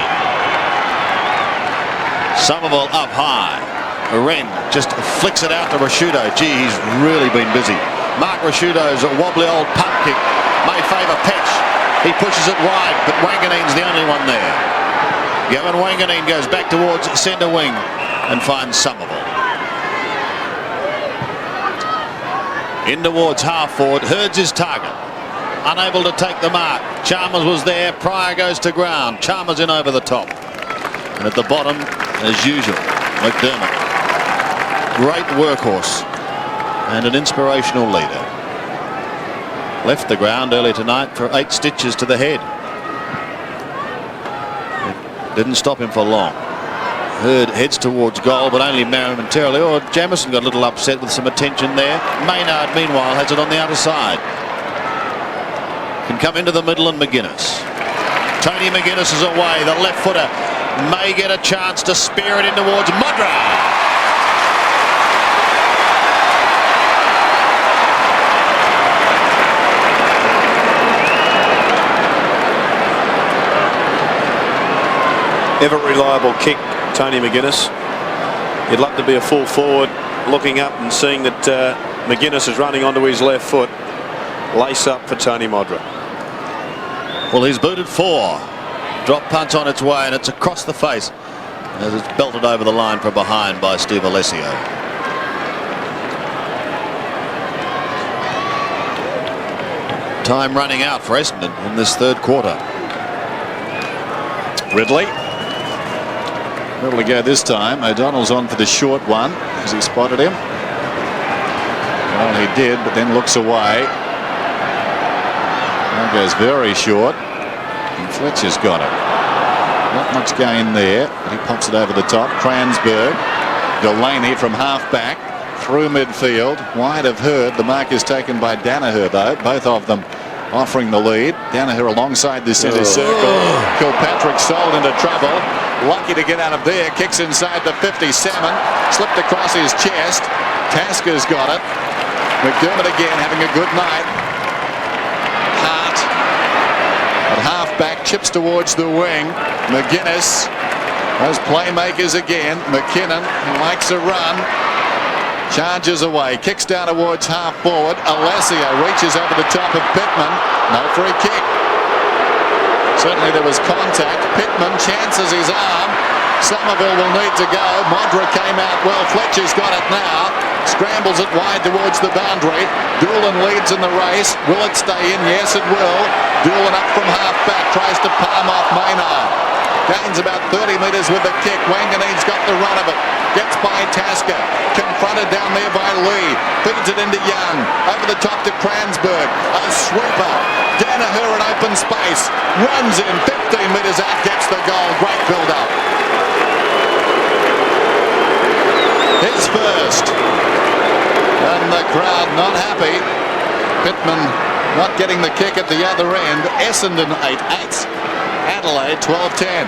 Somerville up high. Wren just flicks it out to Rashudo. Gee, he's really been busy. Mark Rashudo's a wobbly old punt kick may favour Petch. He pushes it wide, but Wanganeen's the only one there. Gavin Wanganeen goes back towards centre wing and finds Somerville. In towards half forward. Hurd's his target. Unable to take the mark. Chalmers was there. Pryor goes to ground. Chalmers in over the top. And at the bottom, as usual, McDermott. Great workhorse and an inspirational leader. Left the ground early tonight for 8 stitches to the head. It didn't stop him for long. Hurd heads towards goal, but only momentarily. Or Jamieson got a little upset with some attention there. Maynard, meanwhile, has it on the outer side. Can come into the middle and McGuinness. Tony McGuinness is away. The left footer may get a chance to spear it in towards Mudra. Ever reliable kick, Tony McGuinness. You'd love to be a full forward looking up and seeing that McGuinness is running onto his left foot. Lace up for Tony Modra. Well, he's booted 4. Drop punt on its way, and it's across the face as it's belted over the line from behind by Steve Alessio. Time running out for Essendon in this third quarter. Ridley. Middle to go this time. O'Donnell's on for the short one as he spotted him. Well, he did, but then looks away. That goes very short. And Fletcher's got it. Not much gain there, but he pops it over the top. Cransberg. Delaney from half-back. Through midfield. Wide of Hurd. The mark is taken by Danaher, though. Both of them offering the lead. Danaher alongside the centre circle. Kilpatrick sold into trouble. Lucky to get out of there. Kicks inside the 57. Slipped across his chest. Tasker's got it. McDermott again having a good night. Hart at half-back chips towards the wing. McGuinness. Those playmakers again. McKinnon likes a run. Charges away. Kicks down towards half-forward. Alessio reaches over the top of Pittman. No free kick. Certainly there was contact. Pittman chances his arm. Somerville will need to go. Modra came out well. Fletcher's got it now. Scrambles it wide towards the boundary. Doolan leads in the race. Will it stay in? Yes, it will. Doolan up from half-back. Tries to palm off Maynard. Gains about 30 metres with the kick. Wanganeen's got the run of it. Gets by Tasker. Confronted down there by Lee. Feeds it into Young. Over the top to Cransberg. A sweeper. Danaher in open space. Runs in 15 metres out. Gets the goal. Great build-up. His first. And the crowd not happy. Pittman not getting the kick at the other end. Essendon 8-8. Adelaide 12-10.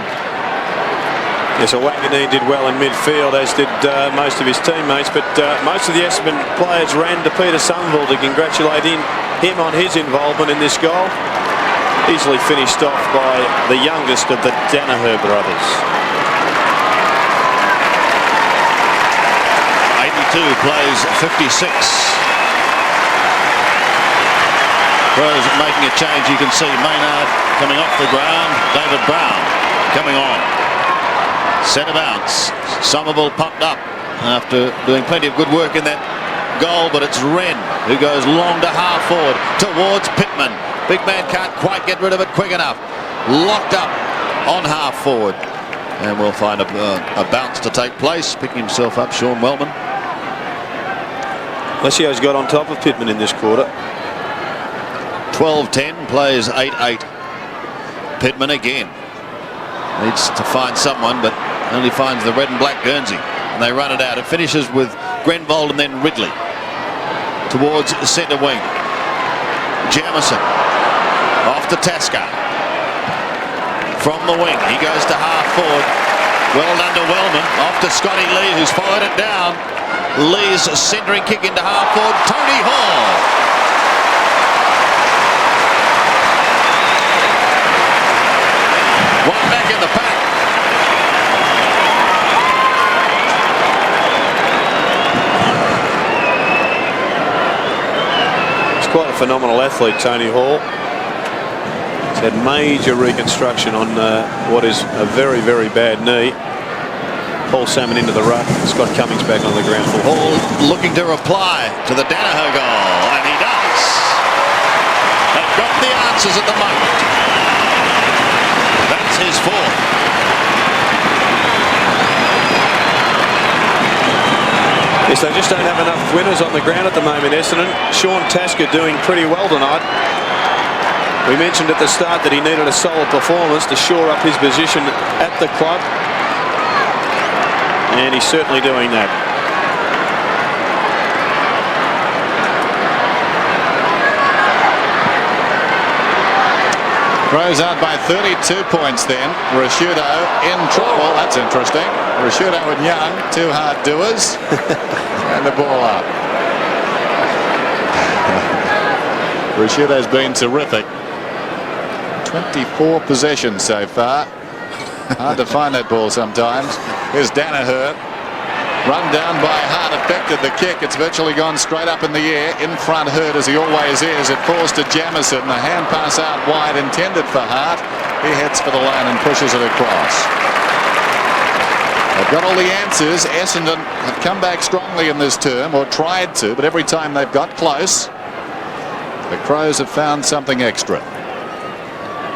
Yes, so Wanganeen did well in midfield, as did most of his teammates, but most of the Essendon players ran to Peter Somerville to congratulate him on his involvement in this goal. Easily finished off by the youngest of the Danaher brothers. 82 plays 56. Crows making a change. You can see Maynard coming off the ground. David Brown coming on. Centre bounce. Somerville pumped up after doing plenty of good work in that goal, but it's Wren who goes long to half forward towards Pittman. Big man can't quite get rid of it quick enough. Locked up on half forward, and we'll find a bounce to take place. Picking himself up, Sean Wellman. Alessio's got on top of Pittman in this quarter. 12-10, plays 8-8. Pittman again. Needs to find someone, but only finds the red and black Guernsey. And they run it out. It finishes with Grenvold and then Ridley. Towards centre wing. Jamieson. Off to Tasker. From the wing. He goes to half forward. Well done to Wellman. Off to Scotty Lee, who's fired it down. Lee's centering kick into half forward. Tony Hall. One back in the pack. He's quite a phenomenal athlete, Tony Hall. He's had major reconstruction on what is a very, very bad knee. Paul Salmon into the ruck. Scott Cummings back on the ground for Hall looking to reply to the Danaher goal, and he does. They've got the answers at the moment. That's his fourth. Yes, they just don't have enough winners on the ground at the moment, Essendon. Sean Tasker doing pretty well tonight. We mentioned at the start that he needed a solid performance to shore up his position at the club. And he's certainly doing that. Crows out by 32 points then. Rashudo in trouble. That's interesting. Rashudo and Young, two hard doers. And the ball up. Rashudo's been terrific. 24 possessions so far. Hard to find that ball sometimes. Here's Danaher. Run down by Hart, affected the kick. It's virtually gone straight up in the air. In front, Hurt, as he always is. It falls to Jamison. The hand pass out wide, intended for Hart. He heads for the line and pushes it across. They've got all the answers. Essendon have come back strongly in this term, or tried to, but every time they've got close, the Crows have found something extra.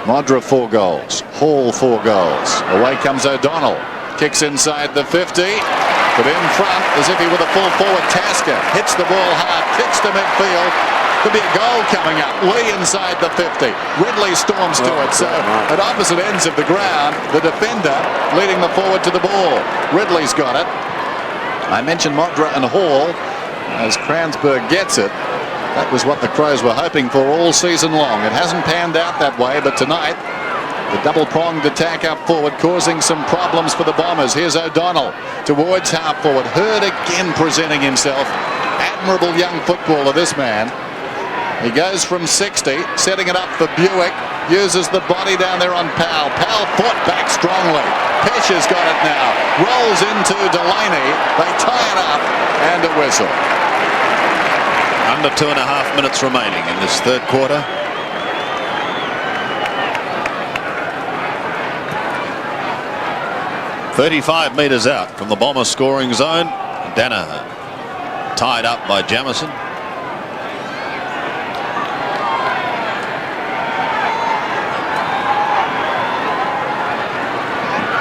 Modra 4 goals. Hall 4 goals. Away comes O'Donnell. Kicks inside the 50. But in front, as if he were the full forward, Tasker hits the ball hard, kicks to midfield. Could be a goal coming up. Lee inside the 50. Ridley storms to it. So at opposite ends of the ground, the defender leading the forward to the ball. Ridley's got it. I mentioned Modra and Hall as Kransberg gets it. That was what the Crows were hoping for all season long. It hasn't panned out that way, but tonight the double-pronged attack up forward causing some problems for the Bombers. Here's O'Donnell towards half forward. Hurd again presenting himself. Admirable young footballer, this man. He goes from 60, setting it up for Buick. Uses the body down there on Powell. Powell fought back strongly. Pesh has got it now. Rolls into Delaney. They tie it up and a whistle. Under 2.5 minutes remaining in this third quarter. .35 metres out from the Bomber scoring zone. Danaher tied up by Jamison.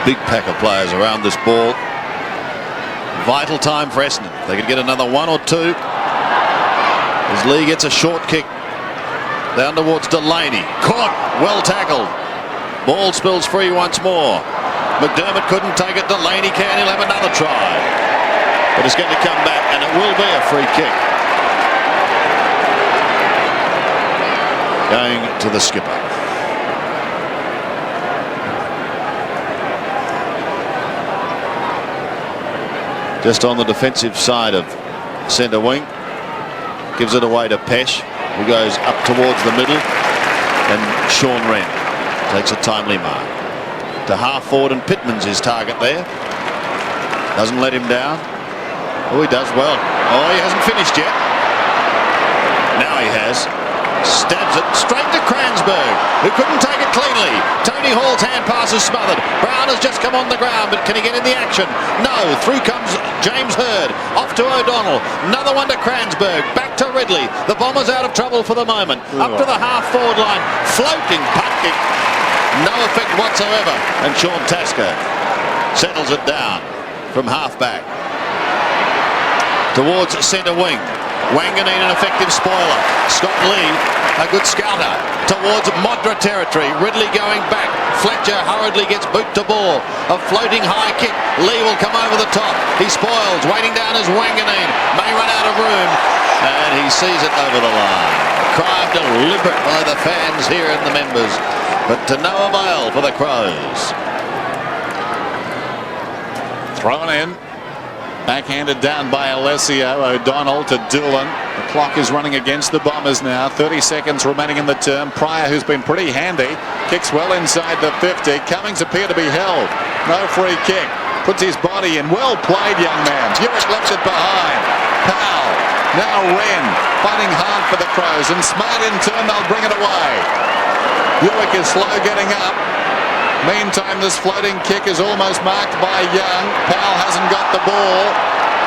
Big pack of players around this ball. Vital time for Essendon. They could get another 1 or 2. As Lee gets a short kick down towards Delaney. Caught, well tackled. Ball spills free once more. McDermott couldn't take it. Delaney can. He'll have another try. But it's going to come back, and it will be a free kick. Going to the skipper. Just on the defensive side of centre wing. Gives it away to Pesh, who goes up towards the middle. And Sean Wren takes a timely mark. To half forward, and Pittman's his target there. Doesn't let him down. Oh, he does well. Oh, he hasn't finished yet. Now he has. Stabs it straight to Kransberg, who couldn't take it cleanly. Tony Hall's hand pass is smothered. Brown has just come on the ground, but can he get in the action? No. Through comes James Hurd. Off to O'Donnell. Another one to Kransberg. Back to Ridley. The Bombers out of trouble for the moment. Up to the half-forward line. Floating punt kick. No effect whatsoever. And Sean Tasker settles it down from half-back. Towards centre wing. Wanganeen, an effective spoiler. Scott Lee, a good scouter. Towards Modra territory. Ridley going back. Fletcher hurriedly gets boot to ball. A floating high kick. Lee will come over the top. He spoils. Waiting down is Wanganeen. May run out of room. And he sees it over the line. A cry of deliberate by the fans here and the members. But to no avail for the Crows. Thrown in. Backhanded down by Alessio. O'Donnell to Doolan. The clock is running against the Bombers now. 30 seconds remaining in the term. Pryor, who's been pretty handy, kicks well inside the 50. Cummings appear to be held. No free kick. Puts his body in. Well played, young man. Hewitt left it behind. Powell. Now Wren fighting hard for the Crows. And smart in turn, they'll bring it away. Hewitt is slow getting up. Meantime, this floating kick is almost marked by Young. Powell hasn't got the ball.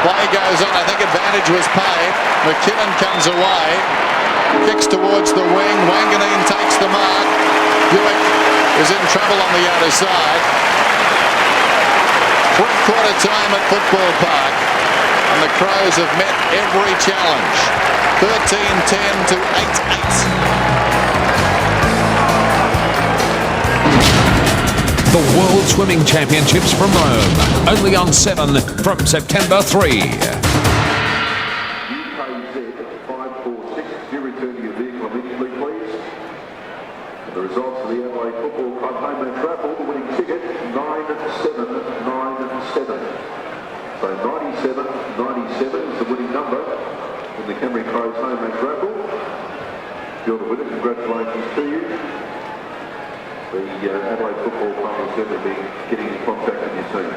Play goes on. I think advantage was paid. McKinnon comes away. Kicks towards the wing. Wanganeen takes the mark. Hewitt is in trouble on the outer side. Three-quarter time at Football Park. And the Crows have met every challenge. 13-10 to 8-8. The World Swimming Championships from Rome, only on 7 from September 3. UKZ 546, do return to your vehicle immediately, please. The results of the Adelaide Football Club home and travel, the winning ticket 9797. So 9797 is the winning number in the Canberra Crows home and travel. You're the winner, congratulations to you. The Adelaide Football Club will certainly be getting in contact with your team.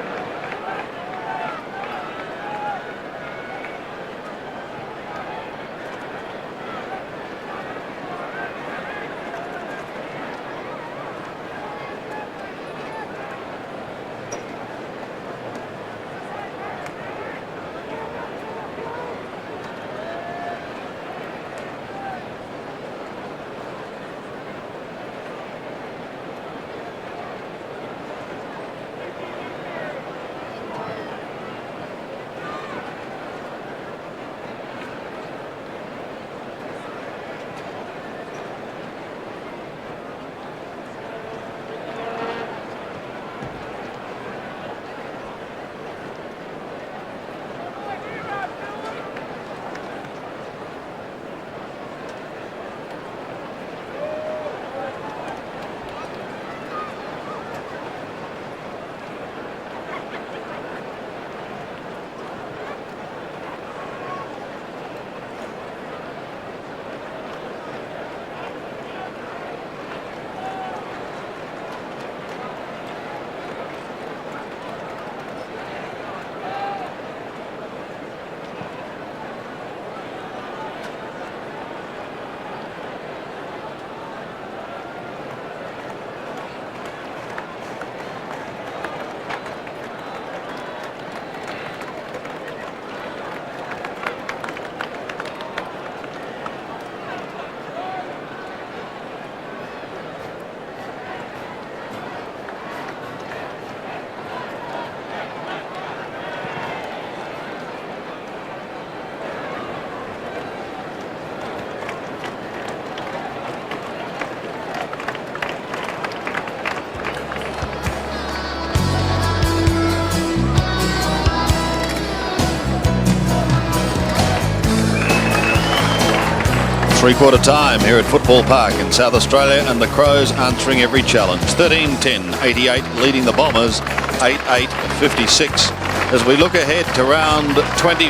Three-quarter time here at Football Park in South Australia, and the Crows answering every challenge. 13-10, 88 leading the Bombers, 8-8, 56. As we look ahead to round 24,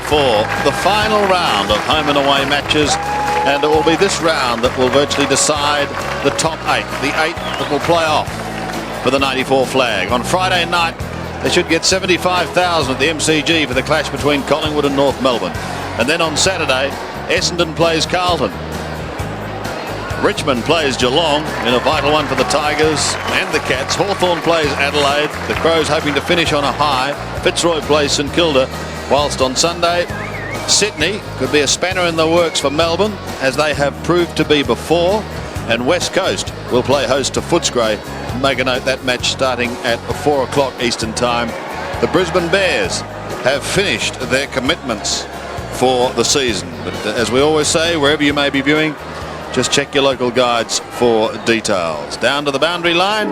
the final round of home and away matches, and it will be this round that will virtually decide the top 8, the 8 that will play off for the 94 flag. On Friday night, they should get 75,000 at the MCG for the clash between Collingwood and North Melbourne. And then on Saturday, Essendon plays Carlton. Richmond plays Geelong in a vital one for the Tigers and the Cats. Hawthorn plays Adelaide. The Crows hoping to finish on a high. Fitzroy plays St Kilda. Whilst on Sunday, Sydney could be a spanner in the works for Melbourne, as they have proved to be before. And West Coast will play host to Footscray. Make a note, that match starting at 4 o'clock Eastern Time. The Brisbane Bears have finished their commitments for the season. But as we always say, wherever you may be viewing, just check your local guides for details. Down to the boundary line,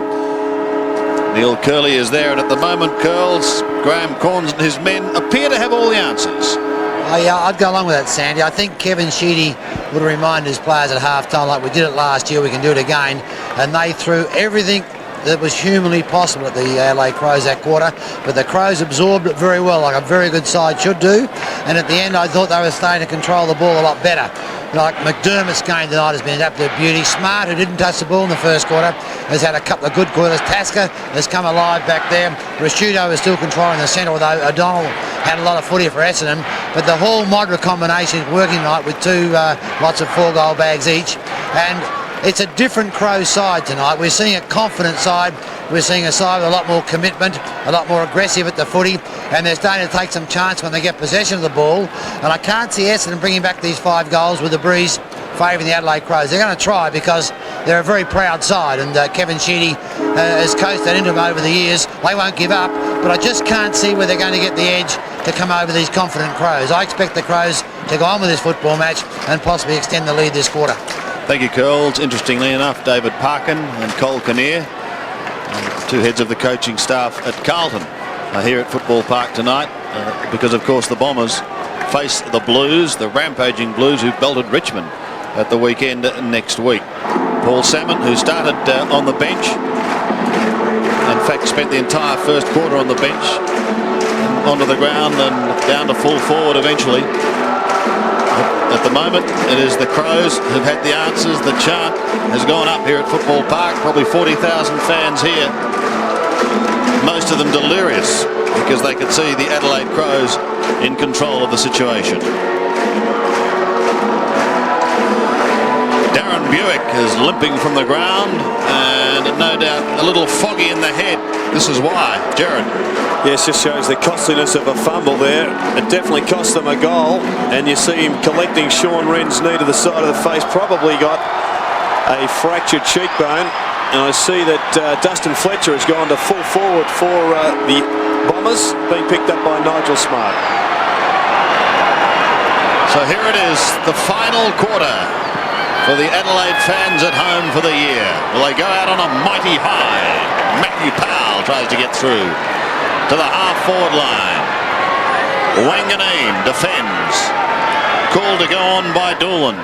Neil Curley is there, and at the moment, Curls, Graham Corns and his men appear to have all the answers. Oh, yeah, I'd go along with that, Sandy. I think Kevin Sheedy would remind his players at half-time, like we did it last year, we can do it again. And they threw everything that was humanly possible at the Adelaide Crows that quarter, but the Crows absorbed it very well, like a very good side should do, and at the end I thought they were starting to control the ball a lot better. Like McDermott's game tonight has been an absolute beauty. Smart, who didn't touch the ball in the first quarter, has had a couple of good quarters. Tasker has come alive back there. Rashudo is still controlling the centre, although O'Donnell had a lot of footy for Essendon. But the whole Modra combination is working tonight with two lots of 4-goal bags each. And it's a different Crows side tonight. We're seeing a confident side. We're seeing a side with a lot more commitment, a lot more aggressive at the footy, and they're starting to take some chance when they get possession of the ball. And I can't see Essendon bringing back these 5 goals with the breeze favouring the Adelaide Crows. They're going to try because they're a very proud side, and Kevin Sheedy has coached that into them over the years. They won't give up, but I just can't see where they're going to get the edge to come over these confident Crows. I expect the Crows to go on with this football match and possibly extend the lead this quarter. Thank you, Curls. Interestingly enough, David Parkin and Cole Kinnear, two heads of the coaching staff at Carlton, are here at Football Park tonight because, of course, the Bombers face the Blues, the rampaging Blues who belted Richmond at the weekend next week. Paul Salmon, who started on the bench, in fact spent the entire first quarter on the bench, onto the ground and down to full forward eventually. At the moment, it is the Crows who've had the answers. The chant has gone up here at Football Park. Probably 40,000 fans here. Most of them delirious because they could see the Adelaide Crows in control of the situation. Darren Buick is limping from the ground and no doubt a little foggy in the head. This is why. Jared. Yes, just shows the costliness of a fumble there. It definitely cost them a goal, and you see him collecting Sean Wren's knee to the side of the face. Probably got a fractured cheekbone, and I see that Dustin Fletcher has gone to full forward for the Bombers, being picked up by Nigel Smart. So here it is, the final quarter for the Adelaide fans at home for the year. Will they go out on a mighty high? Matthew Powell tries to get through to the half-forward line. Wanganeen defends. Called to go on by Doolan.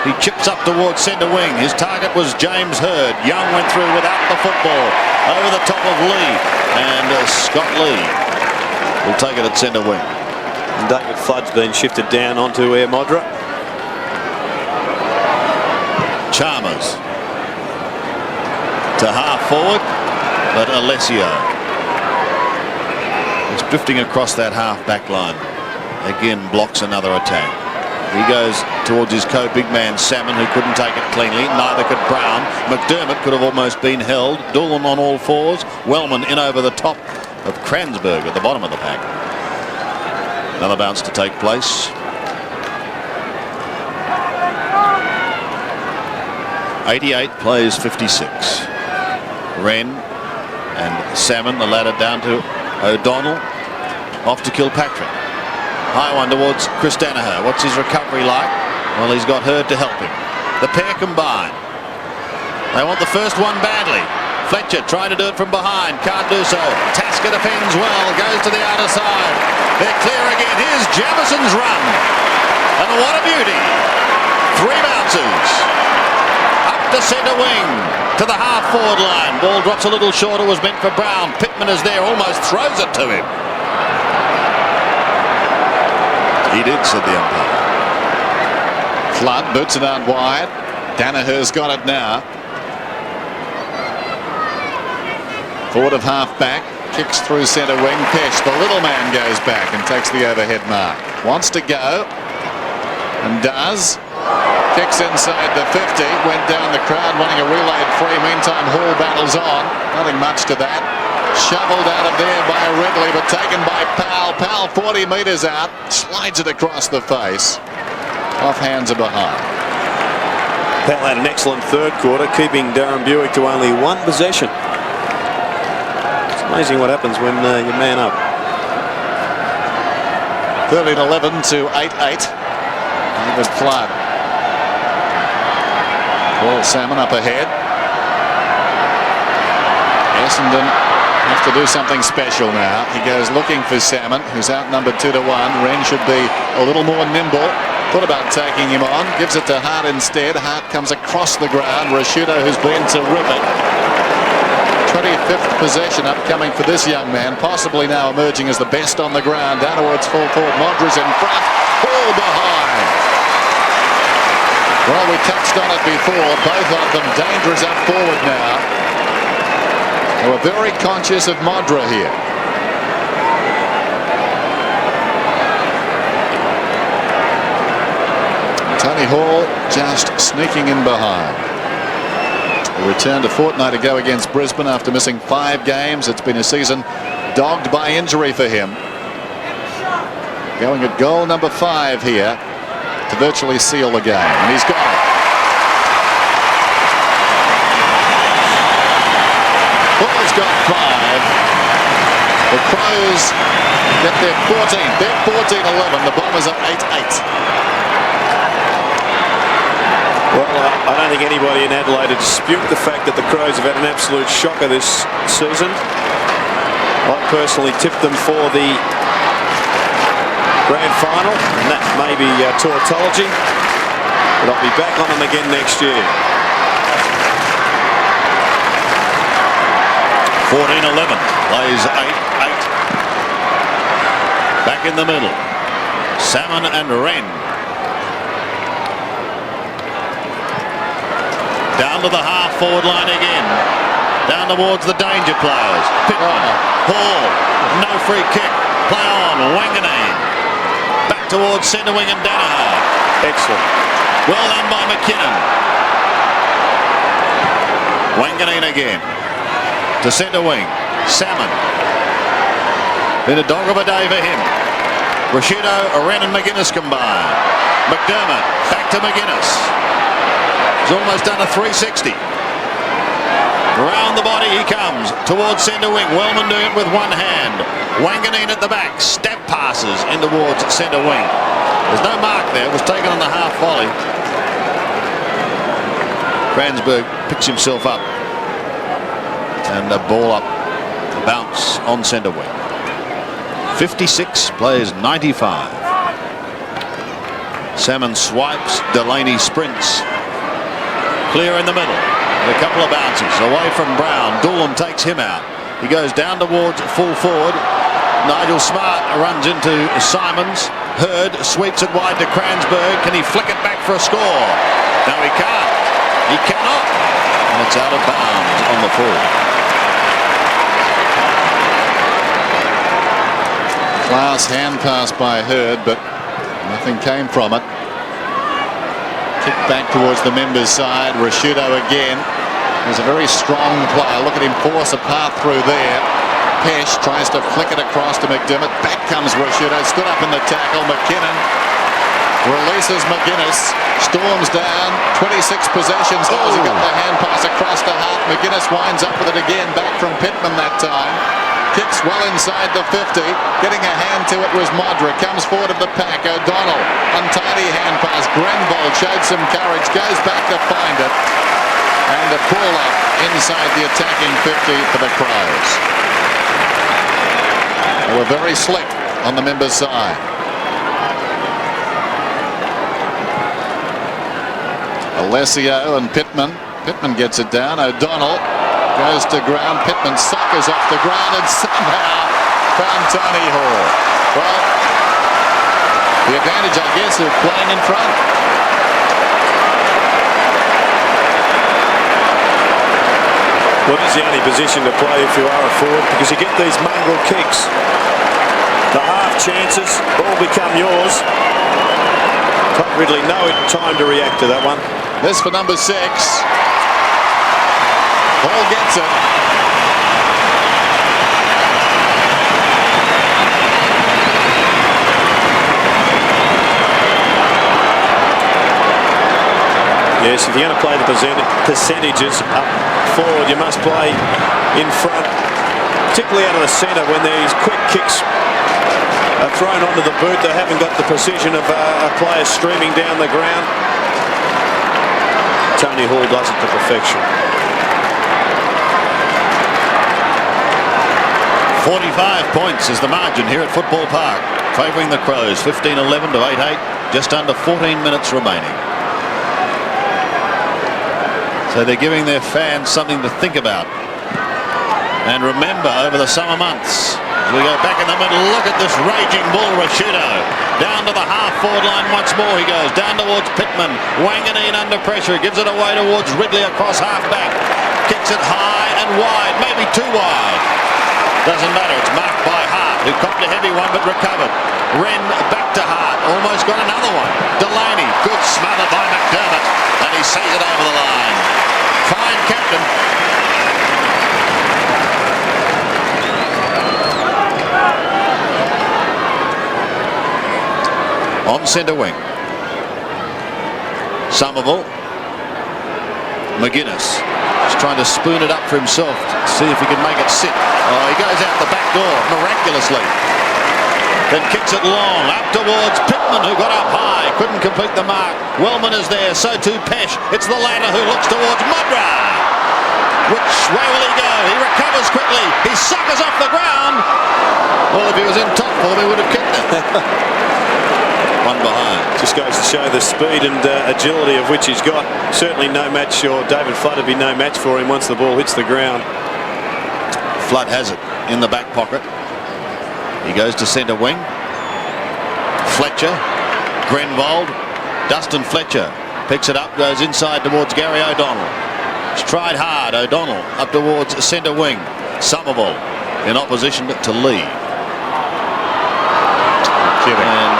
He chips up towards centre wing. His target was James Hird. Young went through without the football. Over the top of Lee. And Scott Lee will take it at centre wing. And David Flood's been shifted down onto Air Modra. Chalmers to half-forward, but Alessio is drifting across that half-back line. Again, blocks another attack. He goes towards his co-big man Salmon, who couldn't take it cleanly. Neither could Brown. McDermott could have almost been held. Doolan on all fours. Wellman in over the top of Kranzberg at the bottom of the pack. Another bounce to take place. 88 plays 56. Wren and Salmon, the ladder down to O'Donnell. Off to Kilpatrick. High one towards Chris Danaher. What's his recovery like? Well, he's got Hird to help him. The pair combine. They want the first one badly. Fletcher trying to do it from behind. Can't do so. Tasker defends well. Goes to the outer side. They're clear again. Here's Jefferson's run. And what a beauty. 3 bounces. Up to centre wing. To the half-forward line. Ball drops a little short. It was meant for Brown. Pittman is there. Almost throws it to him. He did, said the umpire. Flood boots it out wide. Danaher's got it now. Forward of half-back. Kicks through centre wing. Pesh, the little man, goes back and takes the overhead mark. Wants to go. And does. Kicks inside the 50. Went down the crowd wanting a relayed free. Meantime, Hall battles on. Nothing much to that. Shoveled out of there by Ridley, but taken by Powell. Powell 40 metres out. Slides it across the face. Off hands are behind. Powell had an excellent third quarter, keeping Darren Buick to only 1 possession. It's amazing what happens when you man up. 13-11 to 8-8. David Flood. Paul Salmon up ahead. Essendon have to do something special now. He goes looking for Salmon, who's outnumbered 2-1. Wren should be a little more nimble. Thought about taking him on. Gives it to Hart instead. Hart comes across the ground. Rashudo, who's been terrific, 25th possession upcoming for this young man, possibly now emerging as the best on the ground. Down towards full forward. Modra's in front. Ball behind. Well, we touched on it before. Both of them dangerous up forward now. They were very conscious of Modra here. Tony Hall just sneaking in behind. He returned a fortnight ago against Brisbane after missing 5 games. It's been a season dogged by injury for him. Going at goal number 5 here to virtually seal the game. And he's got it. Hall's got 5. The Crows get their 14th. They're 14-11. The Bombers are 8-8. Well, I don't think anybody in Adelaide would dispute the fact that the Crows have had an absolute shocker this season. I personally tipped them for the grand final, and that may be tautology, but I'll be back on them again next year. 14-11, plays 8-8. Back in the middle, Salmon and Wren. Down to the half-forward line again. Down towards the danger players. Pittman, Hall, no free kick. Play on, Wanganeen. Back towards centre wing and Danaher. Excellent. Well done by McKinnon. Wanganeen again. To centre wing. Salmon. Been a dog of a day for him. Rashido, Wren and McGuinness combined. McDermott, back to McGuinness. He's almost done a 360. Round the body he comes towards centre wing. Wellman doing it with one hand. Wanganeen at the back. Step passes in towards centre wing. There's no mark there. It was taken on the half volley. Kransberg picks himself up. And a ball up. A bounce on centre wing. 56 plays 95. Salmon swipes. Delaney sprints. Clear in the middle. A couple of bounces away from Brown. Doolan takes him out. He goes down towards full forward. Nigel Smart runs into Simons. Hurd sweeps it wide to Kransberg. Can he flick it back for a score? No, he can't. He cannot. And it's out of bounds on the full. Class hand pass by Hurd, but nothing came from it. Kick back towards the members' side. Rashido again. He's a very strong player. Look at him force a path through there. Pesh tries to flick it across to McDermott. Back comes Rashido. Stood up in the tackle. McKinnon releases McGuinness. Storms down. 26 possessions. Oh, he got the hand pass across to Hart. McGuinness winds up with it again. Back from Pittman that time. Kicks well inside the 50. Getting a hand to it was Modra. Comes forward of the pack. O'Donnell. Untidy hand pass. Grenvold showed some courage. Goes back to find it. And a pull up inside the attacking 50 for the Crows. They were very slick on the members' side. Alessio and Pittman. Pittman gets it down. O'Donnell goes to ground. Pittman suckers off the ground and somehow found Tony Hall. Well, the advantage, I guess, of playing in front. Well, it's the only position to play if you are a forward, because you get these mongrel kicks. The half chances all become yours. Todd Ridley, no time to react to that one. This for number 6. Hall gets it. Yes, if you're going to play the percentages up forward, you must play in front, particularly out of the centre when these quick kicks are thrown onto the boot. They haven't got the precision of a player streaming down the ground. Tony Hall does it to perfection. 45 points is the margin here at Football Park, favouring the Crows. 15-11 to 8-8, just under 14 minutes remaining. So they're giving their fans something to think about. And remember, over the summer months, as we go back in the middle, look at this raging bull, Rashido. Down to the half-forward line once more he goes. Down towards Pittman. Wanganeen under pressure. Gives it away towards Ridley across half-back. Kicks it high and wide. Maybe too wide. Doesn't matter. It's marked by Hart, who copped a heavy one but recovered. Wren back to Hart. Almost got another one. Delaney. Good smother by McDermott. And he sees it over the line. Fine captain. On centre wing. Somerville. McGuinness. He's trying to spoon it up for himself to see if he can make it sit. Oh, he goes out the back door miraculously. Then kicks it long up towards Pittman, who got up high. Couldn't complete the mark. Wellman is there. So too Pesh. It's the latter who looks towards Modra. Which way will he go? He recovers quickly. He suckers off the ground. Well, if he was in top form, he would have kicked it. One behind. Just goes to show the speed and agility of which he's got. Certainly no match, or David Flood would be no match for him once the ball hits the ground. Flood has it in the back pocket. He goes to centre wing. Fletcher. Grenvold. Dustin Fletcher picks it up, goes inside towards Gary O'Donnell. He's tried hard. O'Donnell up towards centre wing. Somerville in opposition to Lee. And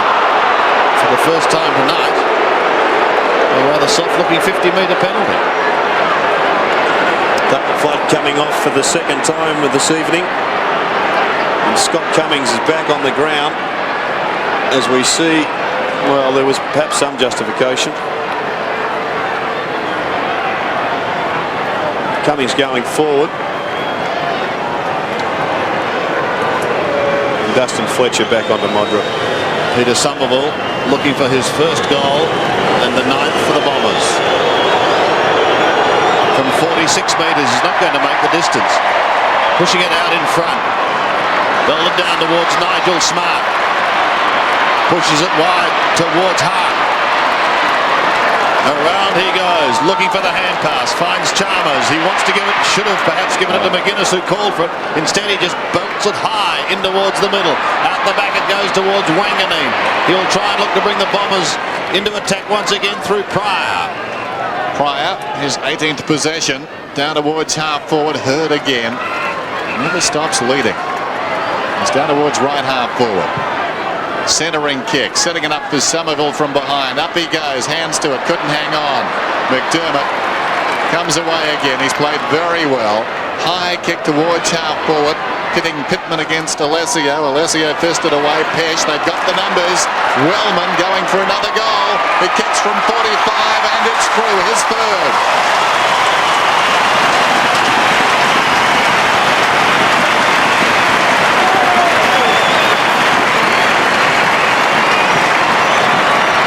for the first time tonight, a rather soft-looking 50-metre penalty. David Flood coming off for the second time this evening. And Scott Cummings is back on the ground. As we see, well, there was perhaps some justification. Cummings going forward. And Dustin Fletcher back onto Modra. Peter Somerville looking for his first goal and the 9th for the Bombers. From 46 metres, he's not going to make the distance. Pushing it out in front. Belted down towards Nigel Smart. Pushes it wide towards Hart. Around he goes, looking for the hand pass. Finds Chalmers. He wants to give it, should have perhaps given it to McGuinness, who called for it. Instead, he just bolts it high in towards the middle. Out the back it goes towards Wanganeen. He'll try and look to bring the Bombers into attack once again through Pryor. Pryor, his 18th possession, down towards half forward. Hurd again. Never stops leading. He's down towards right half forward. Centering kick, setting it up for Somerville from behind. Up he goes, hands to it, couldn't hang on. McDermott comes away again. He's played very well. High kick towards half forward, pitting Pittman against Alessio. Alessio fisted away. Pesh, they've got the numbers. Wellman going for another goal. He kicks from 45 and it's through, his third.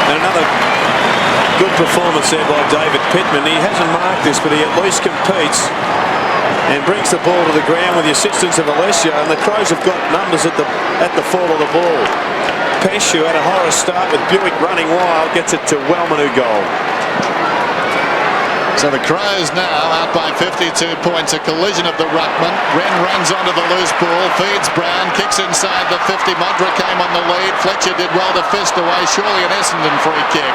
And another good performance there by David Pittman. He hasn't marked this, but he at least competes and brings the ball to the ground with the assistance of Alessio, and the Crows have got numbers at the fall of the ball. Pesh, who had a horror start with Buick running wild, gets it to Wellman, who goal. So the Crows now out by 52 points. A collision of the ruckman. Wren runs onto the loose ball, feeds Brown, kicks inside the 50. Modra came on the lead. Fletcher did well to fist away. Surely an Essendon free kick.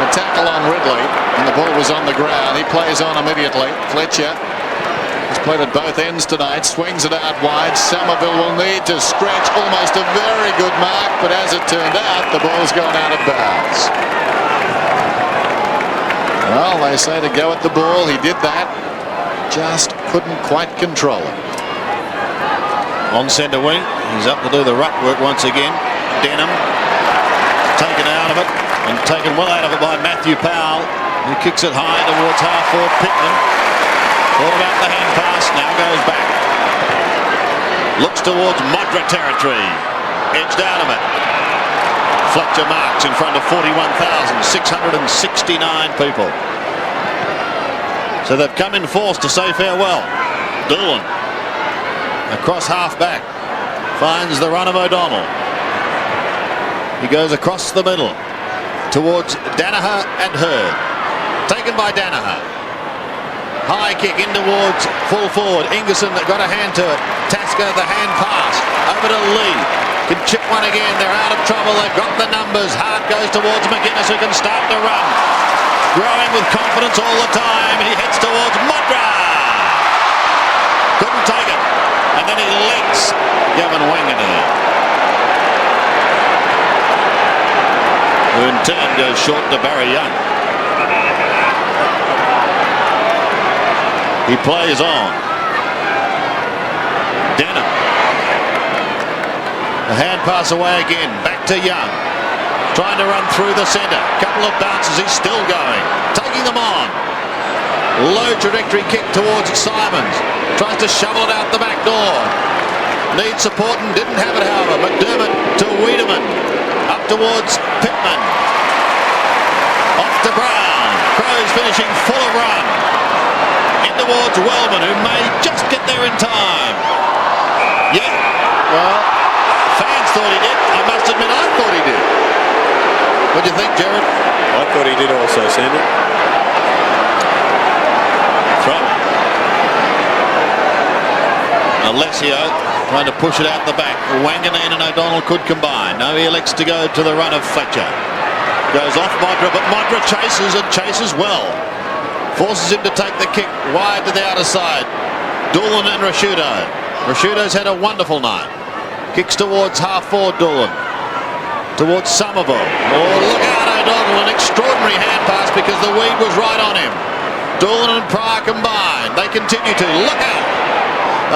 A tackle on Ridley, and the ball was on the ground. He plays on immediately. Fletcher has played at both ends tonight. Swings it out wide. Somerville will need to stretch. Almost a very good mark, but as it turned out, the ball's gone out of bounds. Well, they say to go at the ball. He did that. Just couldn't quite control it. On centre wing, he's up to do the ruck work once again. Denham taken out of it, and taken well out of it by Matthew Powell, who kicks it high towards half forward Pittman. All about the hand pass, now goes back. Looks towards Modra territory. Edged out of it. Fletcher marks in front of 41,669 people. So they've come in force to say farewell. Doolan across half back. Finds the run of O'Donnell. He goes across the middle towards Danaher and Hurd. Taken by Danaher. High kick in towards full forward. Ingerson got a hand to it. Tasker, the hand pass. Over to Lee. Can chip one again. They're out of trouble. They've got the numbers. Hart goes towards McGuinness, who can start to run. Growing with confidence all the time. He heads towards Mudra. Couldn't take it. And then he lets Gavin Wanganeen, who in turn goes short to Barry Young. He plays on. Denham. The hand pass away again. Back to Young. Trying to run through the centre. Couple of bounces. He's still going. Taking them on. Low trajectory kick towards Simons. Tries to shovel it out the back door. Needs support and didn't have it, however. McDermott to Wiedemann. Up towards Pittman. Off to Brown. Crows finishing full of run. In towards Wellman, who may just get there in time. Yeah, well, fans thought he did. I must admit, I thought he did. What do you think, Jared? I thought he did also, Sandy. Throw. Alessio trying to push it out the back. Wanganeen and O'Donnell could combine. No, he elects to go to the run of Fletcher. Goes off Modra, but Modra chases and chases well. Forces him to take the kick wide to the outer side. Doolan and Rashudo. Rashudo's had a wonderful night. Kicks towards half-forward Doolan. Towards Somerville. Oh, look out, O'Donnell. An extraordinary hand pass because the weed was right on him. Doolan and Pryor combined. They continue to. Look out.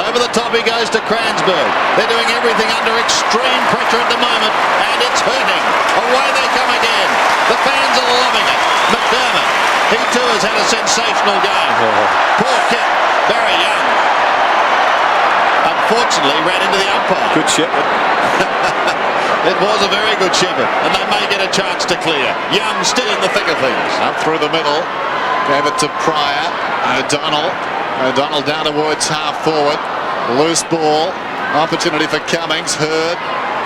Over the top he goes to Cransberg. They're doing everything under extreme pressure at the moment, and it's hurting. Away they come again. The fans are loving it. McDermott. He too has had a sensational game. Poor kick. Barry Young. Unfortunately ran into the umpire. Good shepherd. It was a very good shepherd, and they may get a chance to clear. Young still in the thick of things. Up through the middle. Gave it to Pryor. O'Donnell. O'Donnell down towards half forward. Loose ball. Opportunity for Cummings. Hurd.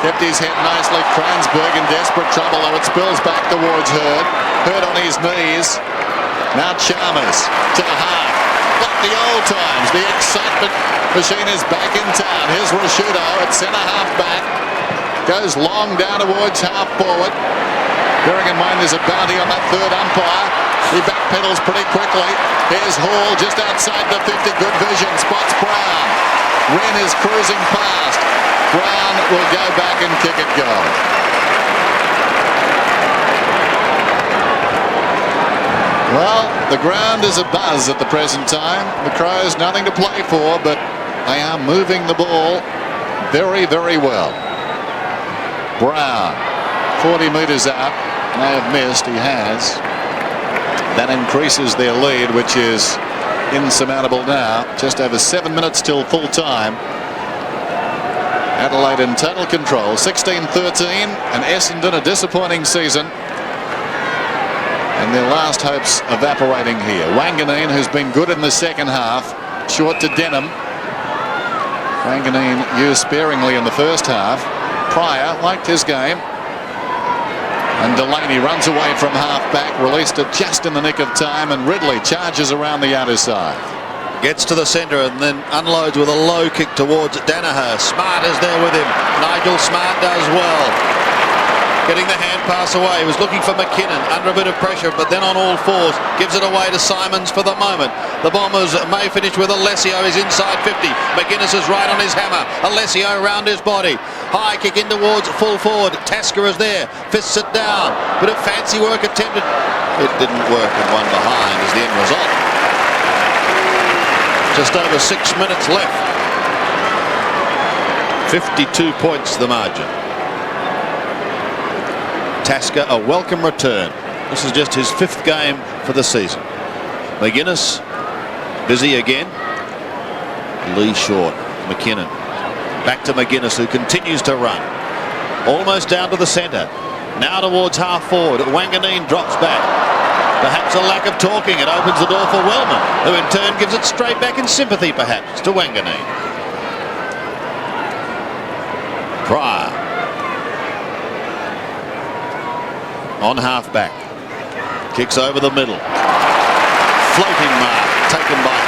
Kept his head nicely. Cransberg in desperate trouble, though it spills back towards Hurd. Hurd on his knees. Now Chalmers to Hart. Like the old times, the excitement machine is back in town. Here's Rashudo at centre half back. Goes long down towards half forward. Bearing in mind there's a bounty on that third umpire. He backpedals pretty quickly. Here's Hall just outside the 50. Good vision. Spots Brown. Wren is cruising past. Brown will go back and kick it goal. Well, the ground is abuzz at the present time. The Crows nothing to play for, but they are moving the ball very, very well. Brown, 40 metres out, may have missed, he has. That increases their lead, which is insurmountable now. Just over 7 minutes till full time. Adelaide in total control, 16-13, and Essendon a disappointing season. And their last hopes evaporating here. Wanganeen, who's been good in the second half, short to Denham. Wanganeen used sparingly in the first half. Pryor liked his game. And Delaney runs away from half-back, released it just in the nick of time, and Ridley charges around the outer side. Gets to the centre and then unloads with a low kick towards Danaher. Smart is there with him. Nigel Smart does well. Getting the hand pass away. He was looking for McKinnon under a bit of pressure, but then on all fours gives it away to Simons for the moment. The Bombers may finish with Alessio. Is inside 50. McGuinness is right on his hammer. Alessio round his body. High kick in towards full forward. Tasker is there. Fists it down. Bit of fancy work attempted. It didn't work, and one behind is the end result. Just over 6 minutes left. 52 points the margin. Tasker a welcome return. This is just his 5th game for the season. McGuinness busy again. Lee short. McKinnon back to McGuinness, who continues to run almost down to the centre. Now towards half forward. Wanganeen drops back. Perhaps a lack of talking. It opens the door for Wellman, who in turn gives it straight back in sympathy perhaps to Wanganeen. Pryor on half back. Kicks over the middle. Floating mark taken by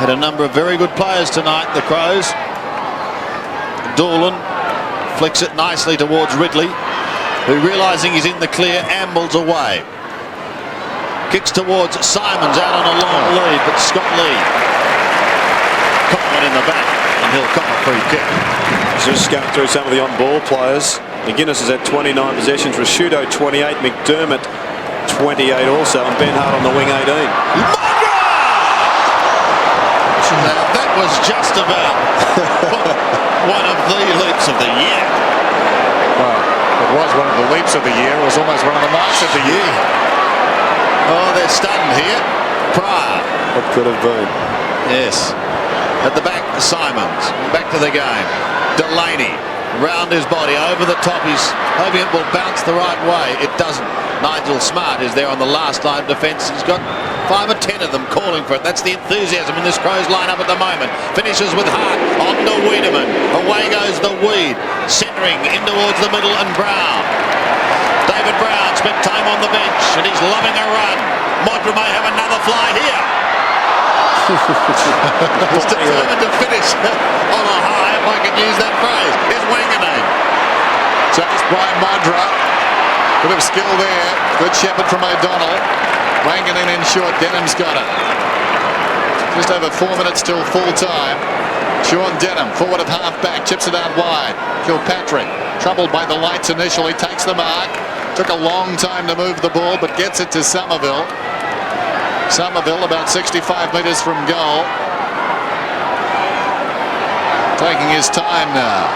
Had a number of very good players tonight, the Crows. Doolan flicks it nicely towards Ridley, who, realising he's in the clear, ambles away. Kicks towards Simons, out on a long lead, but Scott Lee caught one in the back, and he'll cop a free kick. Just going through some of the on-ball players. McGuinness has had 29 possessions, Rashudo 28, McDermott 28 also, and Ben Hart on the wing 18. Now that was just about one of the leaps of the year. Well, it was one of the leaps of the year. It was almost one of the marks of the year. Oh, they're stunned here. Pryor. What could have been? Yes. At the back, Simons. Back to the game. Delaney. Round his body, over the top. He's hoping it will bounce the right way. It doesn't. Nigel Smart is there on the last line of defence. He's got 5 or 10 of them calling for it. That's the enthusiasm in this Crows line-up at the moment. Finishes with Hart on to Wiedemann. Away goes the Weed. Centering in towards the middle, and Brown. David Brown spent time on the bench, and he's loving a run. Modra may have another fly here. He's determined to finish on a high, if I can use that phrase. Here's Wanganeen. Chased by Modra. Bit of skill there. Good shepherd from O'Donnell. Wanganeen in short. Denham's got it. Just over 4 minutes till full time. Sean Denham, forward at half-back, chips it out wide. Kilpatrick, troubled by the lights initially, takes the mark. Took a long time to move the ball, but gets it to Somerville. Somerville about 65 metres from goal. Taking his time now.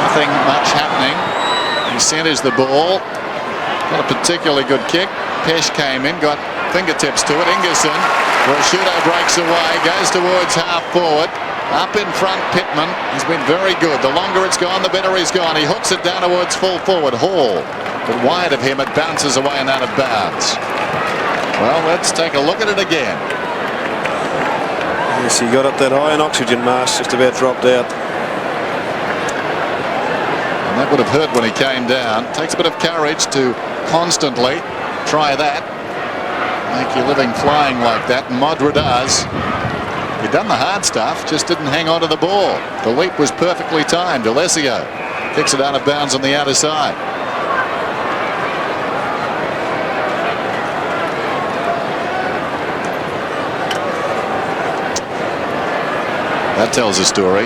Nothing much happening. He centres the ball. Not a particularly good kick. Pesh came in, got fingertips to it. Ingerson, Rashudo breaks away, goes towards half forward. Up in front, Pittman. He's been very good. The longer it's gone, the better he's gone. He hooks it down towards full forward. Hall, but wide of him, it bounces away and out of bounds. Well, let's take a look at it again. Yes, he got up that high, and oxygen mask just about dropped out. And that would have hurt when he came down. Takes a bit of courage to constantly try that. Make your living flying like that, and Modra does. He'd done the hard stuff, just didn't hang on to the ball. The leap was perfectly timed. Alessio kicks it out of bounds on the outer side. That tells a story.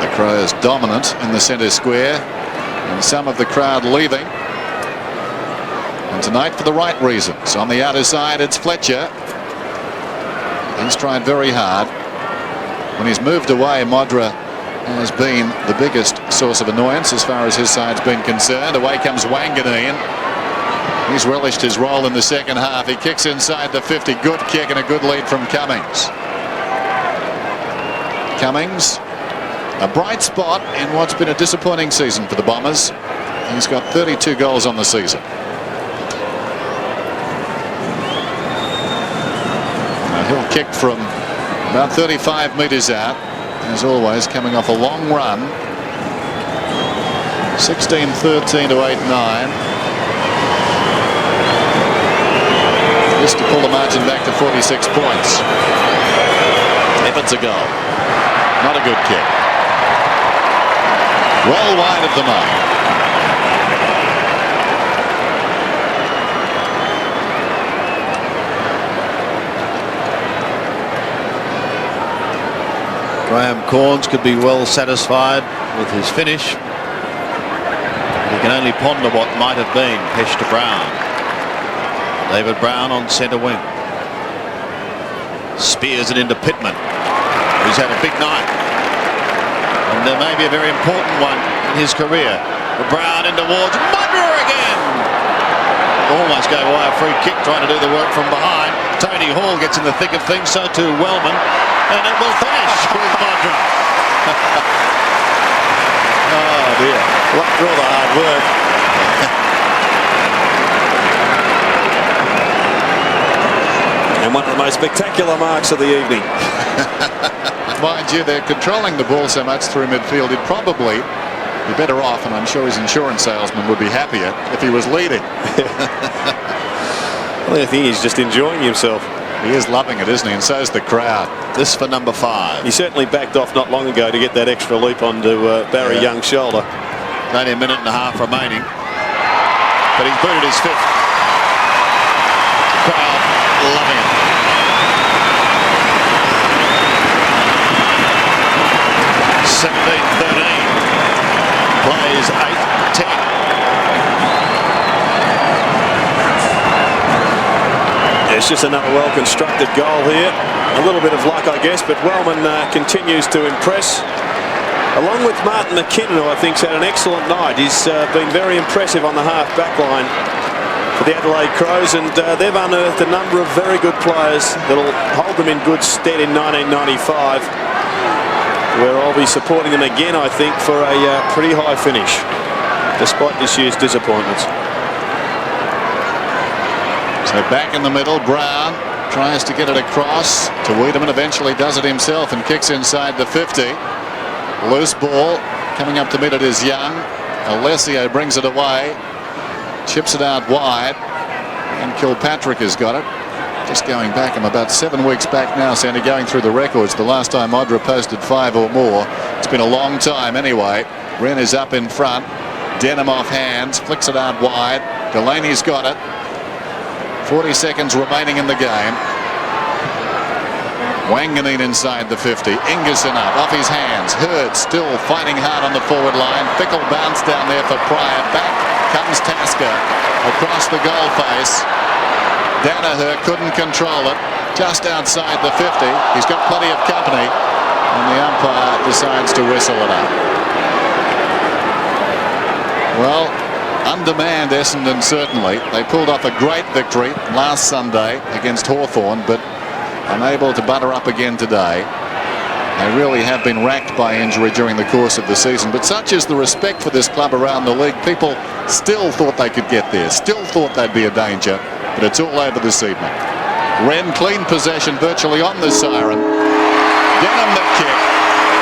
The Crows dominant in the centre square, and some of the crowd leaving. And tonight for the right reasons. On the outer side, it's Fletcher. He's tried very hard. When he's moved away, Modra has been the biggest source of annoyance as far as his side's been concerned. Away comes Wanganeen. He's relished his role in the second half. He kicks inside the 50. Good kick and a good lead from Cummings. Cummings, a bright spot in what's been a disappointing season for the Bombers. He's got 32 goals on the season. He'll kick from about 35 metres out, as always, coming off a long run. 16-13 to 8-9. Just to pull the margin back to 46 points. If it's a goal. Not a good kick. Well wide of the mark. Graham Corns could be well satisfied with his finish. He can only ponder what might have been. Pesh to Brown. David Brown on centre wing. Spears it into Pittman, who's had a big night. And maybe a very important one in his career. Brown in towards Modra again. Almost gave away a free kick trying to do the work from behind. Tony Hall gets in the thick of things, so too Wellman. And it will finish with Modra. Oh dear. Luck for all the hard work. And one of the most spectacular marks of the evening. Mind you, they're controlling the ball so much through midfield. He'd probably be better off, and I'm sure his insurance salesman would be happier if he was leading. Well, I think he's just enjoying himself. He is loving it, isn't he? And so's the crowd. This for number 5. He certainly backed off not long ago to get that extra leap onto Barry Young's shoulder. Only a minute and a half remaining. But he's booted his 5th. Crowd loving it. Plays 8-10. It's just another well-constructed goal here. A little bit of luck, I guess, but Wellman continues to impress. Along with Martin McKinnon, who I think's had an excellent night. He's been very impressive on the half-back line for the Adelaide Crows, and they've unearthed a number of very good players that'll hold them in good stead in 1995, where I'll be supporting them again, I think, for a pretty high finish, despite this year's disappointments. So back in the middle, Brown tries to get it across to Wiedemann, eventually does it himself and kicks inside the 50. Loose ball coming up to mid, it is Young. Alessio brings it away, chips it out wide, and Kilpatrick has got it. Just going back, I'm about 7 weeks back now, Sandy, going through the records. The last time Modra posted 5 or more. It's been a long time anyway. Wren is up in front. Denham off hands, flicks it out wide. Delaney's got it. 40 seconds remaining in the game. Wanganeen inside the 50. Ingerson up, off his hands. Hurd still fighting hard on the forward line. Fickle bounce down there for Pryor. Back comes Tasker across the goal face. Danaher couldn't control it. Just outside the 50. He's got plenty of company. And the umpire decides to whistle it up. Well, undermanned Essendon certainly. They pulled off a great victory last Sunday against Hawthorn, but unable to butter up again today. They really have been racked by injury during the course of the season, but such is the respect for this club around the league. People still thought they could get there, still thought they'd be a danger, but it's all over this evening. Wren clean possession virtually on the siren. Denham the kick.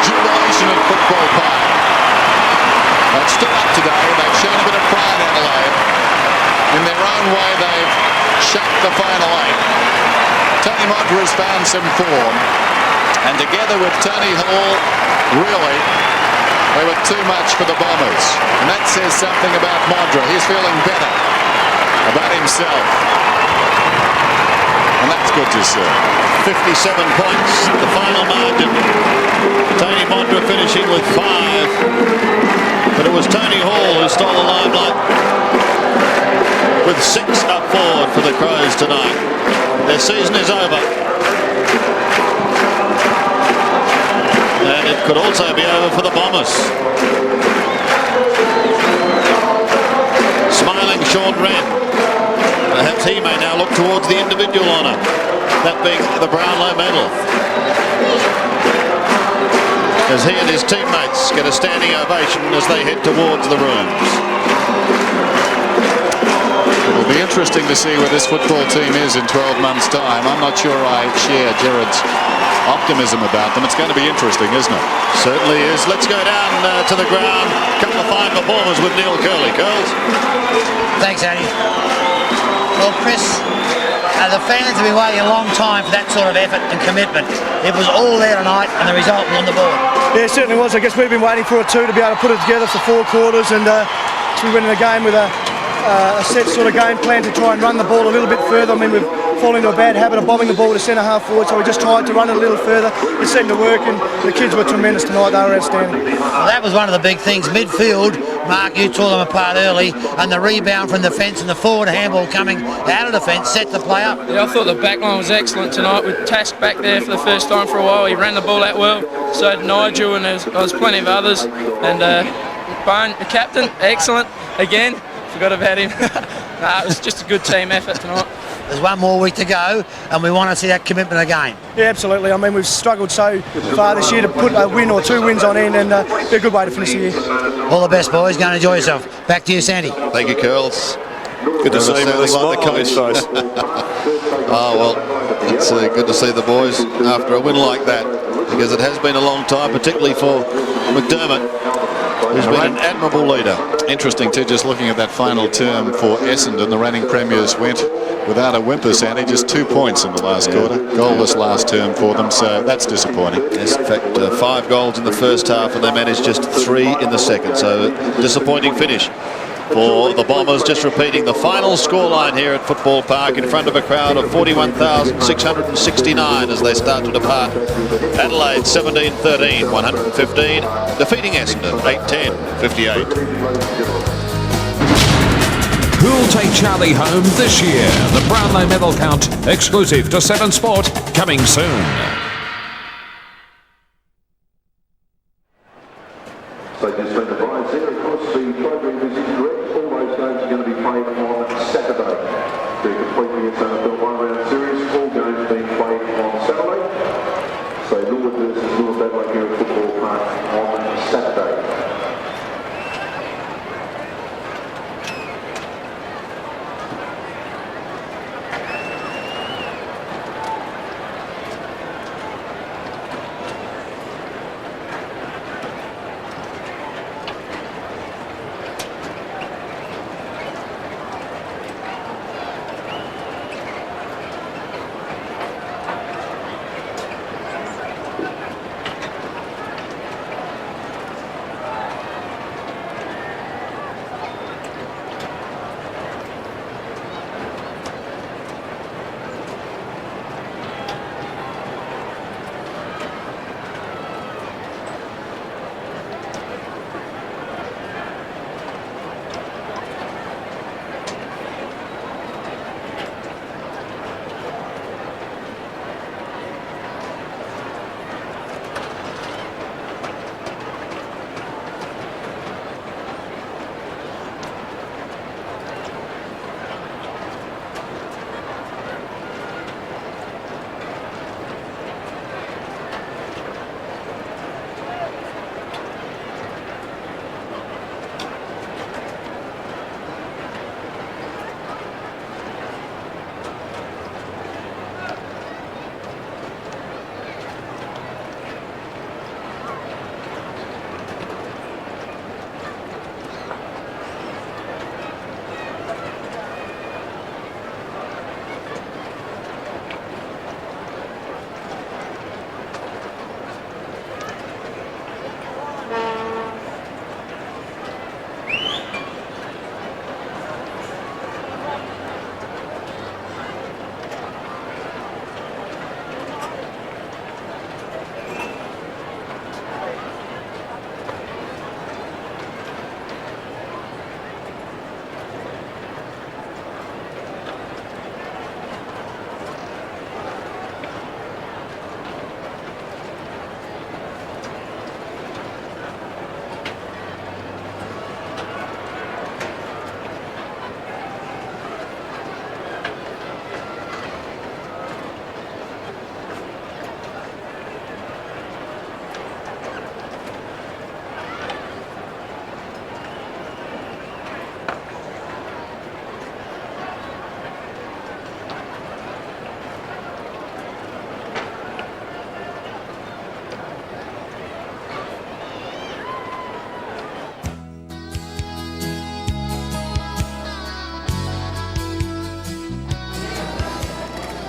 Jubilation at Football Park. They've stood up today. They've shown a bit of pride, Adelaide. In their own way, they've shacked the final 8. Tony Modra has found some form. And together with Tony Hall, really, they were too much for the Bombers. And that says something about Modra. He's feeling better about himself. And that's good to see. 57 points, the final margin. Tony Modra finishing with 5. But it was Tony Hall who stole the limelight with 6 up forward for the Crows tonight. Their season is over. And it could also be over for the Bombers. Smiling Sean Wren. Perhaps he may now look towards the individual honour, that being the Brownlow medal, as he and his teammates get a standing ovation as they head towards the rooms. It'll be interesting to see where this football team is in 12 months' time. I'm not sure I share Jared's optimism about them. It's going to be interesting, isn't it? Certainly is. Let's go down to the ground. Couple of fine performers with Neil Curley. Curls. Thanks, Andy. Well, Chris, the fans have been waiting a long time for that sort of effort and commitment. It was all there tonight, and the result was on the board. Yeah, it certainly was. I guess we've been waiting for it too, to be able to put it together for 4 quarters, and so we went in the game with a set sort of game plan to try and run the ball a little bit further. I mean, we've fallen into a bad habit of bombing the ball to centre half forward, so we just tried to run it a little further. It seemed to work, and the kids were tremendous tonight. They were outstanding. Well, that was one of the big things. Midfield, Mark, you tore them apart early, and the rebound from defence and the forward handball coming out of defence set the play up. Yeah, I thought the back line was excellent tonight with Task back there for the first time for a while. He ran the ball out well, so did Nigel, and there was plenty of others. And Bone, the captain, excellent again. Forgot about him. It was just a good team effort tonight. There's one more week to go, and we want to see that commitment again. Yeah, absolutely. I mean, we've struggled so far this year to put a win or 2 wins on end, and be a good way to finish the year. All the best, boys. Go and enjoy yourself. Back to you, Sandy. Thank you, Curls. Good to see him with a smile on his face. Oh, well, it's good to see the boys after a win like that, because it has been a long time, particularly for McDermott, who's been an admirable leader. Interesting too, just looking at that final term for Essendon, the reigning premiers went without a whimper, Sandy, just 2 points in the last quarter. Goalless last term for them, so that's disappointing. Yes, in fact, 5 goals in the first half and they managed just 3 in the second, so disappointing finish for the Bombers. Just repeating the final scoreline here at Football Park in front of a crowd of 41,669 as they start to depart. Adelaide 17-13, 115, defeating Essendon 8-10, 58. Who'll take Charlie home this year? The Brownlow medal count, exclusive to 7 Sport, coming soon. So just been advised there, of course, the program is incorrect. All those games are going to be played on Saturday. To complete the AFL one-round series, all games being played on Saturday. So Lord versus Lord Adelaide here at Football Park on Saturday.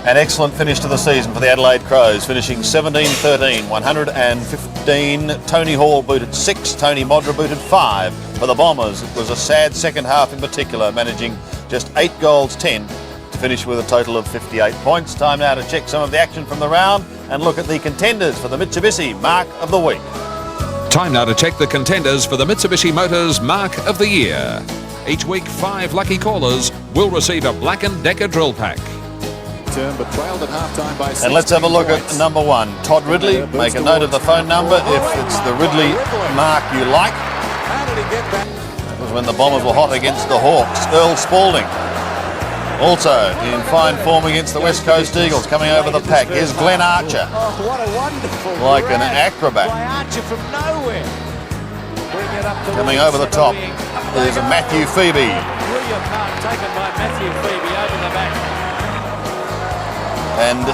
An excellent finish to the season for the Adelaide Crows, finishing 17-13, 115. Tony Hall booted 6, Tony Modra booted 5. For the Bombers, it was a sad second half in particular, managing just 8 goals, 10 to finish with a total of 58 points. Time now to check some of the action from the round and look at the contenders for the Mitsubishi Mark of the Week. Time now to check the contenders for the Mitsubishi Motors Mark of the Year. Each week, 5 lucky callers will receive a Black & Decker drill pack. But trailed at halftime by 16 and let's have a look points. at number 1, Todd Ridley. Make a note of the phone number if it's the Ridley mark you like. That was when the Bombers were hot against the Hawks. Earl Spalding, also in fine form against the West Coast Eagles, coming over the pack. Here's Glenn Archer. Oh, what a wonderful like an acrobat. by Archer from nowhere. Bring it up Coming over the top. There's a Matthew Phoebe. Brilliant mark taken by Matthew Phoebe over the back. And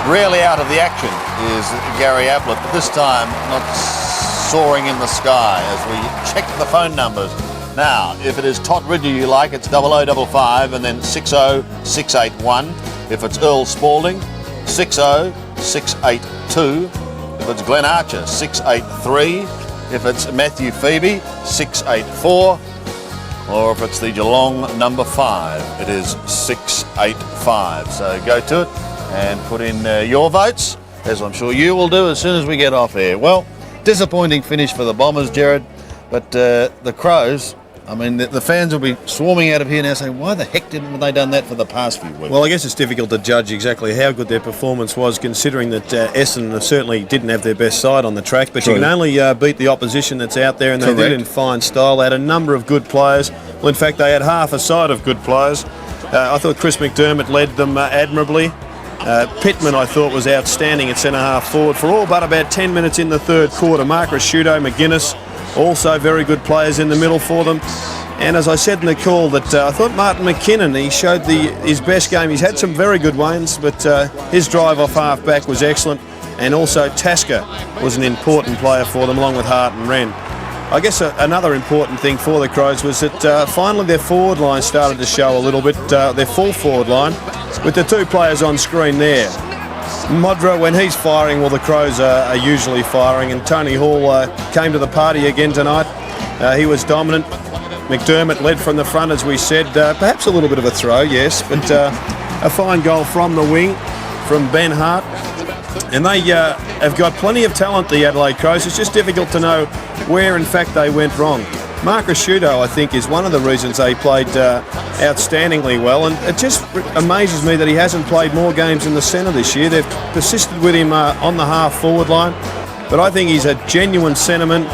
rarely out of the action is Gary Ablett, but this time not soaring in the sky as we check the phone numbers. Now, if it is Todd Ridley you like, it's 0055 and then 60681. If it's Earl Spalding, 60682. If it's Glenn Archer, 683. If it's Matthew Phoebe, 684. Or if it's the Geelong number 5, it is 685. So go to it and put in your votes, as I'm sure you will do as soon as we get off air. Well, disappointing finish for the Bombers, Jared, but the Crows, I mean, the fans will be swarming out of here now saying, why the heck didn't they done that for the past few weeks? Well, I guess it's difficult to judge exactly how good their performance was, considering that Essendon certainly didn't have their best side on the track, but True. you can only beat the opposition that's out there, and they Correct. did in fine style. They had a number of good players. Well, in fact, they had half a side of good players. I thought Chris McDermott led them admirably. Pittman, I thought, was outstanding at centre-half forward for all but about 10 minutes in the third quarter. Mark Rashudo, McGuinness, also very good players in the middle for them. And as I said in the call, that I thought Martin McKinnon, he showed his best game. He's had some very good ones, but his drive off half-back was excellent. And also Tasker was an important player for them, along with Hart and Wren. I guess another important thing for the Crows was that finally their forward line started to show a little bit, their full forward line, with the two players on screen there. Modra, when he's firing, well, the Crows are usually firing, and Tony Hall came to the party again tonight. He was dominant. McDermott led from the front, as we said. Perhaps a little bit of a throw, yes, but a fine goal from the wing, from Ben Hart. And they have got plenty of talent, the Adelaide Crows. It's just difficult to know where, in fact, they went wrong. Mark Rashudo, I think, is one of the reasons they played outstandingly well, and it just amazes me that he hasn't played more games in the centre this year. They've persisted with him on the half-forward line, but I think he's a genuine centreman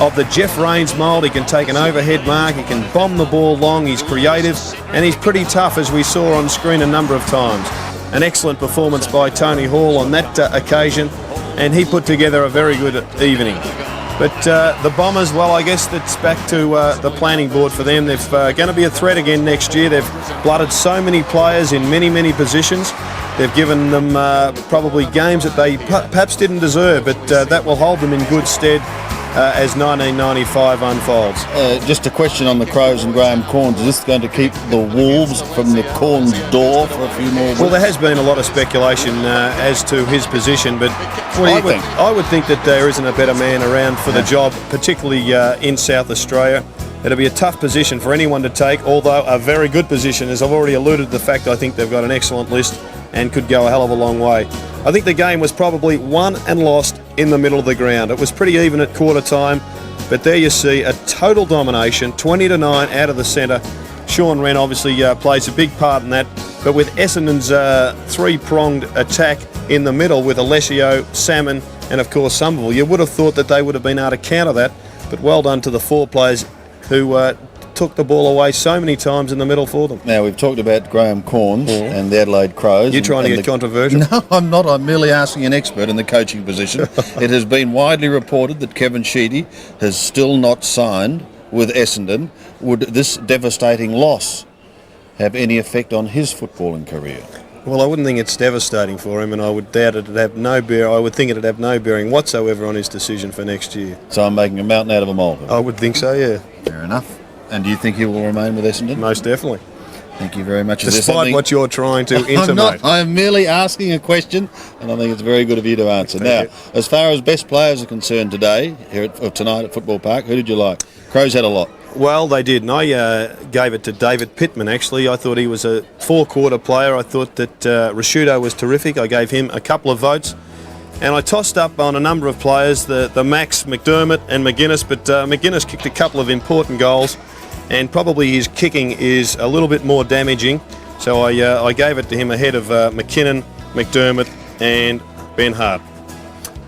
of the Jeff Rains mould. He can take an overhead mark, he can bomb the ball long, he's creative, and he's pretty tough, as we saw on screen a number of times. An excellent performance by Tony Hall on that occasion, and he put together a very good evening. But the Bombers, well, I guess that's back to the planning board for them. They're going to be a threat again next year. They've blooded so many players in many, many positions. They've given them probably games that they perhaps didn't deserve, but that will hold them in good stead as 1995 unfolds. Just a question on the Crows and Graham Corns. Is this going to keep the Wolves from the Corns door for a few more weeks? Well, there has been a lot of speculation as to his position, but What do you think? I would think that there isn't a better man around for the job, particularly in South Australia. It'll be a tough position for anyone to take, although a very good position, as I've already alluded to the fact I think they've got an excellent list and could go a hell of a long way. I think the game was probably won and lost in the middle of the ground. It was pretty even at quarter time, but there you see a total domination, 20-9 out of the centre. Sean Wren obviously plays a big part in that, but with Essendon's three-pronged attack in the middle with Alessio, Salmon and of course Somerville, you would have thought that they would have been able to counter that, but well done to the four players who took the ball away so many times in the middle for them. Now, we've talked about Graham Corns and the Adelaide Crows. You're trying to get controversial? No, I'm not. I'm merely asking an expert in the coaching position. It has been widely reported that Kevin Sheedy has still not signed with Essendon. Would this devastating loss have any effect on his footballing career? Well, I wouldn't think it's devastating for him, and I would doubt it'd have no bearing. I would think it'd have no bearing whatsoever on his decision for next year. So I'm making a mountain out of a molehill. I would think so, yeah. Fair enough. And do you think he will remain with Essendon? Most definitely. Thank you very much. Despite what you're trying to intimate. I'm not. I'm merely asking a question, and I think it's very good of you to answer. Now, as far as best players are concerned today, tonight at Football Park, who did you like? Crows had a lot. Well, they did, and I gave it to David Pittman, actually. I thought he was a four-quarter player. I thought that Rashudo was terrific. I gave him a couple of votes. And I tossed up on a number of players, the Max, McDermott and McGuinness, but McGuinness kicked a couple of important goals, and probably his kicking is a little bit more damaging. So I gave it to him ahead of McKinnon, McDermott and Ben Hart.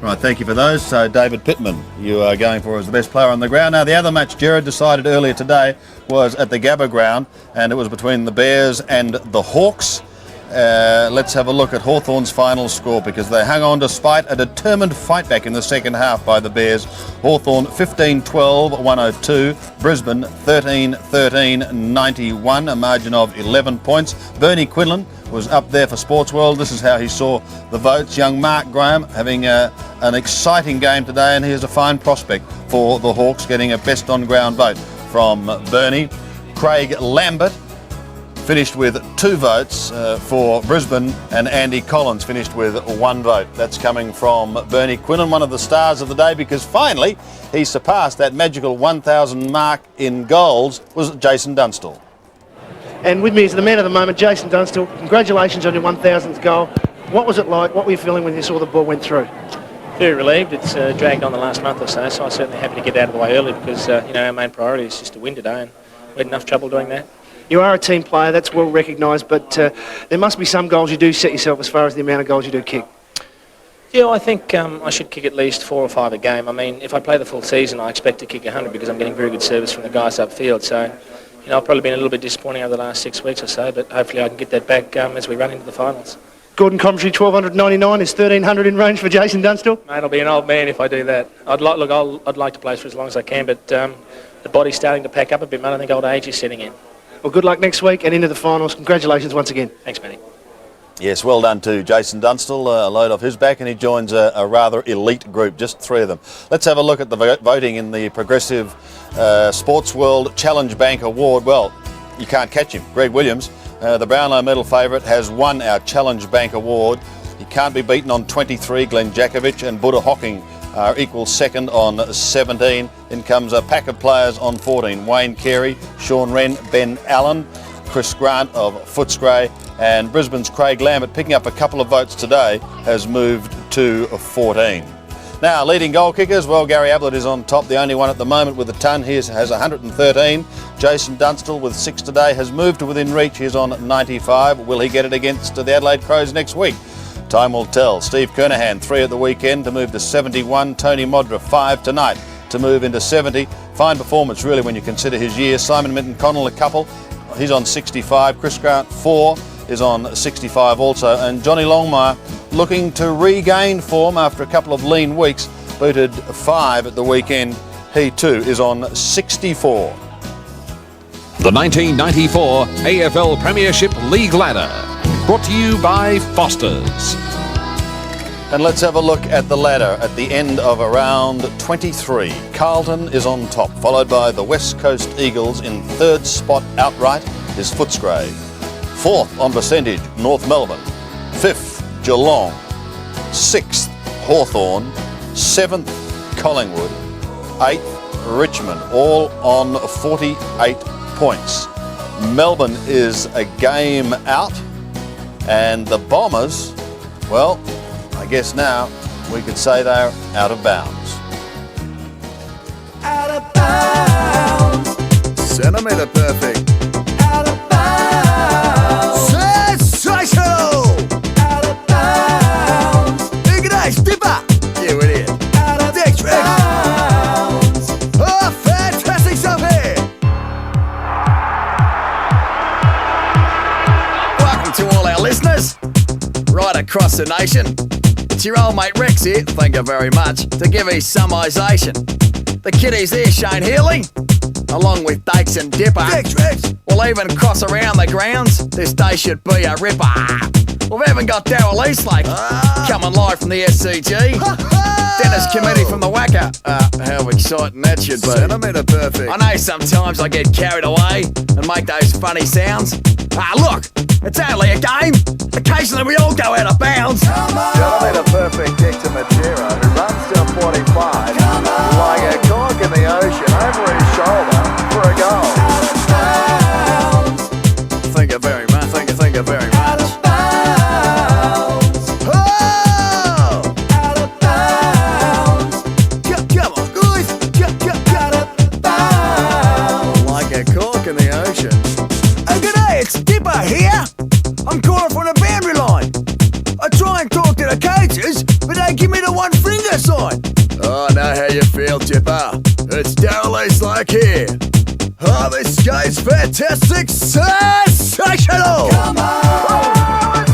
Right, thank you for those. So David Pittman, you are going for as the best player on the ground. Now the other match, Jared, decided earlier today was at the Gabba ground, and it was between the Bears and the Hawks. Let's have a look at Hawthorn's final score, because they hung on despite a determined fight back in the second half by the Bears. Hawthorn 15-12, 102. Brisbane 13-13, 91, a margin of 11 points. Bernie Quinlan was up there for Sports World. This is how he saw the votes. Young Mark Graham having an exciting game today, and he is a fine prospect for the Hawks, getting a best on ground vote from Bernie. Craig Lambert finished with 2 votes for Brisbane, and Andy Collins finished with 1 vote. That's coming from Bernie Quinlan, one of the stars of the day, because finally he surpassed that magical 1,000 mark in goals, was Jason Dunstall. And with me is the man of the moment, Jason Dunstall. Congratulations on your 1,000th goal. What was it like? What were you feeling when you saw the ball went through? Very relieved. It's dragged on the last month or so, so I'm certainly happy to get out of the way early, because our main priority is just to win today, and we had enough trouble doing that. You are a team player, that's well recognised, but there must be some goals you do set yourself as far as the amount of goals you do kick. Yeah, I think I should kick at least 4 or 5 a game. I mean, if I play the full season, I expect to kick 100, because I'm getting very good service from the guys upfield. So, I've probably been a little bit disappointing over the last 6 weeks or so, but hopefully I can get that back as we run into the finals. Gordon Coventry, 1,299, is 1,300 in range for Jason Dunstall? Mate, I'll be an old man if I do that. I'd like to play for as long as I can, but the body's starting to pack up a bit, mate. I think old age is setting in. Well, good luck next week and into the finals. Congratulations once again. Thanks, Matty. Yes, well done to Jason Dunstall. A load off his back, and he joins a rather elite group, just 3 of them. Let's have a look at the voting in the Progressive Sports World Challenge Bank Award. Well, you can't catch him. Greg Williams, the Brownlow medal favourite, has won our Challenge Bank Award. He can't be beaten on 23. Glenn Jakovic and Buddha Hocking are equal second on 17. Then comes a pack of players on 14. Wayne Carey, Sean Wren, Ben Allen, Chris Grant of Footscray, and Brisbane's Craig Lambert, picking up a couple of votes today, has moved to 14. Now, leading goal kickers, well, Gary Ablett is on top, the only one at the moment with a ton. He has 113. Jason Dunstall with 6 today has moved to within reach. He's on 95. Will he get it against the Adelaide Crows next week? Time will tell. Steve Kernahan, 3 at the weekend to move to 71. Tony Modra, 5 tonight to move into 70. Fine performance, really, when you consider his year. Simon Minton-Connell, a couple. He's on 65. Chris Grant, 4, is on 65 also. And Johnny Longmire, looking to regain form after a couple of lean weeks, booted 5 at the weekend. He too is on 64. The 1994 AFL Premiership League Ladder, brought to you by Foster's. And let's have a look at the ladder at the end of round 23. Carlton is on top, followed by the West Coast Eagles. In 3rd spot outright is Footscray. 4th on percentage, North Melbourne. 5th, Geelong. 6th, Hawthorn. 7th, Collingwood. 8th, Richmond, all on 48 points. Melbourne is a game out, and the Bombers, well, I guess now we could say they're out of bounds. Out of bounds. Centimetre perfect. Out of bounds. Sensational. Out of bounds. Look at that, Stipper. You idiot. Out of bounds. Oh, fantastic stuff here. Welcome to all our listeners right across the nation. It's your old mate Rex here, thank you very much, to give his summarisation. The kiddies there, Shane Healy, along with Dakes and Dipper, will even cross around the grounds. This day should be a ripper. We've even got Darryl Eastlake coming live from the SCG. Dennis Committee from the Wacker. How exciting that should be. Centimetre perfect. I know sometimes I get carried away and make those funny sounds. Look, it's only a game. Occasionally we all go out of bounds. Centimetre perfect kick to Matera, who runs down 45, like a cork in the ocean, over his shoulder for a goal. Thank you very much. Thank you very much. Out of bounds. Oh! Out of bounds. Come on, guys. Out of bounds. Like a cork in the ocean. Oh, g'day, it's Dipper here. I'm calling from the boundary line. I try and talk to the coaches, but they give me the one finger sign. Oh, I know how you feel, Dipper. It's Darryl Eastlake here. Oh, this guy's fantastic. Sensational. Come on.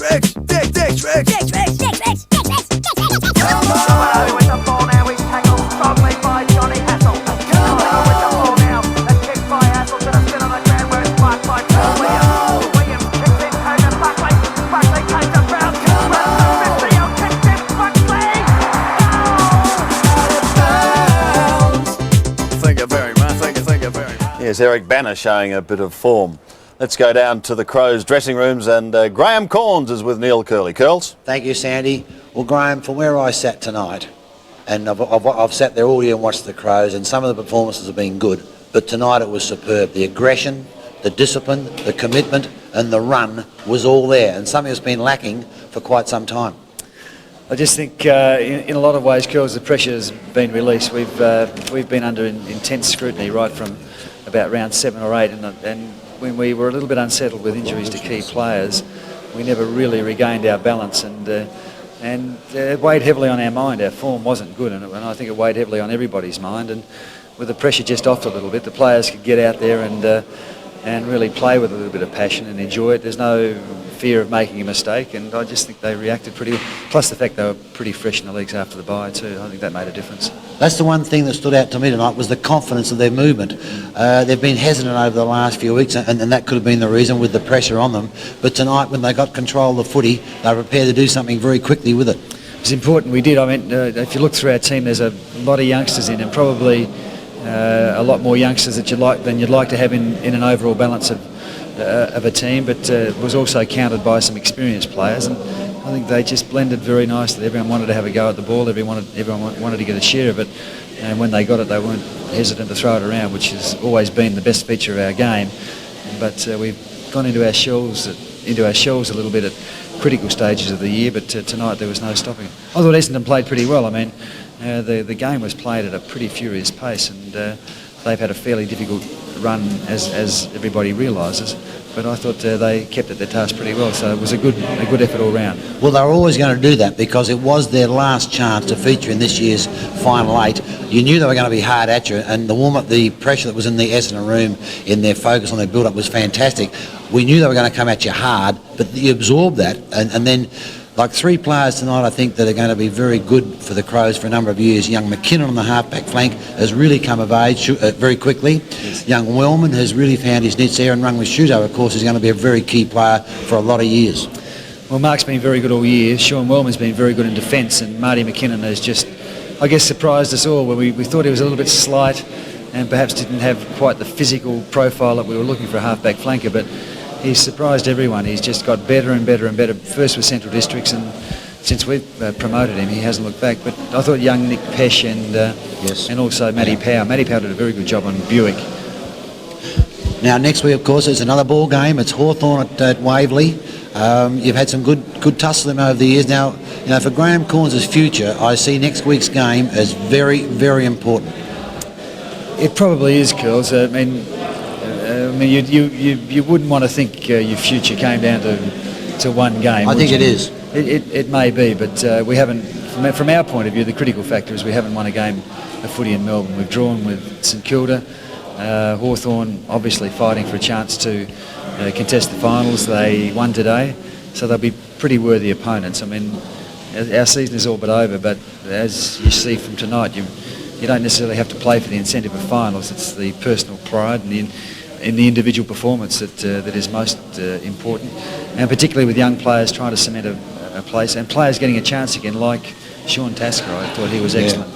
Rex, Dex Rex. Come on! With the ball now, he's tackled strongly by Johnny Hassel. Come on! With the ball now, a kick by Hassel to the spin on the ground where it's marked by Williams. Williams kicks in home to Buckley. Buckley takes a Brown. Brown kicks in Buckley. Thank you very much. Thank you very much. Yes, Eric Banner showing a bit of form. Let's go down to the Crows dressing rooms, and Graham Corns is with Neil Curley. Curls? Thank you, Sandy. Well, Graham, from where I sat tonight, and I've sat there all year and watched the Crows, and some of the performances have been good, but tonight it was superb. The aggression, the discipline, the commitment, and the run was all there, and something that's been lacking for quite some time. I just think in a lot of ways, Curls, the pressure has been released. We've been under intense scrutiny right from about round 7 or 8, and when we were a little bit unsettled with injuries to key players, we never really regained our balance, and it weighed heavily on our mind. Our form wasn't good, and I think it weighed heavily on everybody's mind. And with the pressure just off a little bit, the players could get out there and really play with a little bit of passion and enjoy it. There's no fear of making a mistake, and I just think they reacted pretty well. Plus the fact they were pretty fresh in the leagues after the bye too. I think that made a difference. That's the one thing that stood out to me tonight, was the confidence of their movement. They've been hesitant over the last few weeks, and that could have been the reason with the pressure on them. But tonight, when they got control of the footy, they were prepared to do something very quickly with it. It's important we did. I mean, if you look through our team, there's a lot of youngsters in, and probably a lot more youngsters than you'd like to have in an overall balance of a team, but it was also countered by some experienced players, and I think they just blended very nicely. Everyone wanted to have a go at the ball, everyone wanted to get a share of it, and when they got it they weren't hesitant to throw it around, which has always been the best feature of our game. But we've gone into our shells a little bit at critical stages of the year, but tonight there was no stopping it. I thought Essendon played pretty well. I mean, the game was played at a pretty furious pace, and they've had a fairly difficult run, as everybody realises, but I thought they kept at their task pretty well, so it was a good effort all round. Well, they were always going to do that because it was their last chance to feature in this year's final 8. You knew they were going to be hard at you, and the pressure that was in the Essendon room in their focus on their build-up was fantastic. We knew they were going to come at you hard, but you absorbed that, and then like 3 players tonight, I think, that are going to be very good for the Crows for a number of years. Young McKinnon on the half-back flank has really come of age very quickly. Yes. Young Wellman has really found his nits there, and Rungwe Shuto, of course, is going to be a very key player for a lot of years. Well, Mark's been very good all year. Sean Wellman's been very good in defence, and Marty McKinnon has just, I guess, surprised us all, where we thought he was a little bit slight and perhaps didn't have quite the physical profile that we were looking for a half-back flanker, but he's surprised everyone. He's just got better and better and better, first with Central Districts, and since we've promoted him, he hasn't looked back. But I thought young Nick Pesh and also Matty Power. Matty Power did a very good job on Buick. Now, next week, of course, it's another ball game. It's Hawthorn at Waverley. You've had some good tussles with them over the years. Now, for Graham Corns' future, I see next week's game as very, very important. It probably is, Curls. I mean, you wouldn't want to think your future came down to one game. I think it is. It may be, but we haven't. From our point of view, the critical factor is we haven't won a game of footy in Melbourne. We've drawn with St Kilda. Hawthorn obviously fighting for a chance to contest the finals. They won today, so they'll be pretty worthy opponents. I mean, our season is all but over, but as you see from tonight, you don't necessarily have to play for the incentive of finals. It's the personal pride and in the individual performance that is most important, and particularly with young players trying to cement a place, and players getting a chance again, like Sean Tasker. I thought he was excellent.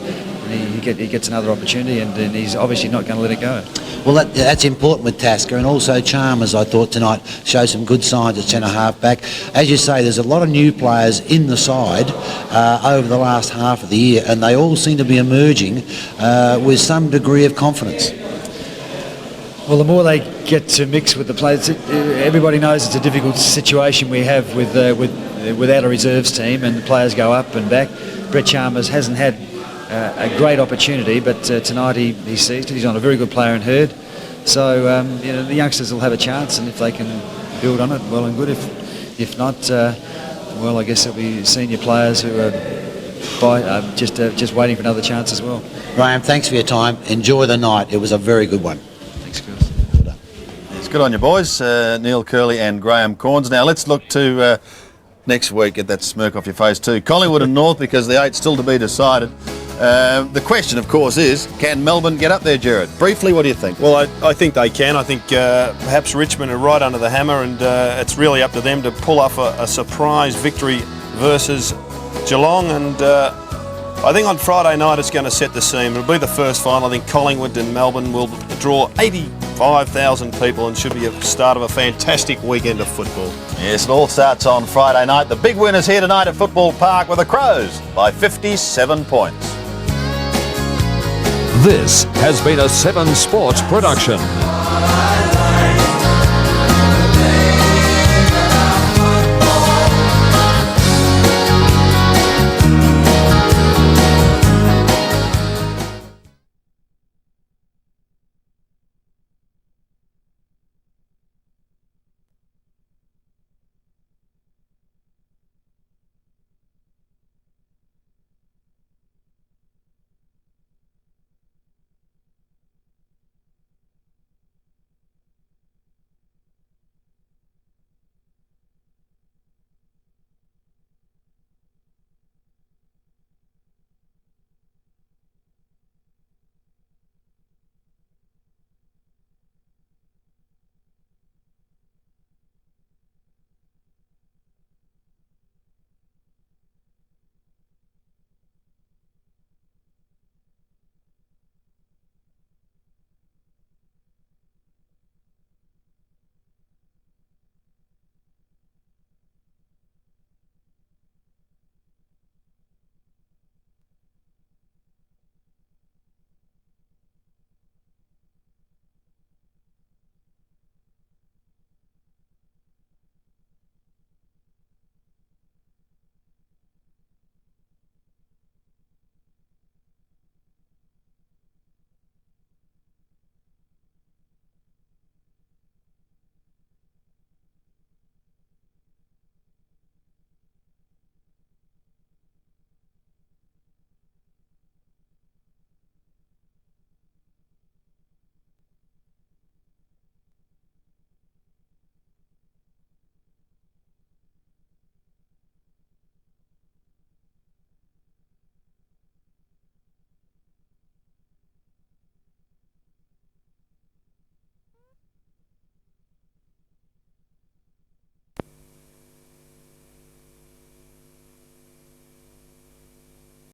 And he gets another opportunity, and he's obviously not going to let it go. Well, that's important with Tasker, and also Chalmers, I thought, tonight showed some good signs at centre half-back. As you say, there's a lot of new players in the side over the last half of the year, and they all seem to be emerging with some degree of confidence. Well, the more they get to mix with the players, everybody knows it's a difficult situation we have without a reserves team, and the players go up and back. Brett Chalmers hasn't had a great opportunity, but tonight he seized it. He's on a very good player in Hurd, so the youngsters will have a chance, and if they can build on it, well and good. If not, well, I guess it'll be senior players who are just waiting for another chance as well. Graham, thanks for your time. Enjoy the night. It was a very good one. Thanks, Chris. It's good on you, boys. Neil Curley and Graham Corns. Now let's look to next week. Get that smirk off your face too. Collingwood and North, because the 8's still to be decided. The question, of course, is can Melbourne get up there, Jared? Briefly, what do you think? Well, I think they can. I think perhaps Richmond are right under the hammer, and it's really up to them to pull off a surprise victory versus Geelong. And I think on Friday night it's going to set the scene. It'll be the first final. I think Collingwood and Melbourne will draw 85,000 people and should be a start of a fantastic weekend of football. Yes, it all starts on Friday night. The big winners here tonight at Football Park were the Crows by 57 points. This has been a 7 Sports production.